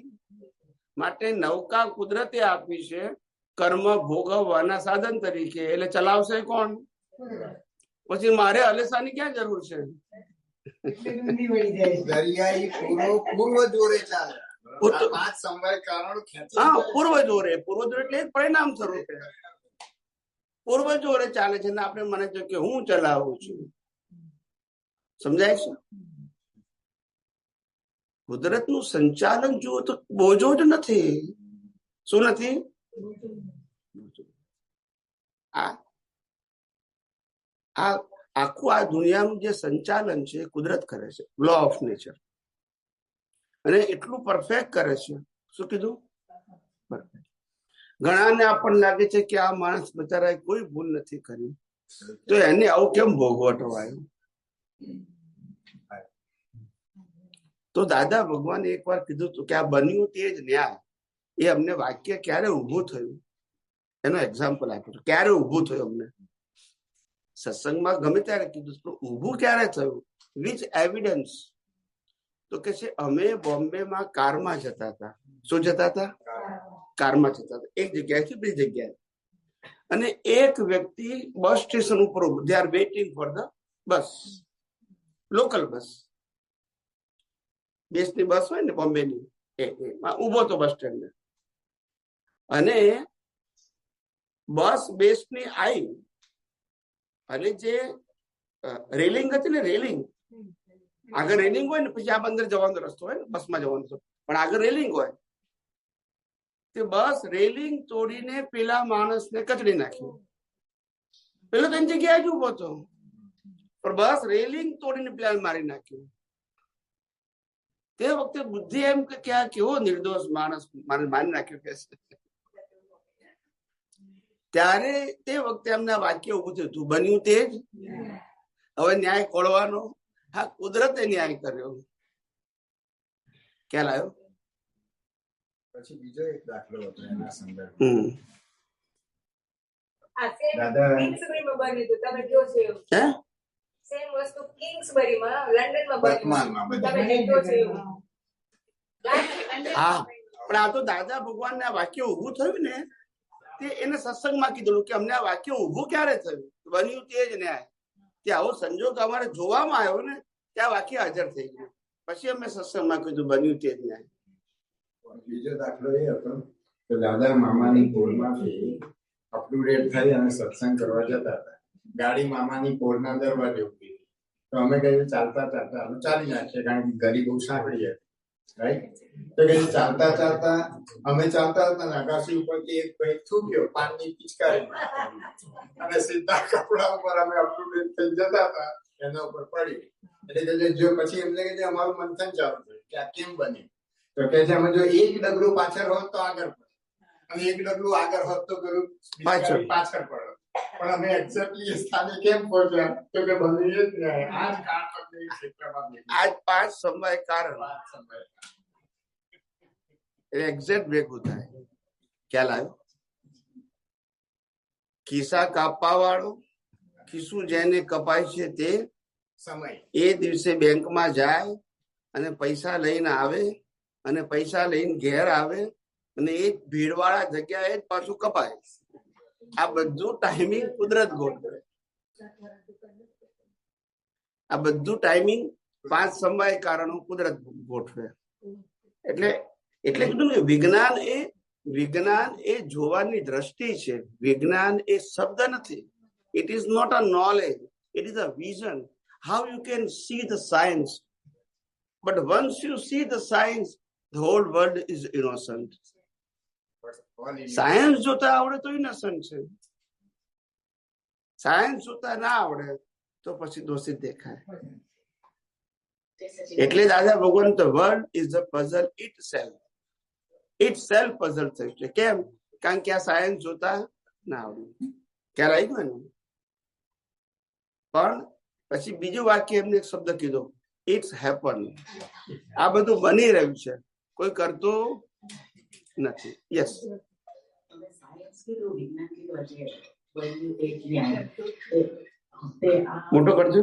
માટે નૌકા કુદરતે આપી છે કર્મ ભોગવવાના સાધન તરીકે, એટલે ચલાવશે કોણ? પછી મારે હલેસાની ક્યાં જરૂર છે? દરિયાઈ પૂર્વ જોરે ચાલે. પાંચ સમવાય કારણો હા, પૂર્વ જોરે. પૂર્વ જોરે એટલે પરિણામ સ્વરૂપે પૂર્વ જોરે ચાલે છે ને આપણે મને છે કે હું ચલાવું છું. સમજાય છે? કુદરતનું સંચાલન જુઓ તો બોજો જ નથી. શું નથી? આખું આ દુનિયાનું જે સંચાલન છે કુદરત કરે છે, લો ઓફ નેચર. અને એટલું પરફેક્ટ કરે છે. શું કીધું? ઘણાને આપણને લાગે છે કે આ માણસ બચારાએ કોઈ ભૂલ નથી કરી, તો એને આવું કેમ ભોગવટવાયું? તો દાદા ભગવાને એક વાર કીધું હતું કે આ બન્યું તે જ ન્યાય. એ અમને વાક્ય ક્યારે ઊભું થયું એનો એક્ઝામ્પલ આપ્યું હતું. ક્યારે ઊભું થયું અમને સત્સંગમાં ગમે ત્યારે કીધું, પણ ઊભું ક્યારે થયું? Which evidence? તો કે છે અમે બોમ્બેમાં કારમાં જતા હતા. શું જતા હતા? કારમાં જતા હતા, એક જગ્યાએથી બીજી જગ્યાએ. અને એક વ્યક્તિ બસ સ્ટેશન ઉપર they are waiting for the bus, local bus. દેશની બસ હોય ને બોમ્બેની, એમાં ઉભો તો બસ સ્ટેન્ડ. અને બસ બેસની આવી અને જે રેલિંગ હતી ને, રેલિંગ આગળ રેલિંગ હોય ને, પછી આ અંદર જવાનો રસ્તો હોય ને, બસમાં જવાનો રસ્તો, પણ આગળ રેલિંગ હોય. તે બસ રેલિંગ તોડીને પેલા માણસને કચડી નાખ્યું. પેલો તો એની જગ્યાએ જ ઉભો હતો, પણ બસ રેલિંગ તોડીને પેલા મારી નાખ્યું. તે વખતે બુદ્ધિ એમ કે આ કેવો નિર્દોષ માણસ મારી નાખ્યો કે છે. ત્યારે તે વખતે અમને વાક્ય ઉભું થયું હતું, બન્યું તે જ. હવે ન્યાય ખોળવાનો. હા, કુદરતે ન્યાય કર્યો. ખ્યાલ આવ્યો? પછી બીજો એક દાખલો હતો એના સંદર્ભ. દાદા કિંગ્સબરીમાં બન્યું હતું, તમે જો છો એવું. સેમ વસ્તુ કિંગ્સબરીમાં લંડનમાં બન્યું, તમે જો છો એવું. હા, પણ આ તો દાદા ભગવાનને આ વાક્ય ઉભું થયું ને, તે એને સત્સંગમાં કીધું કે અમને આ વાક્ય ઉભું ક્યારે થયું? બન્યું તે જ ન્યાય. તે આવો સંજોગ અમારે જોવામાં આવ્યો ને, ત્યાં વાક્ય હાજર થઈ ગયું. પછી અમે સત્સંગમાં કીધું બન્યું તે જ ન્યાય. બીજો દાખલો એ હતો કે દાદા મામાની પોળમાંથી અપટુડેટ થઈ અને સત્સંગ કરવા જતા હતા. ગાડી મામાની પોળના દરવાજે ઉભી. તો અમે કહ્યું ચાલતા ચાલતા અમે ચાલી નાખીએ, કારણ કે ગરી બહુ સાંકળી હતી. રાઈટ? તો કહ્યું ચાલતા ચાલતા અમે ચાલતા હતા, અગાસી ઉપરથી એક ભાઈ થૂક્યો પાનની પિચકારી અને સીધા કપડા ઉપર અમે અપટુડેટ થઈ જતા હતા, એના ઉપર પડ્યું. એટલે જો પછી એમને કે અમારું મંથન ચાલુ થયું કે આ કેમ બન્યું? તો કે છે અમે જો એક ડગલું પાછળ હોત તો આગળ પડે, અને એક ડગલું આગળ હોત તો પેલું પાછળ પડે. પણ અમે એક્ઝેક્ટલી સ્થાને કેમ પહોંચ્યા? તો કે બન્યું જ નહીં. આ જ કારણ આજ 5 સમય કારણ એક્ઝેક્ટ ભેગું થાય. ખ્યાલ આવ્યો? ખિસ્સા કાપવા વાળો, ખિસ્સું જેને કપાય છે તે સમય એ દિવસે બેંકમાં જાય અને પૈસા લઈને આવે, અને પૈસા લઈને ઘેર આવે, અને એ ભીડવાળા જગ્યાએ જ પાછું કપાય. આ બધું ટાઈમિંગ કુદરત ગોઠવે. આ બધું ટાઈમિંગ 5 સમય કારણો કુદરત ગોઠવે. એટલે કીધું કે વિજ્ઞાન એ જોવાની દ્રષ્ટિ છે. વિજ્ઞાન એ શબ્દ નથી. It is not a knowledge, it is a vision. How you can see the science, but once you see the science, the whole world is innocent. Science જોતા આવડે તો ઇનોસન્ટ છે, સાયન્સ જોતા ના આવડે તો પછી દોષિત દેખાય. એટલે દાદા ભગવાન the world is the puzzle it self puzzle થયું છે. કેમ? કારણ કે આ સાયન્સ જોતા ના આવડ્યું. ખ્યાલ આવી ગયો ને? પણ પછી બીજું વાક્ય એમને એક શબ્દ કીધો, ઇટ્સ હેપન. આ બધું બની રહ્યું છે, કોઈ કરતું નથી. યસ, મોટો કરજો.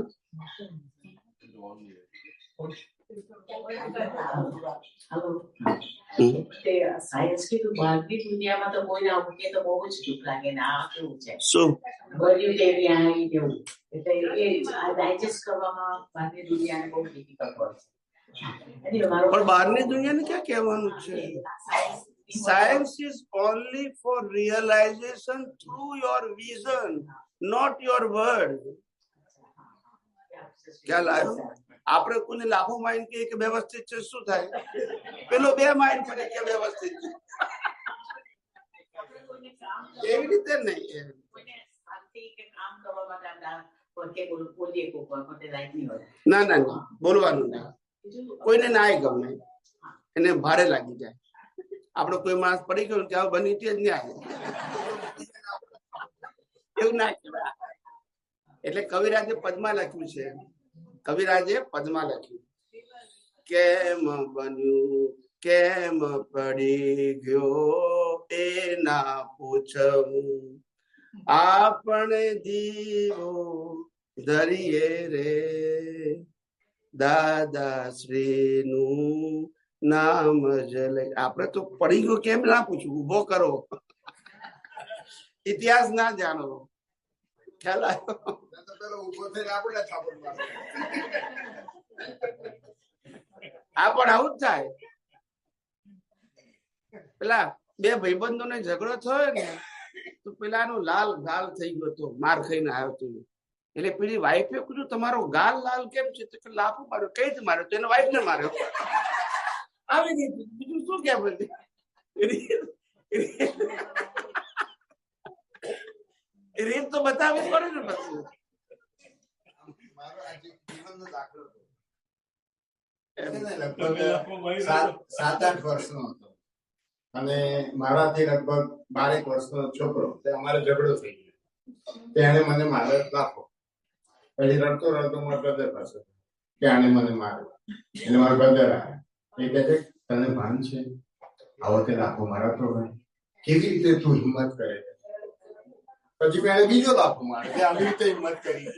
સાયન્સ કીધું બહારની દુનિયામાં તો કોઈને આવું કે તો બહુ જ દુઃખ લાગે ને આ કેવું છે શું બન્યું તેવી આવી કેવું, એટલે એ ડાયજેસ્ટ કરવામાં બહારની દુનિયાને બહુ ડિફિકલ્ટ હોય છે. પણ બહારની દુનિયાને ક્યાં કહેવાનું છે? Science is only for realization through your vision, not your word. ખ્યાલ આવ્યો? આપણે કોઈને લાખો માઇન્ડ કે વ્યવસ્થિત છે, શું થાય? પેલો 2 માઇન્ડ પડે કે વ્યવસ્થિત છે. એવી રીતે નહીં. ના ના ના, બોલવાનું નહીં. કોઈને ના ગમે, એને ભારે લાગી જાય. આપડે કોઈ માણસ પડી ગયો ત્યાં બની તે જ ન્યાય, એવું ના કહેવાય. એટલે કવિરાજે પદમાં લખ્યું છે, કવિરાજે પદમાં લખ્યું, કેમ બન્યું કેમ પડી ગયો એ ના પૂછવું, આપણે દીવો ધરીએ રે દાદાશ્રી નું નામ જલે. આપણે તો પડી ગયો કેમ ના પૂછવું, ઉભો કરો, ઇતિહાસ ના જાણો. ખ્યાલ આવ્યો? આ પણ આવું જ થાય. પેલા 2 ભાઈબંધોને ઝઘડો થયો ને તો પેલાનું લાલ ગાલ થઈ ગયો હતો, માર ખાઈને આવ્યો હતો. એટલે પેલી વાઈફે કીધું તમારો ગાલ લાલ કેમ છે? તો લાફો માર્યો. કઈ જ માર્યો? તો એને વાઈફ ને માર્યો. આવી ગઈ. બીજું શું કેમ? રીત તો બતાવવી પડે ને. પછી લગભગ 7-8 વર્ષનો હતો અને મારાથી લગભગ 12 વર્ષનો છોકરો, તે અમારે ઝઘડો થઈ ગયો. તેને મને મારે લાફો. પછી રડતો રડતો મારા બ્રધર પાસે કે આને મને માર્યો. એટલે મારા બ્રધર આવ્યા. એ કહે છે તને ભાન છે આવો તે લાફો મારતો હોય? કેવી રીતે તું હિંમત કરે? પછી મેં બીજો લાફો માર્યો. આવી રીતે હિંમત કરી.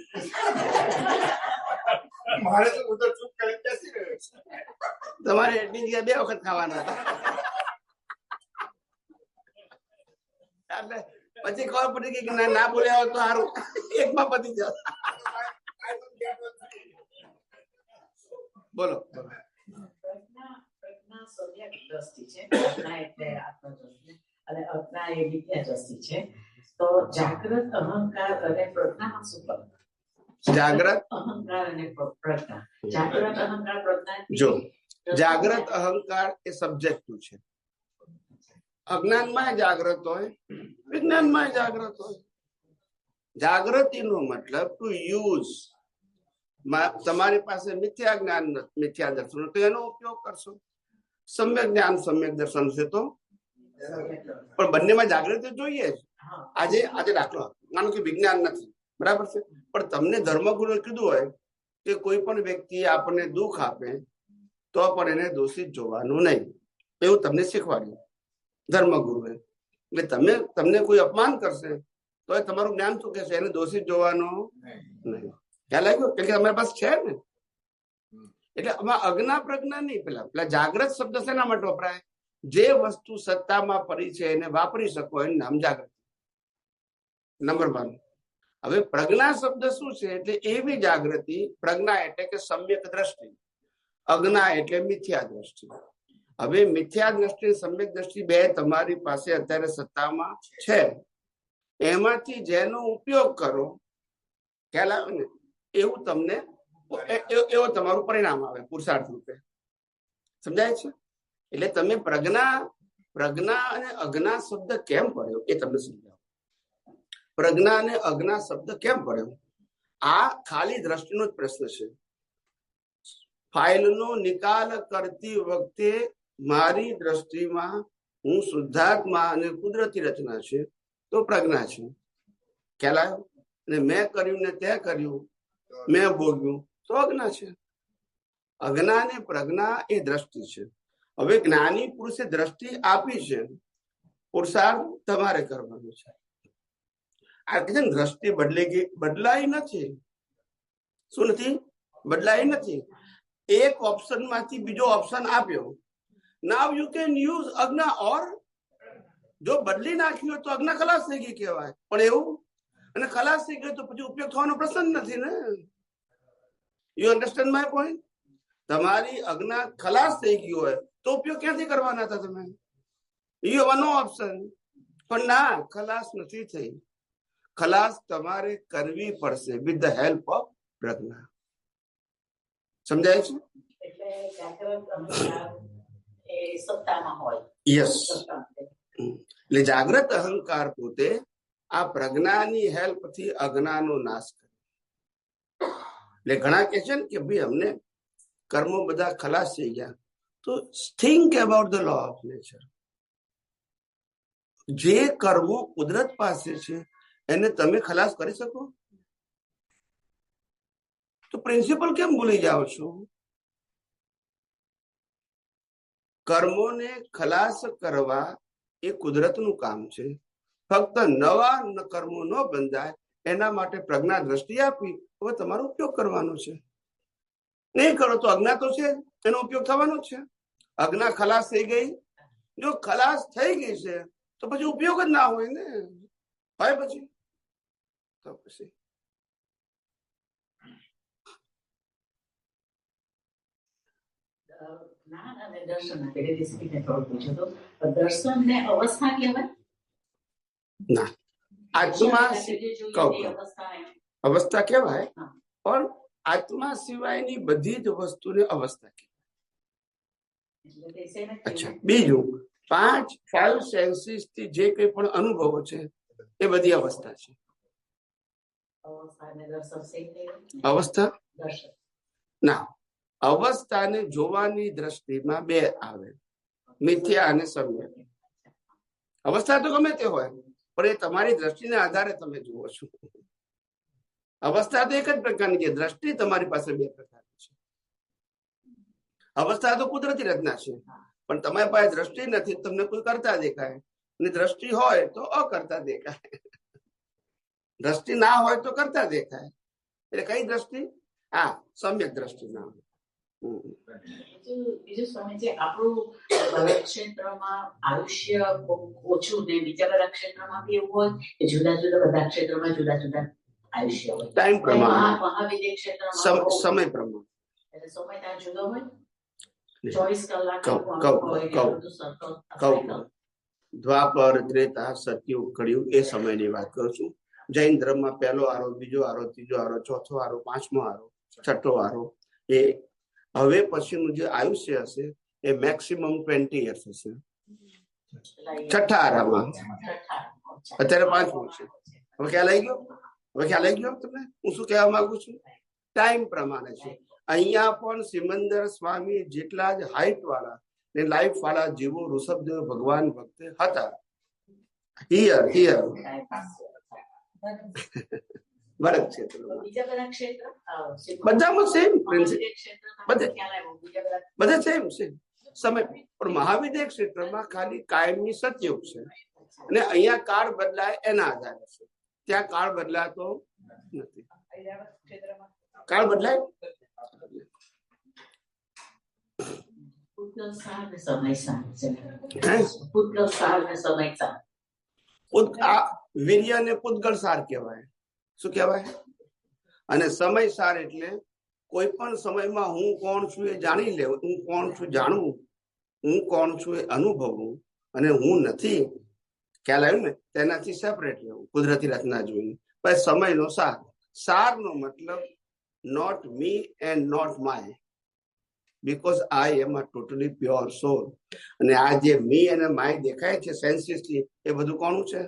મારે તો હું તો ચૂપ કરી બેસી રહ્યો છું. તમારે એટલી જગ્યા 2 વખત ખાવાના હતા. પછી ખબર પડી ગઈ કે ના બોલ્યા હોત તો સારું, એકમાં પતી જાવ. બોલો. પ્રજ્ઞા સમ્યક દ્રષ્ટિ છે, પ્રજ્ઞા એટલે આત્મદ્રષ્ટિ અને અજ્ઞા એ વિદ્યા દ્રષ્ટિ છે. તો જાગ્રત અહંકાર અને પ્રજ્ઞામાં શું ફરક? જાગ્રત અહંકાર અને પ્રજ્ઞા. જાગ્રત અહંકાર પ્રજ્ઞા. જો જાગ્રત અહંકાર એ સબ્જેક્ટિવ છે. અજ્ઞાનમાં જાગ્રત હોય, વિજ્ઞાનમાં જાગ્રત હોય. જાગૃતિનો મતલબ ટુ યુઝ. તમારી પાસે મિથ્યા જ્ઞાન મિથ્યા દર્શન તો એનો ઉપયોગ કરશો. સમ્યક જ્ઞાન સમ્યક દર્શન છે તો પણ બંનેમાં જાગૃતિ જોઈએ. આજે દાખલો માનો કે વિજ્ઞાન નથી, બરાબર છે, પણ તમને ધર્મગુરુએ કીધું હોય કે કોઈ પણ વ્યક્તિ આપણને દુઃખ આપે તો પણ એને દોષિત જોવાનું નહીં, એવું તમને શીખવાડ્યું ધર્મગુરુએ. એટલે તમને કોઈ અપમાન કરશે તો એ તમારું જ્ઞાન શું કહેશે? એને દોષિત જોવાનું નહીં. ખ્યાલ આવ્યો? કે તમારી પાસે છે ને. એટલે આમાં અજ્ઞા પ્રજ્ઞા નહીં. પેલા જાગ્રત શબ્દ શેના માટે વપરાય? જે વસ્તુ સત્તામાં પડી છે એને વાપરી શકો એનું નામ જાગૃતિ. નંબર 1. હવે પ્રજ્ઞા શબ્દ શું છે? એટલે એવી જાગૃતિ. પ્રજ્ઞા એટલે કે સમ્યક દ્રષ્ટિ, અજ્ઞા એટલે મિથ્યા દ્રષ્ટિ. હવે મિથ્યા દ્રષ્ટિ સમ્યક દ્રષ્ટિ 2 તમારી પાસે અત્યારે સત્તામાં છે. એમાંથી જેનો ઉપયોગ કરો, ખ્યાલ આવે ને, એવું તમને એવો તમારું પરિણામ આવે પુરુષાર્થ રૂપે. સમજાય છે? એટલે તમે પ્રજ્ઞા અને અજ્ઞા શબ્દ કેમ પડ્યો એ તમને સમજાવો. પ્રજ્ઞા અને અજ્ઞા શબ્દ કેમ પડ્યો? આ ખાલી દ્રષ્ટિનો જ પ્રશ્ન છે. ફાઇલનો નિકાલ કરતી વખતે મારી દ્રષ્ટિમાં હું શુદ્ધાત્મા અને કુદરતી રચના છે તો પ્રજ્ઞા છે. ખ્યાલ આવ્યો? અને મેં કર્યું ને તે કર્યું, મેં ભોગ્યું તો અજ્ઞા છે. અજ્ઞા ને પ્રજ્ઞા એ દ્રષ્ટિ છે. હવે જ્ઞાની પુરુષે દ્રષ્ટિ આપી છે, પુરુષાર્થ તમારે કરવાનો છે. આ કે દ્રષ્ટિ બદલાઈ નથી. શું નથી બદલાઈ નથી? એક ઓપ્શન માંથી બીજો ઓપ્શન આપ્યો. નાવ યુ કેન યુઝ અજ્ઞા, ઓર જો બદલી નાખ્યું હોય તો અજ્ઞા ખલાસ થઈ ગઈ કહેવાય. પણ એવું અને ખલાસ થઈ ગયો તો પછી ઉપયોગ થવાનો પ્રશ્ન નથી ને. You understand my point? તમારી અજ્ઞા ખલાસ થઈ ગઈ હોય તો ઉપયોગ ક્યાંથી કરવાના હતા તમે? You have no option. પણ ના, ખલાસ નથી થઈ. ખલાસ તમારે કરવી પડશે વિથ ધ હેલ્પ ઓફ પ્રજ્ઞા. સમજાય છે? એટલે જાગ્રત એ સત્તામાં હોય. યસ. એટલે જાગ્રત અહંકાર પોતે આ પ્રજ્ઞાની હેલ્પ થી અજ્ઞાનો નાશ કરે. એટલે ઘણા કે છે ને કે ભાઈ અમને કર્મો બધા ખલાસ થઈ ગયા. તો think about the law of nature. જે કર્મો કુદરત પાસે છે એને તમે ખલાસ કરી શકો? તો પ્રિન્સિપલ કેમ ભૂલી જાઓ છો? કર્મોને ખલાસ કરવા એ કુદરતનું કામ છે. ફક્ત નવા કર્મો ન બંધાય એના માટે પ્રજ્ઞા દ્રષ્ટિ આપી. હવે તમારો ઉપયોગ કરવાનો છે. નહીં કરો તો અજ્ઞા તો છે, એનો ઉપયોગ થવાનો છે. અજ્ઞા ખલાસ થઈ ગઈ. જો ખલાસ થઈ ગઈ છે તો પછી ઉપયોગ જ ના હોય ને. હોય પછી તો પછી જ્ઞાન અને દર્શન પૂછ્યું તો દર્શન ને અવસ્થા કહેવાય? ના, આત્મા અવસ્થા કહેવાય, પણ આત્મા સિવાયની બધી જ વસ્તુને અવસ્થા કહેવાય. અચ્છા, બીજું 5 સેન્સીસ થી જે કઈ પણ અનુભવો છે એ બધી અવસ્થા છે. અવસ્થા ના, અવસ્થાને જોવાની દ્રષ્ટિમાં બે આવે, મિથ્યા અને સમ્યક. અવસ્થા તો ગમે તે હોય, પણ એ તમારી દ્રષ્ટિના આધારે તમે જુઓ છો. અવસ્થા તો એક જ પ્રકારની છે, દ્રષ્ટિ તમારી પાસે બે પ્રકારની છે. અવસ્થા તો કુદરતી રચના છે, પણ તમારી પાસે દ્રષ્ટિ નથી, તમને કોઈ કરતા દેખાય, અને દ્રષ્ટિ હોય તો અકર્તા દેખાય. દ્રષ્ટિ ના હોય તો કરતા દેખાય. એટલે કઈ દ્રષ્ટિ? હા, સમ્યક દ્રષ્ટિ ના હોય. બીજું સ્વામીજી, આપણું ક્ષેત્રમાં આયુષ્ય ઓછું ને બીજા બધા ક્ષેત્રમાં બી એવું હોય કે જુદા જુદા બધા ક્ષેત્રમાં જુદા જુદા આયુષ્ય હોય. ટાઈમ પ્રમાણે, મહાવિદ્ય ક્ષેત્રમાં સમય પ્રમાણે, એટલે સમય ત્યાં જુદો હોય. 24 કલાક દ્વાપર, ત્રેતા, સતયુગ, કળિયુગ એ સમયની વાત કરું છું. જૈન ધર્મમાં પહેલો આરો, બીજો આરો, ત્રીજો આરો, ચોથો આરો, 5મો આરો, 6ઠો આરો. એ હવે પછીનું જે આયુષ્ય હશે એ મેક્સિમમ 20 years હશે. 6ઠા આરામાં અત્યારે 5મો છે. હવે ખ્યાલ આવી ગયો? હવે ખ્યાલ આવી ગયો તમને હું શું કહેવા માંગુ છું? ટાઈમ પ્રમાણે છે. અહીંયા પણ સિમંદર સ્વામી જેટલા જ હાઈટ વાળા ને લાઈફ વાળા જીવો ઋષભદેવ ભગવાન ભક્ત હતા. હિયર ભરત ક્ષેત્ર બધામાં સેમ બધા સેમ છે સમય. પણ મહાવિદ્ય ક્ષેત્રમાં ખાલી કાયમની સતયુગ છે, અને અહીંયા કાળ બદલાય એના આધારે છે. ત્યાં કાળ બદલાતો નથી. કાળ બદલાય વીર્ય ને પૂતગળ સાર કહેવાય. શું કહેવાય? અને સમય સાર એટલે કોઈ પણ સમયમાં હું કોણ છું એ જાણી લેવું. હું કોણ છું જાણવું, હું કોણ છું એ અનુભવવું, અને હું નથી ખ્યાલ આવ્યું ને તેનાથી સેપરેટ રહેવું કુદરતી રચના જોઈને. પછી સમયનો સાર. સારનો મતલબ not me and not my, because I am a totally pure soul. અને આ જે મી અને માય દેખાય છે સેન્સિસલી, એ બધું કોનું છે?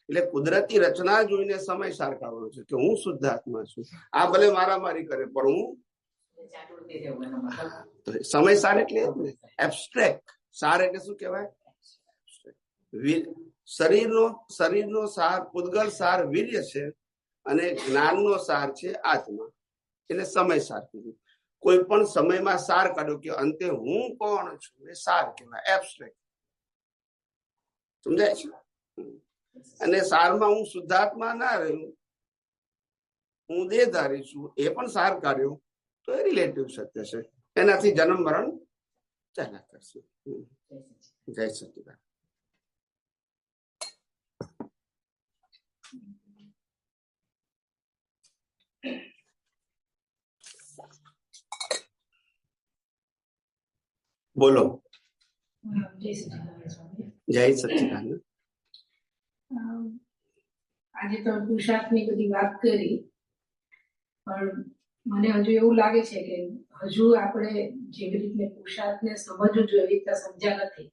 એટલે કુદરતી રચના જોઈને સમય સાર કાઢવાનો છે કે હું શુદ્ધ આત્મા છું. આ ભલે મારામારી કરે પણ હું તો સમય સાર એટલે એબ્સ્ટ્રેક્ટ. સાર એટલે શું કહેવાય? શરીરનો સાર, પૂતગલ સાર વીર્ય છે અને જ્ઞાનનો સાર છે આત્મા. એટલે સમય સાર કીધું. કોઈ પણ સમયમાં સાર કાઢ્યો કે અંતે હું કોણ છું એ સાર કહેવાય, એબ્સ્ટ્રેક્ટ. સમજાય છે? અને સારમાં હું શુદ્ધાત્મા ના રહ્યું, હું દેહધારી છું, એ પણ સાર કાઢ્યો તો એ રિલેટિવ સત્ય છે. એનાથી જન્મ મરણ ચાલ્યા કરશે. જય સચિદાનંદ. બોલો. જય સચિદાનંદ. આજે તો પુરુષાર્થની બધી વાત કરી, પણ મને હજુ એવું લાગે છે કે હજુ આપણે જેવી રીતે પુરુષાર્થને સમજવું જોઈએ એવી રીતે સમજ્યા નથી.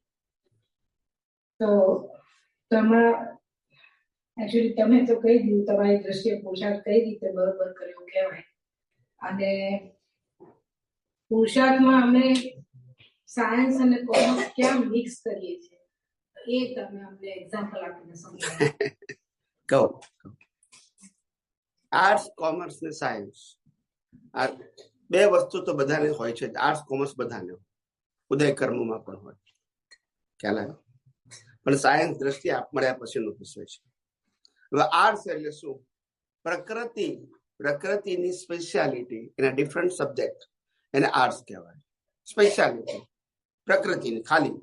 તો એકચ્યુઅલી તમે તો કહી દીધું, તમારી દ્રષ્ટિએ પુરુષાર્થ કઈ રીતે બરોબર કર્યો કહેવાય. અને પુરુષાર્થમાં અમે સાયન્સ અને કોમર્સ કેમ મિક્સ કરીએ છીએ એ તમે અમને એક્ઝામ્પલ આપીને સમજાવો. કહો. આર્ટ્સ, કોમર્સ ને સાયન્સ, આ બે વસ્તુ તો બધાને હોય છે. આર્ટ્સ કોમર્સ બધાને ઉદય કર્મમાં પણ હોય, ખ્યાલ આવ્યો? પણ સાયન્સ દ્રષ્ટિ મળ્યા પછીનો વિષય છે. હવે આર્ટ્સ એટલે શું? પ્રકૃતિની સ્પેશિયાલિટી, એના ડિફરન્ટ સબ્જેક્ટ, એને આર્ટ્સ કહેવાય. સ્પેશિયાલિટી પ્રકૃતિની, ખાલી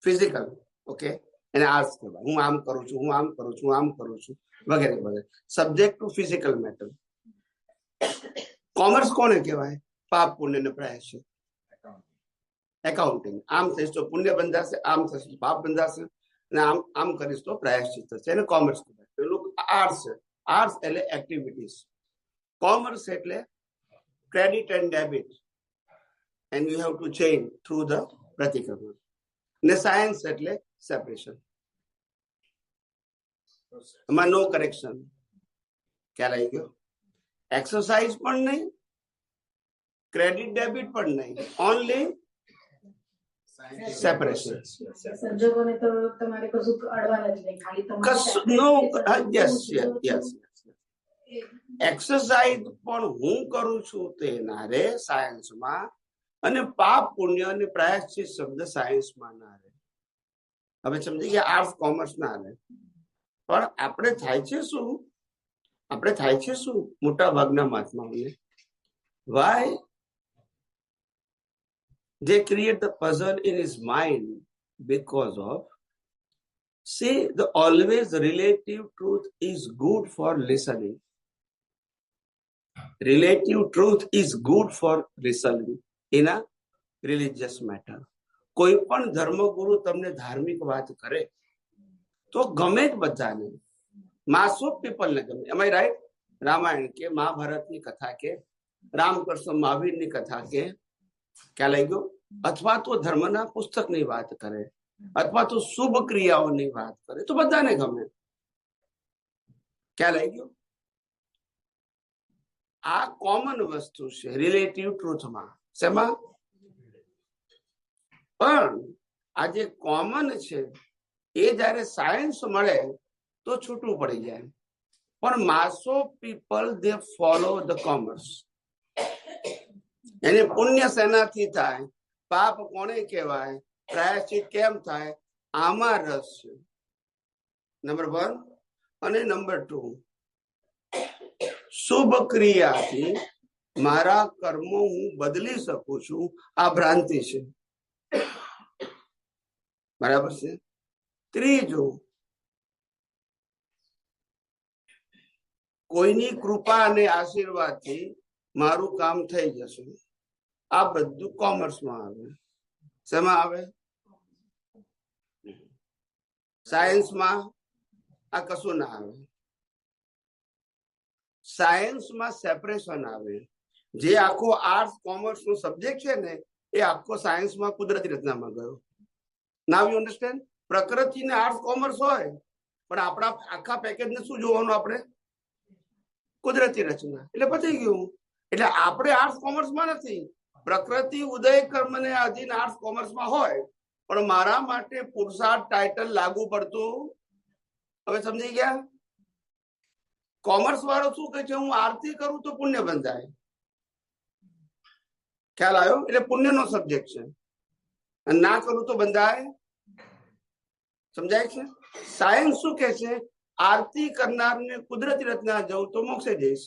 ફિઝિકલ, ઓકે, એને આર્ટ્સ કહેવાય. હું આમ કરું છું, હું આમ કરું છું, હું આમ કરું છું, વગેરે વગેરે. Subject to physical matter. Commerce કોને કહેવાય? પાપ પુણ્ય ને પ્રાયશ્ચિત, એકાઉન્ટિંગ. આમ થઈશ તો પુણ્ય બંધાશે, આમ થશે તો પાપ બંધાશે, અને આમ કરીશ તો પ્રાયશ્ચિત થશે. એને કોમર્સ કહેવાય. પેલું આર્ટ્સ છે. આર્ટ્સ એટલે એક્ટિવિટીઝ. કોમર્સ એટલે credit and debit, and you have to change through the પ્રતિક્રમણ. ને સાયન્સ એટલે સેપરેશન. એમાં નો કરેક્શન. ખ્યાલ આવી ગયો? એક્સરસાઇઝ પણ નહીં, ક્રેડિટ ડેબિટ પણ નહીં, ઓનલી સેપરેશન. સંજોગોને તો તમારે કશું અડવાના જ નહીં, ખાલી એક્સરસાઇઝ પણ હું કરું છું તેના રે સાયન્સમાં, અને પાપ પુણ્ય અને પ્રાયશ્ચિત શબ્દ સાયન્સમાં ના રહે. હવે સમજી ગયા? આર્ટ્સ કોમર્સ ના રહે. પણ આપણે થાય છે શું મોટા ભાગના મહાત્માઓને? Why they create the puzzle in his mind because of, see, the always relative truth is good for listening. Relative truth is good for listening in a religious matter. કોઈ પણ ધર્મગુરુ તમને ધાર્મિક વાત કરે તો ગમે જ બધાને, માસ ઓફ પીપલ ને ગમે. એમ આઈ રાઈટ? રામાયણ કે, મહાભારતની કથા કે, રામકૃષ્ણ મહાવીરની કથા કે, ખ્યાલ આવી ગયો? અથવા તો ધર્મના પુસ્તકની વાત કરે, અથવા તો શુભ ક્રિયાઓની વાત કરે તો બધાને ગમે. ખ્યાલ આવી ગયો? આ કોમન વસ્તુ છે રિલેટિવ ટ્રુથમાં. શેમાં? પણ આ જે કોમન છે એ જયારે સાયન્સ મળે તો છૂટું પડી જાય. પણ માસ of people they follow the commerce. એને પુણ્ય શેનાથી થાય, પાપ કોને કહેવાય, પ્રાયશ્ચિત કેમ થાય, આમાં રસ છે. નંબર 1. અને નંબર 2, શુભ ક્રિયાથી મારા કર્મો હું બદલી શકું છું, આ ભ્રાંતિ છે. બરાબર છે? ત્રીજું, કોઈની કૃપા અને આશીર્વાદથી મારું કામ થઈ જશે. આ બધું કોમર્સમાં આવે. શેમાં આવે? સાયન્સમાં આ કશું ના આવે. સાયન્સમાં સેપરેશન આવે. જે આખો આર્ટ્સ કોમર્સ નો સબ્જેક્ટ છે ને એ આખો સાયન્સમાં કુદરતી રચનામાં ગયો. Now you understand? પ્રકૃતિ ને આર્ટ્સ કોમર્સ હોય, પણ આપણા આખા પેકેજ ને શું જોવાનું આપણે? કુદરતી રચના. એટલે પતી ગયું. એટલે આપણે આર્ટ્સ કોમર્સમાં નથી. પ્રકૃતિ ઉદય કર્મને અધીન આર્ટ્સ કોમર્સમાં હોય, પણ મારા માટે પુરુષાર્થ ટાઇટલ લાગુ પડતું. હવે સમજી ગયા? કોમર્સ વાળો શું કહે છે, હું આરતી કરું તો પુણ્ય બંધાય. ખ્યાલ આવ્યો? એટલે પુણ્યનો સબ્જેક્ટ છે, અને ના કરું તો બંધાય. સમજાય છે? સાયન્સ શું કે છે, આરતી કરનારને કુદરતી રચના જવું તો મોક્ષે જઈશ,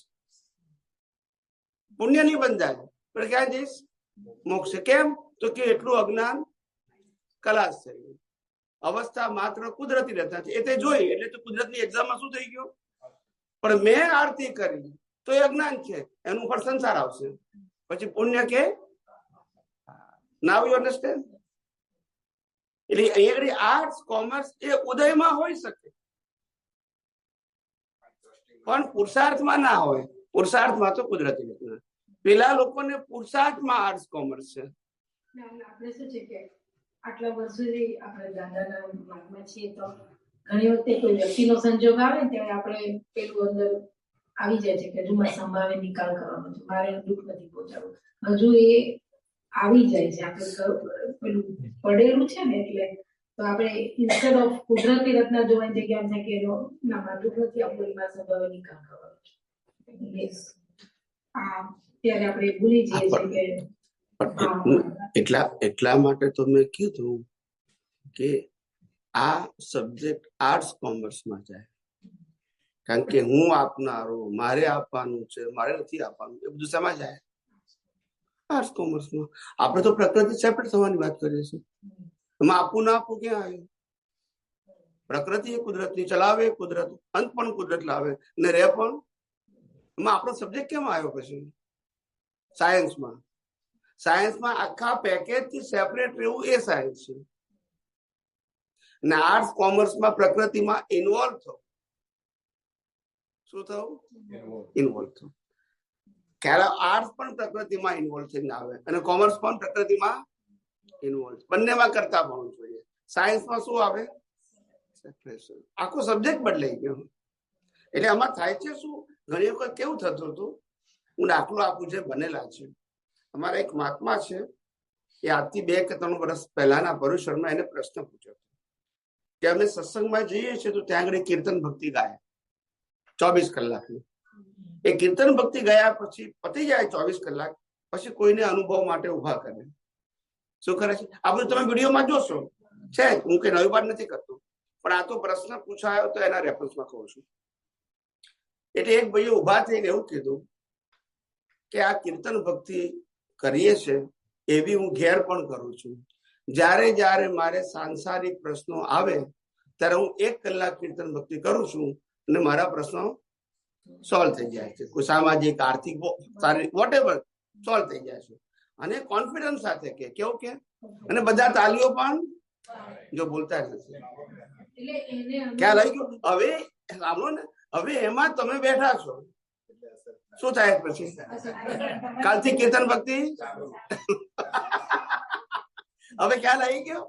પુણ્ય નહીં બંધાય. પણ ક્યાં જઈશ? મોક્ષે. કેમ? તો કે એટલું અજ્ઞાન ખલાસ થઈ. અવસ્થા માત્ર કુદરતી રચના છે, એ તે જોઈ એટલે તો કુદરતની એક્ઝામમાં શું થઈ ગયું? પણ મેં આરતી કરી તો એ અજ્ઞાન છે, એનું પર સંસાર આવશે, પછી પુણ્ય કે. Now you understand? એટલે અહીંયા આર્ટ્સ કોમર્સ એ ઉદયમાં હોઈ શકે, પણ પુરુષાર્થમાં ના હોય. પુરુષાર્થમાં તો કુદરતી રચના. પેલા લોકોને પુરુષાર્થમાં આર્ટ્સ કોમર્સ છે. આપણે શું છે કે આટલા વર્ષોથી આપણે દાદાના માર્ગમાં છીએ, તો ઘણી વખતે કોઈ વ્યક્તિનો સંજોગ આવે ને ત્યારે આપણે પેલું અંદર આવી જાય છે કે હજુ મારે સંભાવે નિકાલ કરવાનો છે, મારે દુઃખ નથી પહોંચાડવું. હજુ એ આવી જાય છે, આપણે પેલું પડેલું છે ને, એટલે તો આપણે ઇન્સ્ટેડ ઓફ કુદરતી રચના જોવાની જગ્યા છે કે ના મારે દુઃખ નથી આપવું, મારે સંભાવે નિકાલ કરવાનો છે. ત્યારે આપણે ભૂલી જઈએ છીએ કે એટલા માટે તો મેં કીધું કે આ સબ્જેક્ટ આર્ટ્સ કોમર્સમાં જાય, કારણ કે હું આપનારો, મારે આપવાનું છે, મારે નથી આપવાનું, એ બધું શેમાં જાય? આર્ટ્સ કોમર્સમાં. આપણે તો પ્રકૃતિ સેપરેટ થવાની વાત કરીએ છીએ. એમાં આપવું ના આપવું ક્યાં આવ્યું? પ્રકૃતિ એ કુદરતની ચલાવે, કુદરત અંત પણ કુદરત લાવે ને રે પણ. એમાં આપણો સબ્જેક્ટ કેમ આવ્યો? પછી સાયન્સમાં આખા પેકેજ થી સેપરેટ રહેવું એ સાયન્સ છે, ને આર્ટ્સ કોમર્સમાં પ્રકૃતિમાં ઇન્વોલ્વ થવું. શું થવું? ઇન્વોલ્વ થવું. ખ્યાલ? આર્ટ્સ પણ પ્રકૃતિમાં ઇન્વોલ્વ થઈને આવે, અને કોમર્સ પણ પ્રકૃતિમાં ઇન્વોલ્વ. બંનેમાં કરતા પણ જોઈએ. સાયન્સમાં શું આવે? સેપરેશન. આખો સબ્જેક્ટ બદલાઈ ગયો. એટલે આમાં થાય છે શું, ઘણી વખત કેવું થતું હતું, હું દાખલો આપું છે, બનેલા છે. અમારા એક મહાત્મા છે, એ આજથી 2 કે 3 વર્ષ પહેલાના પરુષરમાં એને પ્રશ્ન પૂછ્યો કે અમે સત્સંગમાં જઈએ છીએ તો ત્યાં આગળ કીર્તન ભક્તિ ગાય 24 કલાકની. એ કીર્તન ભક્તિ ગયા પછી પતી જાય 24 કલાક પછી કોઈને અનુભવ માટે ઉભા કરે. શું કરે છે? આ બધું તમે વિડીયોમાં જોશો છે, હું કઈ નવી વાત નથી કરતો, પણ આ તો પ્રશ્ન પૂછાયો તો એના રેફરન્સમાં કહું છું. એટલે એક ભાઈએ ઉભા થઈને એવું કીધું કે આ કીર્તન ભક્તિ કરીએ છે એવી હું ઘેર પણ કરું છું. જ્યારે મારે સાંસારિક પ્રશ્નો આવે ત્યારે હું 1 કલાક કીર્તન ભક્તિ કરું છું અને મારા પ્રશ્નો સોલ્વ થઈ જાય છે. કોઈ સામાજિક, આર્થિક, શારીરિક, વોટેવર સોલ્વ થઈ જાય છે. અને કોન્ફિડન્સ સાથે કે કેવું કે, અને બધા તાલીઓ પણ જો બોલતા નથી. ખ્યાલ આવી ગયો? હવે સાંભળો ને, હવે એમાં તમે બેઠા છો, શું થાય પછી? કાલથી કીર્તન ભક્તિ. હવે ખ્યાલ આવી ગયો?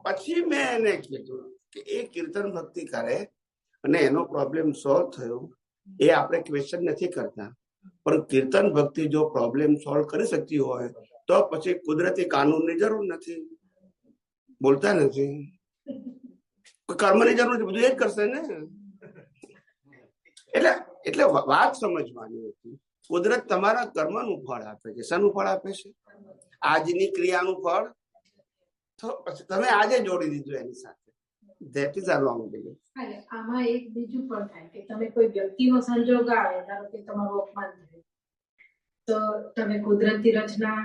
પછી મેં એને કીધું કે એ કીર્તન ભક્તિ કરે અને એનો પ્રોબ્લેમ સોલ્વ થયો, એ આપણે ક્વેશ્ચન નથી કરતા, પણ કીર્તન ભક્તિ જો પ્રોબ્લેમ સોલ્વ કરી શકતી હોય તો પછી કુદરતી કાનૂનની જરૂર નથી. બોલતા નથી, કર્મની જરૂર નથી, બધું એ જ કરશે ને. એટલે વાત સમજવાની હતી. કુદરત તમારા કર્મનું ફળ આપે છે. શાનું ફળ આપે છે? આજની ક્રિયાનું ફળ. તો પછી તમે આજે જોડી દીધું એની સાથે. That is a wrong belief. આમાં એક બીજું પણ થાય કે તમે કોઈ વ્યક્તિનો સંજોગ આવે, ધારો કે તમારું અપમાન થાય, તો તમે કુદરતી રચના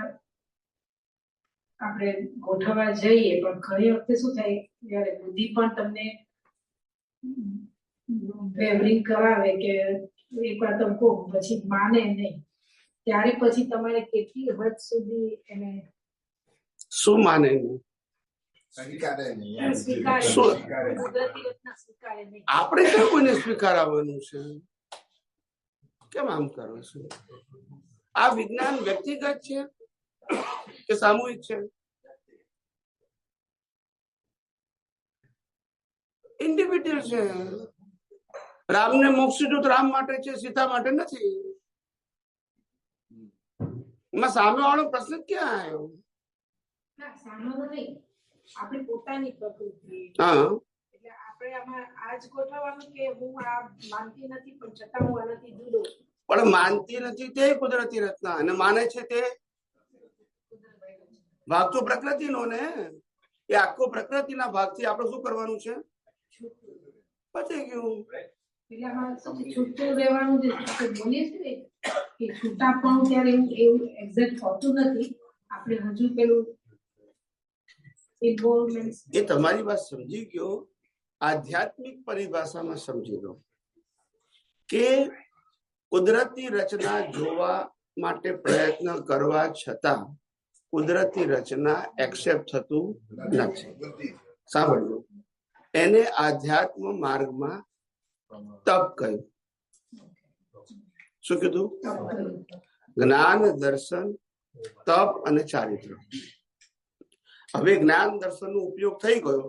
આપણે ગોઠવવા જઈએ, પણ ઘણી વખતે શું થાય, જ્યારે બુદ્ધિ પણ તમને વેવરિંગ કરાવે કે એક વાર તમે કહો પછી માને નહીં, ત્યારે પછી તમારે કેટલી હદ સુધી એને શું માને નહીં? આપણે કેમ કોઈને સ્વીકારવાનું છે? કેમ આમ કરો છો? આ વિજ્ઞાન વ્યક્તિગત છે કે સામૂહિક છે? ઇન્ડિવિડ્યુઅલ છે. રામને મોક્ષ દીધું રામ માટે છે, સીતા માટે નથી. એમાં સામે વાળો પ્રશ્ન ક્યાં આવ્યો? ના સામાનો નહીં, આપણી પોતાની પ્રકૃતિ. હા, એટલે આપણે આમાં આજ ગોઠવવાનું કે હું આ માનતી નથી પણ છતાં હું આનાથી જુદો છું. પણ માનતી નથી તે કુદરતી રચના, અને માને છે તે ભાગ તો પ્રકૃતિનો ને. એ આખો પ્રકૃતિના ભાગથી આપણે શું કરવાનું છે? પતી ગયું. એટલે આમાં શું છે, છૂટું રહેવાનું જે આપણે બોલીએ છીએ ને કે છૂટા પણ ત્યારે એવું એક્ઝેક્ટ હોતું નથી. આપણે હજુ પેલું ઇન્વોલ્વમેન્ટ. એ તમારી વાત સમજી ગયો. આધ્યાત્મિક પરિભાષામાં સમજી લો કે કુદરતી રચના જોવા માટે પ્રયત્ન કરવા છતાં કુદરતી રચના એક્સેપ્ટ થતું નથી. સાંભળજો, એને આધ્યાત્મ માર્ગમાં તપ કહ્યું. શું કીધું? જ્ઞાન, દર્શન, તપ અને ચારિત્ર. હવે જ્ઞાન દર્શન નો ઉપયોગ થઈ ગયો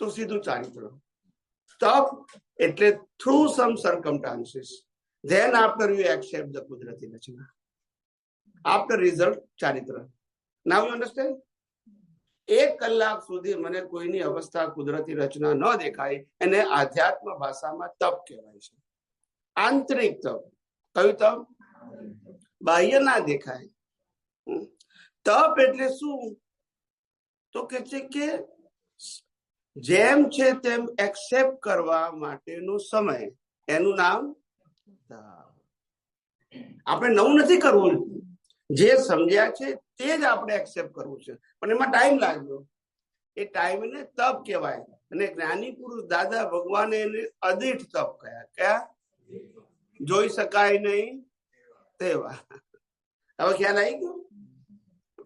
તો સીધું ચારિત્ર. તપ એટલે through some circumstances, then after you accept the કુદરતી રચના, આફ્ટર રિઝલ્ટ ચારિત્ર. નાઉ યુ અન્ડરસ્ટેન્ડ? 1 કલાક સુધી મને કોઈની અવસ્થા કુદરતી રચના ન દેખાય એને આધ્યાત્મ ભાષામાં તપ કહેવાય છે. આંતરિક તપ. કયું તપ? બાહ્ય ના દેખાય. તપ એટલે શું? તો કે છે કે જેમ છે તેમ એક્સેપ્ટ કરવા માટેનો સમય, એનું નામ તપ. આપણે નવું નથી કરવું, જે સમજ્યા છે તે જ આપણે એક્સેપ્ટ કરવું છે, પણ એમાં ટાઈમ લાગ્યો. એ ટાઈમને તપ કહેવાય. અને જ્ઞાની પુરુષ દાદા ભગવાને એને અદિઠ તપ કહ્યા. કયા? જોઈ શકાય નહીં તેવા. હવે ખ્યાલ આવી ગયો?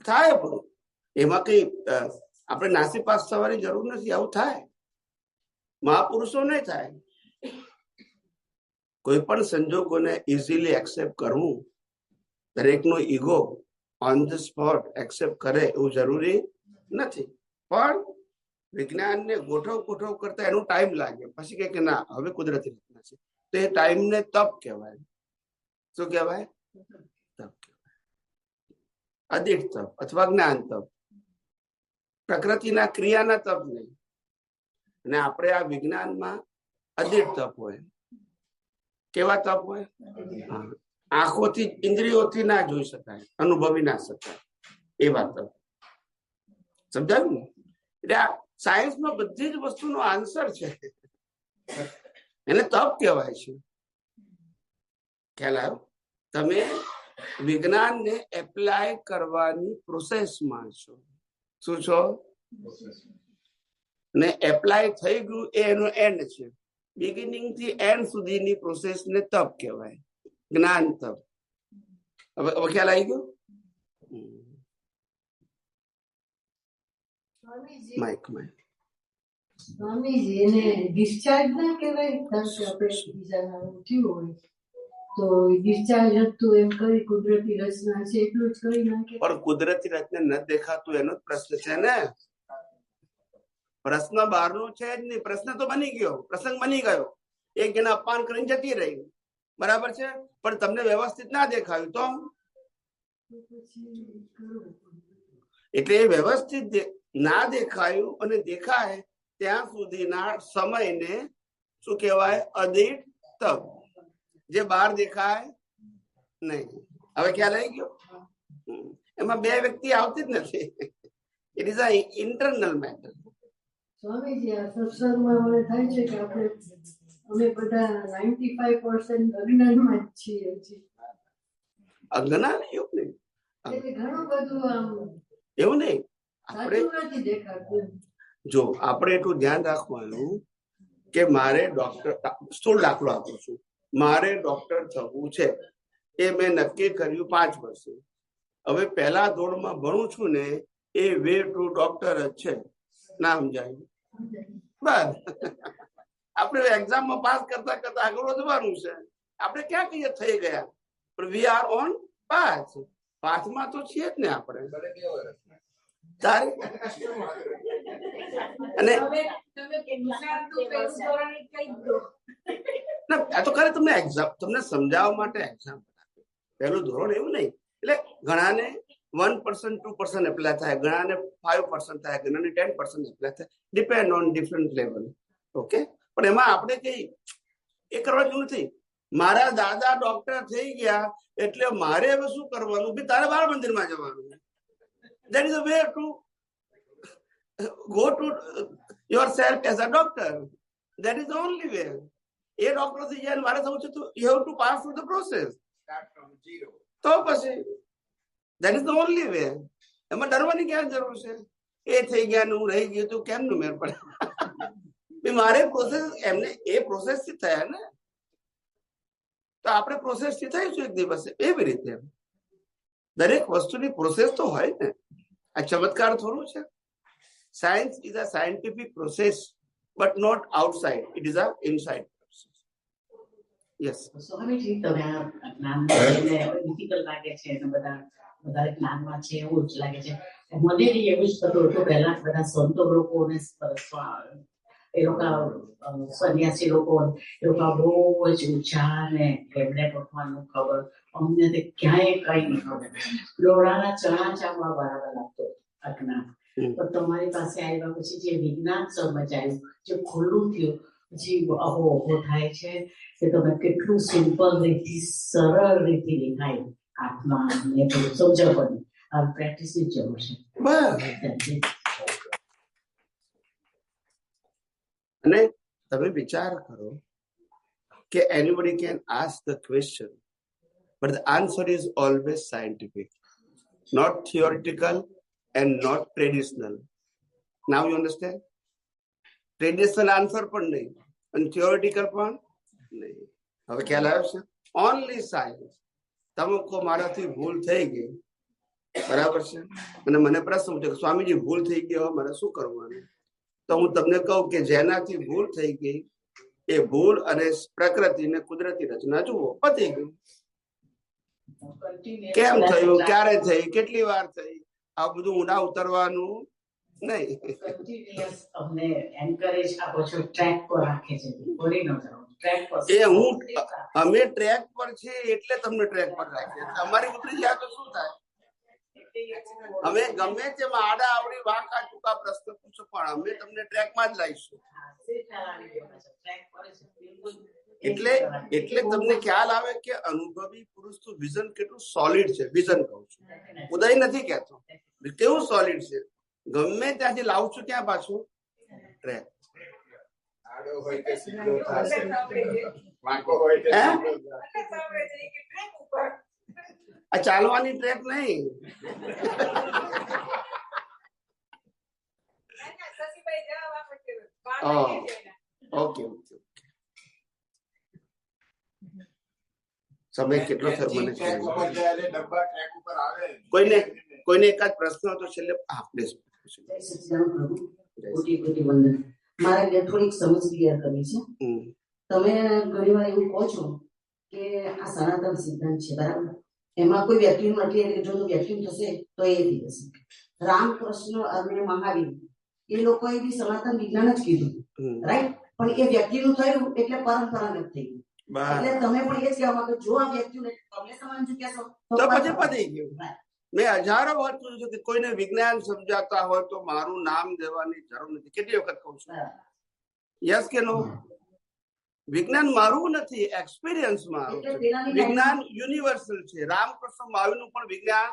થાય પણ એમાં કઈ આપણે નાસીપાસ થવાની જરૂર નથી. આવું થાય, મહાપુરુષો નહીં થાય. કોઈ પણ સંજોગોને ઇઝીલી એક્સેપ્ટ કરવું, દરેકનો ego on the spot accept કરે એવું જરૂરી નથી. પણ વિજ્ઞાનને ગોઠવ કરતા એનો ટાઈમ લાગે. પછી કે ના, હવે કુદરતી રચના છે, તો એ ટાઈમને તપ કહેવાય. શું કહેવાય? તપ કહેવાય. અદિઠ તપ અથવા જ્ઞાન તપ. પ્રકૃતિના ક્રિયાના તપ નહીં. અને આપણે આ વિજ્ઞાનમાં અદિઠ તપ હોય. કેવા તપ હોય? આંખોથી, ઇન્દ્રિયોથી ના જોઈ શકાય, અનુભવી ના શકાય એવા તપ. સમજાયું ને? એટલે આ સાયન્સમાં બધી જ વસ્તુનો આન્સર છે. એને તપ કહેવાય છે. ખ્યાલ આવ્યો? તમે વિજ્ઞાનને એપ્લાય કરવાની પ્રોસેસમાં છો. શું છો? ને એપ્લાય થઈ ગયું એ એનો એન્ડ છે. બિગિનિંગ થી એન્ડ સુધીની પ્રોસેસને તપ કહેવાય, જ્ઞાન તપ. હવે ખ્યાલ આવી ગયો? સ્વામીજી, એને ડિસ્ચાર્જ ના કહેવાય? કારણ કે આપણે બીજાના થયું હોય તો ડિસ્ચાર્જ હતું એમ કરી કુદરતી રચના છે એટલું જ કરી નાખે. પણ કુદરતી રચના ન દેખાતું એનો જ પ્રશ્ન છે ને. પ્રશ્ન બહારનો છે જ નહીં. પ્રશ્ન તો બની ગયો, પ્રસંગ બની ગયો. એક જણા અપમાન કરીને જતી રહી, બરાબર છે, પણ તમને વ્યવસ્થિત ના દેખાયું તો એટલે વ્યવસ્થિત ના દેખાયું અને દેખાય ત્યાં સુધીના સમયને શું કહેવાય? અદિઠ તપ. જે બહાર દેખાય નહીં. હવે ખ્યાલ આવી ગયો? એમાં બે વ્યક્તિ આવતી જ નથી. It is a internal matter. Swamiji, આ સત્સંગમાં મને થાય છે કે અમે બધા 95% અજ્ઞાનમાં જ છીએ. અજ્ઞાન એવું નહીં, એટલે ઘણું બધું આમ એવું નહીં. આપણે નથી દેખાતું. જો આપણે એટલું ધ્યાન રાખવાનું કે મારે ડોક્ટર, સ્થૂળ દાખલો આપું છું, મારે ડોક્ટર થવું છે એ મેં નક્કી કર્યું 5 વર્ષે. હવે પહેલા ધોરણમાં ભણું છું ને એ વે ટુ ડોક્ટર જ છે. ના સમજાય? બસ આપણે એક્ઝામમાં પાસ કરતા કરતા આગળ વધવાનું છે. આપણે ક્યાં કહીએ થઈ ગયા, પણ વી આર ઓન પાથ. પાથમાં તો છીએ જ ને આપણે. તારે અને આ તો ખરે તમને એક્ઝામ, તમને સમજાવવા માટે એક્ઝામ. પહેલું ધોરણ એવું નહીં. એટલે ઘણાને 1%, 2% એપ્લાય થાય, ઘણાને 5% થાય, ઘણાને 10% એપ્લાય થાય, depend on different level. Okay, પણ એમાં આપણે કઈ એ કરવા જેવું નથી. મારા દાદા ડોક્ટર થઈ ગયા એટલે મારે હવે શું કરવાનું? બી તારે બાળ મંદિરમાં જવાનું. That is a way to go to yourself as a doctor. That is the only way. A doctor થઈ જાય મારે થવું છે તો you have to pass through the process. Start from zero. તો પછી that is the only way. એમાં ડરવાની ક્યાં જરૂર છે? એ થઈ ગયા હું રહી ગયું તો કેમનું મેર પડે? મારે પ્રોસેસ એમને એ પ્રોસેસ થી થયા ને, તો આપણે પ્રોસેસ થી થઈશું એક દિવસે. એવી રીતે દરેક વસ્તુની પ્રોસેસ તો હોય ને. આ ચમત્કાર થોડું છે. Science is a scientific process but not outside, it is a inside process. Yes. Swamiji, તમે આ જ્ઞાન ડિફિકલ્ટ લાગે છે અને બધા વધારે જ્ઞાનમાં છે એવું જ લાગે છે. મને બી એવું જ થતું હતું પહેલા. બધા સંતો લોકો ને એ લોકો સંન્યાસી લોકો એ લોકો બહુ જ ઊંચા ને એમને ભગવાનનું ખબર, અમને તો ક્યાંય કઈ નહીં ખબર. લોડાના ચણા ચાવવા બરાબર લાગતો અજ્ઞાન. પણ તમારી પાસે આવ્યા પછી જે વિજ્ઞાન સમજાયું, જે ખુલ્લું થયું, પછી અહો થાય છે કે તમે કેટલું સિમ્પલ રીતથી સરળ રીતે દેખાય આત્મા ને બધું સમજણ. આ પ્રેક્ટિસની જરૂર છે. અને તમે વિચાર કરો કે anybody can ask the question, but the answer is always scientific, not theoretical and not traditional. Now you understand? Traditional answer પણ નહીં અને theoretical પણ નહીં. હવે ખ્યાલ આવ્યો છે? Only science. તમે કહો મારાથી ભૂલ થઈ ગઈ, બરાબર છે, અને મને પ્રશ્ન પૂછે કે સ્વામીજી ભૂલ થઈ ગઈ, હવે મારે શું કરવાનું? તો હું તમને કહું કે જેનાથી ભૂલ થઈ ગઈ એ ભૂલ અને પ્રકૃતિ ને કુદરતી રચના જુઓ, પતી ગયું. કેમ થયું, ક્યારે થઈ, કેટલી વાર થઈ, આ બધું ઊંડા ઉતરવાનું નહીં. અમને એન્કરેજ આપો છો, ટ્રેક પર રાખે છે. એ હું અમે ટ્રેક પર છે એટલે તમને ટ્રેક પર રાખીએ. અમારી ઉતરી જાય તો શું થાય? અમે ગમે તેમ આડા આવડી વાંકા ટૂંકા પ્રશ્ન પૂછો પણ અમે તમને ટ્રેકમાં જ લાવીશું. એટલે તમને ખ્યાલ આવે કે અનુભવી પુરુષ નું વિઝન કેટલું સોલિડ છે. વિઝન કહું છું, ઉદય નથી કહેતો. કેવું સોલિડ છે, ગમે ત્યાંથી લાવું છું ત્યાં પાછું ટ્રેક. આડો હોય કે સીધો થશે, વાંકો હોય કે સીધો થશે. આ ચાલવાની ટ્રેક નહીં. Okay okay. સમય કેટલો થયો મને કોઈને એકાદ પ્રશ્ન હતો છેલ્લે? મારા ઘેર થોડીક સમજ ક્લિયર કરવી છે. તમે ઘણી વાર એવું કહો છો કે આ સનાતન સિદ્ધાંત છે, બરાબર? એમાં કોઈ વ્યક્તિનું નથી, એટલે જો વ્યક્તિ થશે તો એ થઈ જશે. રામકૃષ્ણ અને મહાવીર એ લોકોએ બી સનાતન વિજ્ઞાન જ કીધું, રાઈટ? પણ એ વ્યક્તિનું થયું એટલે પરંપરાગત થઈ ગયું. એટલે તમે પણ એ જ કહેવા માંગો જો આ વ્યક્તિને તમને સમજુ કહેશો તો પછી પતી ગયું. મેં હજારો વાર કહ્યું છે કે કોઈને વિજ્ઞાન સમજાતા હોય તો મારું નામ દેવાની જરૂર નથી. કેટલી વખત કહું છું? યસ કે નો? વિજ્ઞાન મારું નથી, એક્સપિરિયન્સ મારું છે. વિજ્ઞાન યુનિવર્સલ છે. રામકૃષ્ણ મહાવીર નું પણ વિજ્ઞાન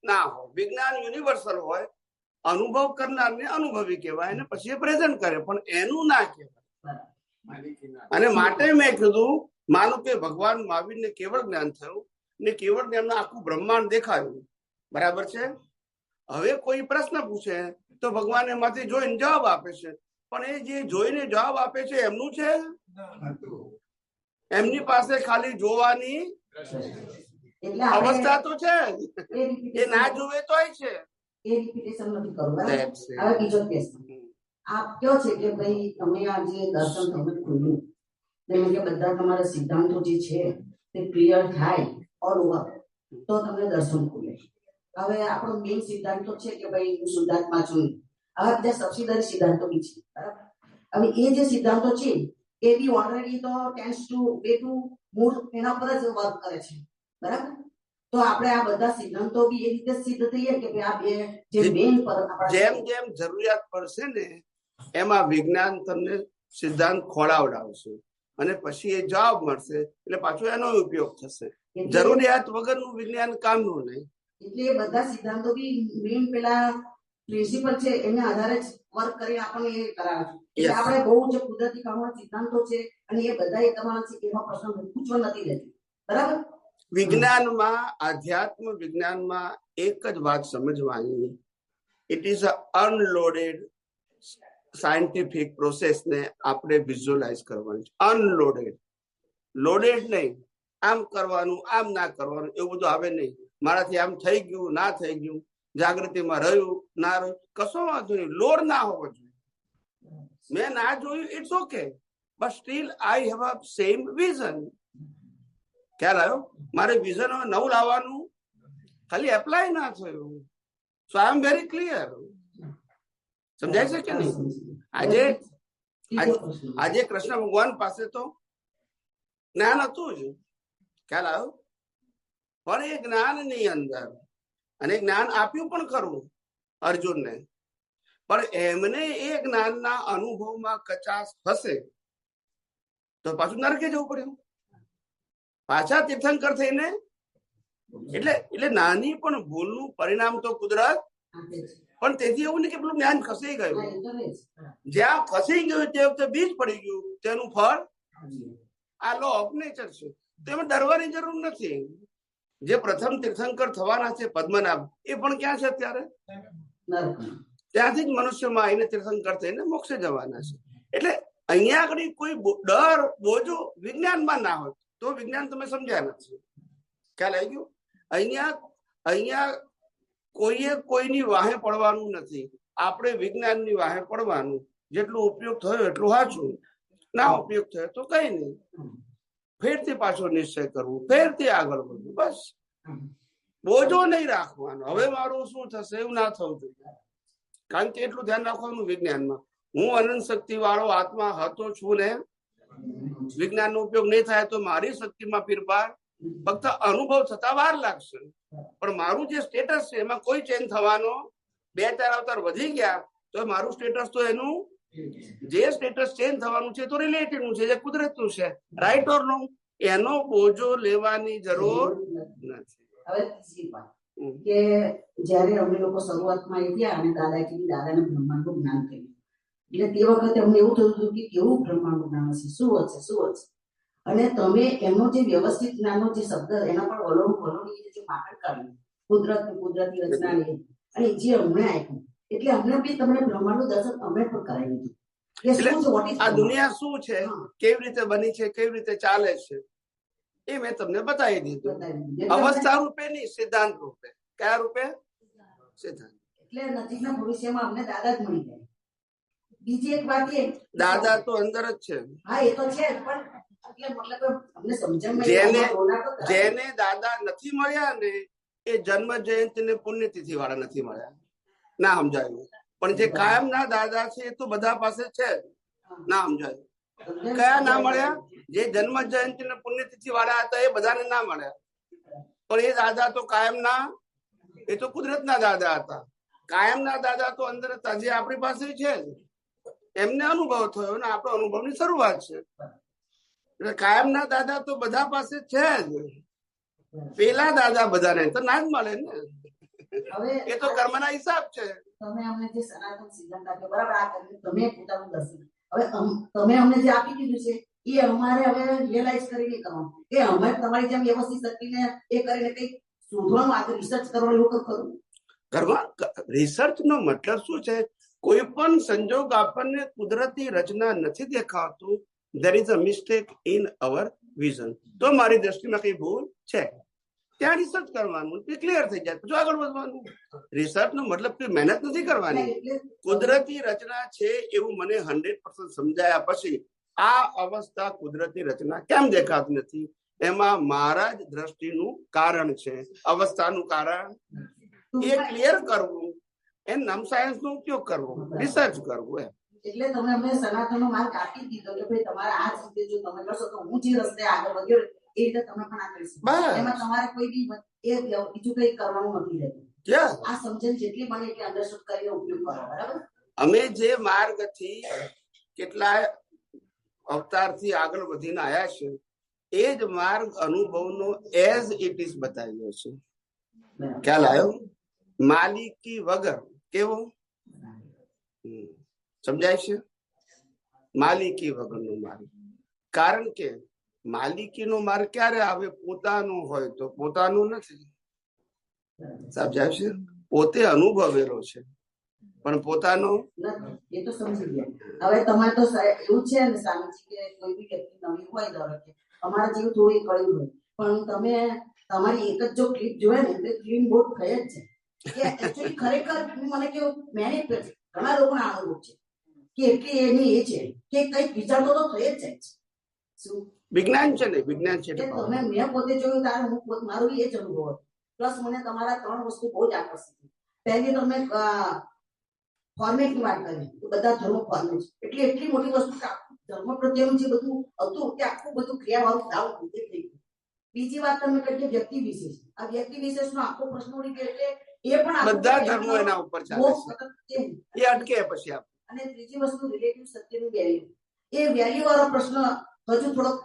ના હોય. વિજ્ઞાન યુનિવર્સલ હોય, અનુભવ કરનારને અનુભવી કહેવાય અને પછી એ પ્રેઝન્ટ કરે, પણ એનું ના કહેવાય. અને માટે મેં કીધું, માનું કે ભગવાન મહાવીરને કેવળ જ્ઞાન થયું ને કેવળ જ્ઞાનનું આખું બ્રહ્માંડ દેખાયું, બરાબર છે? હવે કોઈ પ્રશ્ન પૂછે તો ભગવાન એમાંથી જોઈને જવાબ આપે છે, પણ એ જે જોઈને જવાબ આપે છે એમનું છે? એમની પાસે ખાલી જોવાની અવસ્થા તો છે, એ ના જોવે તોય છે. એ રિપીટેશન નથી કરવું, બરાબર? હવે બીજો પ્રશ્ન આપ કયો છે કે ભાઈ તમે આ જે દર્શન તમને ખુલ્યું, એટલે કે બધા તમારા સિદ્ધાંતો જે છે તે ક્લિયર થાય ઓલ ઓવર તો તમને દર્શન ખુલે. હવે આપણો મેઇન સિદ્ધાંત તો છે કે ભાઈ હું શુદ્ધાત્મા છું. હવે બધા સબસિડરી સિદ્ધાંતો બી છે, બરાબર? હવે એ જે સિદ્ધાંતો છે એ બી ઓલરેડી તો ટેન્સ ટુ વે ટુ મૂળ એના પર જ વર્ક કરે છે, બરાબર? તો આપણે આ બધા સિદ્ધાંતો બી એ રીતે સિદ્ધ થઈએ કે આ બે જે મેઇન જેમ જેમ જરૂરિયાત પડશે ને એમાં વિજ્ઞાન તમને સિદ્ધાંત ખોળાવડાવશે અને પછી એ જવાબ મળશે એટલે પાછો એનો ઉપયોગ થશે. જરૂરિયાત વગરનું વિજ્ઞાન કામનું નહીં. એટલે એ બધા સિદ્ધાંતો બી મેઇન પેલા પ્રિન્સિપલ છે એના આધારે જ વર્ક કરી આપણને એ કરાવે છે. એટલે આપણે બહુ જે કુદરતી કામના સિદ્ધાંતો છે અને એ બધા એ કરવાના છે એમાં પ્રશ્ન પૂછવા નથી રહેતી. બરાબર. વિજ્ઞાનમાં, આધ્યાત્મ વિજ્ઞાનમાં એક જ વાત સમજવાની, it is a unloaded scientific પ્રોસેસને આપણે વિઝ્યુઅલાઇઝ કરવાની છે. અનલોડેડ, લોડેડ નહીં. આમ કરવાનું, આમ ના કરવાનું, એવું બધું આવે નહીં. મારાથી આમ થઈ ગયું, ના થઈ ગયું, જાગૃતિમાં રહ્યું, ના રહ્યું, કશો વાંધો નહીં. લોડ ના હોવો જોઈએ. મેં ના જોયું, it's okay, but still I have a same vision. ખ્યાલ આવ્યો? મારે વિઝન નવું લાવવાનું, ખાલી એપ્લાય ના થયું. સો આઈ એમ વેરી ક્લિયર. સમજાય છે કે નહીં? આજે કૃષ્ણ ભગવાન પાસે તો જ્ઞાન હતું જ. ખ્યાલ આવ્યો? પણ એ જ્ઞાનની અંદર, અને જ્ઞાન આપ્યું પણ ખરું અર્જુનને, પણ એમને એ જ્ઞાનના અનુભવમાં કચાશ હશે તો પાછું નરકે જવું પડ્યું, પાછા તીર્થંકર થઈને. એટલે નાની પણ ભૂલનું પરિણામ તો કુદરત. પણ તેથી એવું નહીં કે પેલું જ્ઞાન ખસી ગયું. જ્યાં ખસી ગયું તે વખતે બીજ પડી ગયું, તેનું ફળ આ લો ઓફ નેચર છે. તેમાં ડરવાની જરૂર નથી. જે પ્રથમ તીર્થંકર થવાના છે પદ્મનાભ, એ પણ ક્યાં છે અત્યારે? ત્યાંથી જ મનુષ્યમાં આવીને તીર્થંકર થઈને મોક્ષે જવાના છે. એટલે અહીંયા આગળ કોઈ ડર, બોજો વિજ્ઞાનમાં ના હોય તો વિજ્ઞાન તમે સમજ્યા નથી. ખ્યાલ આવી ગયો? અહીંયા કોઈએ કોઈની વાહે પડવાનું નથી. આપણે વિજ્ઞાનની વાહે પડવાનું. જેટલું ઉપયોગ થયો એટલું સાચું, ના ઉપયોગ થયો તો કઈ નહીં. ફેરથી પાછો નિશ્ચય કરવું, ફેરથી આગળ વધવું. બસ બોજો નહીં રાખવાનો. હવે મારું શું થશે એવું ના થવું જોઈએ. કારણ કે એટલું ધ્યાન રાખવાનું વિજ્ઞાનમાં, હું અનંત શક્તિ વાળો આત્મા હતો છું ને વિજ્ઞાનનો ઉપયોગ નહીં થાય તો મારી શક્તિમાં ફેરફાર ફક્ત અનુભવ થતા વાર લાગશે. પણ મારું જે સ્ટેટસ છે એમાં કોઈ ચેન્જ થવાનો, 2-4 અવતાર વધી ગયા તો મારું સ્ટેટસ તો એનું જે સ્ટેટસ ચેન્જ થવાનું છે તો રિલેટેડનું છે, જે કુદરતનું છે. રાઈટ ઓર નો? એનો બોજો લેવાની જરૂર નથી. હવે ત્રીજી વાત કે જયારે અમે લોકો શરૂઆતમાં આવ્યા અને દાદાને બ્રહ્માંડનું જ્ઞાન થયું, એટલે તે વખતે અમને એવું થયું હતું કે કેવું બ્રહ્માંડનું જ્ઞાન હશે, શું હશે. અને તમે એમનો જે વ્યવસ્થિત જ્ઞાનનો જે શબ્દ એના પર વલોણી જે માકડ કાઢ્યું, કુદરતી રચનાની, અને જે અમને આપ્યું, એટલે અમને બી તમને બ્રહ્માંડનું દર્શન અમે પણ કરાવી દીધું. આ દુનિયા શું છે, કેવી રીતે બની છે, કેવી રીતે ચાલે છે, એ મેં તમને બતાવી દીધું. અવસ્થા રૂપે નહીં, સિદ્ધાંત રૂપે. કયા રૂપે? સિદ્ધાંત. એટલે નજીકના ભવિષ્યમાં અમને દાદા જ મળી જાય. બીજી એક વાત એ, દાદા તો અંદર જ છે. હા એ તો છે, પણ જેને દાદા નથી મળ્યા ને એ જન્મ જયંતિ ને પુણ્યતિથિ વાળા નથી મળ્યા. ના સમજાયું? પણ જે કાયમ ના દાદા છે એ તો બધા પાસે છે. ના સમજાયું? કયા ના મળ્યા? જે જન્મ જયંતિ ને પુણ્યતિથિ વાળા હતા એ બધાને ના મળ્યા. પણ એ દાદા તો કાયમ ના, એ તો કુદરત ના દાદા હતા. કાયમ ના દાદા તો અંદર હતા, જે આપણી પાસે છે. એમને અનુભવ થયો ને આપણો અનુભવની શરૂઆત છે. એટલે કાયમ ના દાદા તો બધા પાસે છે જ. પેલા દાદા બધાને તો ના જ મળે ને. એ તો કર્મના હિસાબ છે. તમે અમને જે સનાતન સિદ્ધાંત આપ્યો, બરાબર, આ કરીને તમે પોતાનું દર્શન, હવે તમે અમને જે આપી દીધું છે એ અમારે હવે રિયલાઇઝ કરીને કરવાનું, કે અમે તમારી જેમ વ્યવસ્થિત શક્તિને એ કરીને કઈ શોધવાનું, આગળ રિસર્ચ કરવાનું, એવું કરવું. રિસર્ચ નો મતલબ શું છે? કોઈ પણ સંજોગ આપણને કુદરતી રચના નથી દેખાતું, there is a mistake in our vision. તો મારી દ્રષ્ટિમાં કઈ ભૂલ છે, ત્યાં રિસર્ચ કરવાનું, ક્લિયર થઈ જાય પછી આગળ વધવાનું. રિસર્ચ નો મતલબ કે મહેનત નથી કરવાની. કુદરતી રચના છે એવું મને 100% સમજાયા પછી આ અવસ્થા કુદરતી રચના કેમ દેખાતી નથી, એમાં મારા જ દ્રષ્ટિનું કારણ છે. અવસ્થાનું કારણ એ ક્લિયર કરવું, એમ નામ સાયન્સ નો ઉપયોગ કરવો, રિસર્ચ કરવું. એટલે તમે અમને સનાતનનો માર્ગ આપી દીધો કે ભાઈ તમારા આ રીતે જો તમે કરશો તો હું જે રસ્તે આગળ વધ્યો એ રીતે તમે પણ આ કરી શકો. બસ. એમાં તમારે કોઈ બી બીજું કઈ કરવાનું નથી રહેતું. આ સમજણ જેટલી બને એટલી અન્ડરસ્ટુડ કરીને ઉપયોગ કરો. બરાબર. અમે જે માર્ગથી કેટલા અવતારથી આગળ વધીને આવ્યા છે એ જ માર્ગ અનુભવનો એઝ ઇટ ઇઝ બતાવ્યો છે. ખ્યાલ આવ્યો? માલિકી વગર કેવો સમજાય છે? માલિકી વગરનો માર્ગ. કારણ કે માલિકીનો માર્ગ ક્યારે આવે? પોતાનો હોય તો. પોતાનું નથી. સમજાય છે? પોતે અનુભવેલો છે પણ પોતાનો નથી. એ તો સમજી ગયા. હવે તમારે તો એવું છે ને સ્વામીજી કે કોઈ બી વ્યક્તિ નવી હોય ધારો કે અમારા જેવું થોડું કર્યું હોય પણ તમે તમારી એક જ જો ક્લિપ જોયે ને એટલે ક્લીન બોર્ડ થઈ જ છે કે એકચ્યુઅલી ખરેખર મને કેવું મેં ઘણા લોકોના અનુભવ છે કે એટલી એની એ છે કે કઈક વિચારતો તો થઈ જ જાય છે. શું વિજ્ઞાન છે ને? વિજ્ઞાન છે. તમે મેં પોતે જોયું ત્યારે હું મારું એ જ અનુભવ હતો. પ્લસ મને તમારા 3 વસ્તુ બહુ જ આકર્ષિત. પહેલી તમે ફોર્મેટની વાત કરી તો બધા ધર્મ ફોર્મેટ એટલે એટલી મોટી વસ્તુ ધર્મ પ્રત્યેનું જે બધું હતું તે આખું બધું ક્રિયાવાળું દાવ થઈ ગયું. બીજી વાત તમે કહી વ્યક્તિ વિશેષ. આ વ્યક્તિ વિશેષનો આખો પ્રશ્ન ઉડી ગયો એટલે એ પણ બધા ધર્મો એના ઉપર ચાલે છે. એ અટકે પછી આપ. અને ત્રીજી વસ્તુ રિલેટિવ સત્યનું વેલ્યુ. એ વેલ્યુ વાળો પ્રશ્ન હજુ થોડોક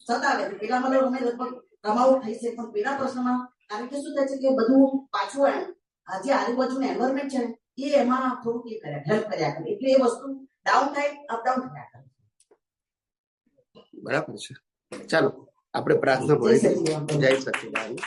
સતાવે છે. પેલા મતલબ અમે લગભગ કમાવું થઈ છે પણ પેલા પ્રશ્નમાં કારણ કે શું થાય છે કે બધું પાછું જે આજુબાજુનું એન્વાયરમેન્ટ છે એ એમાં થોડુંક એ કર્યા હેલ્પ કર્યા કરે એટલે એ વસ્તુ ડાઉન થાય અપડાઉન થયા કરે. બરાબર છે. ચાલો આપણે પ્રાર્થના કરીએ. જય સચિદાનંદ.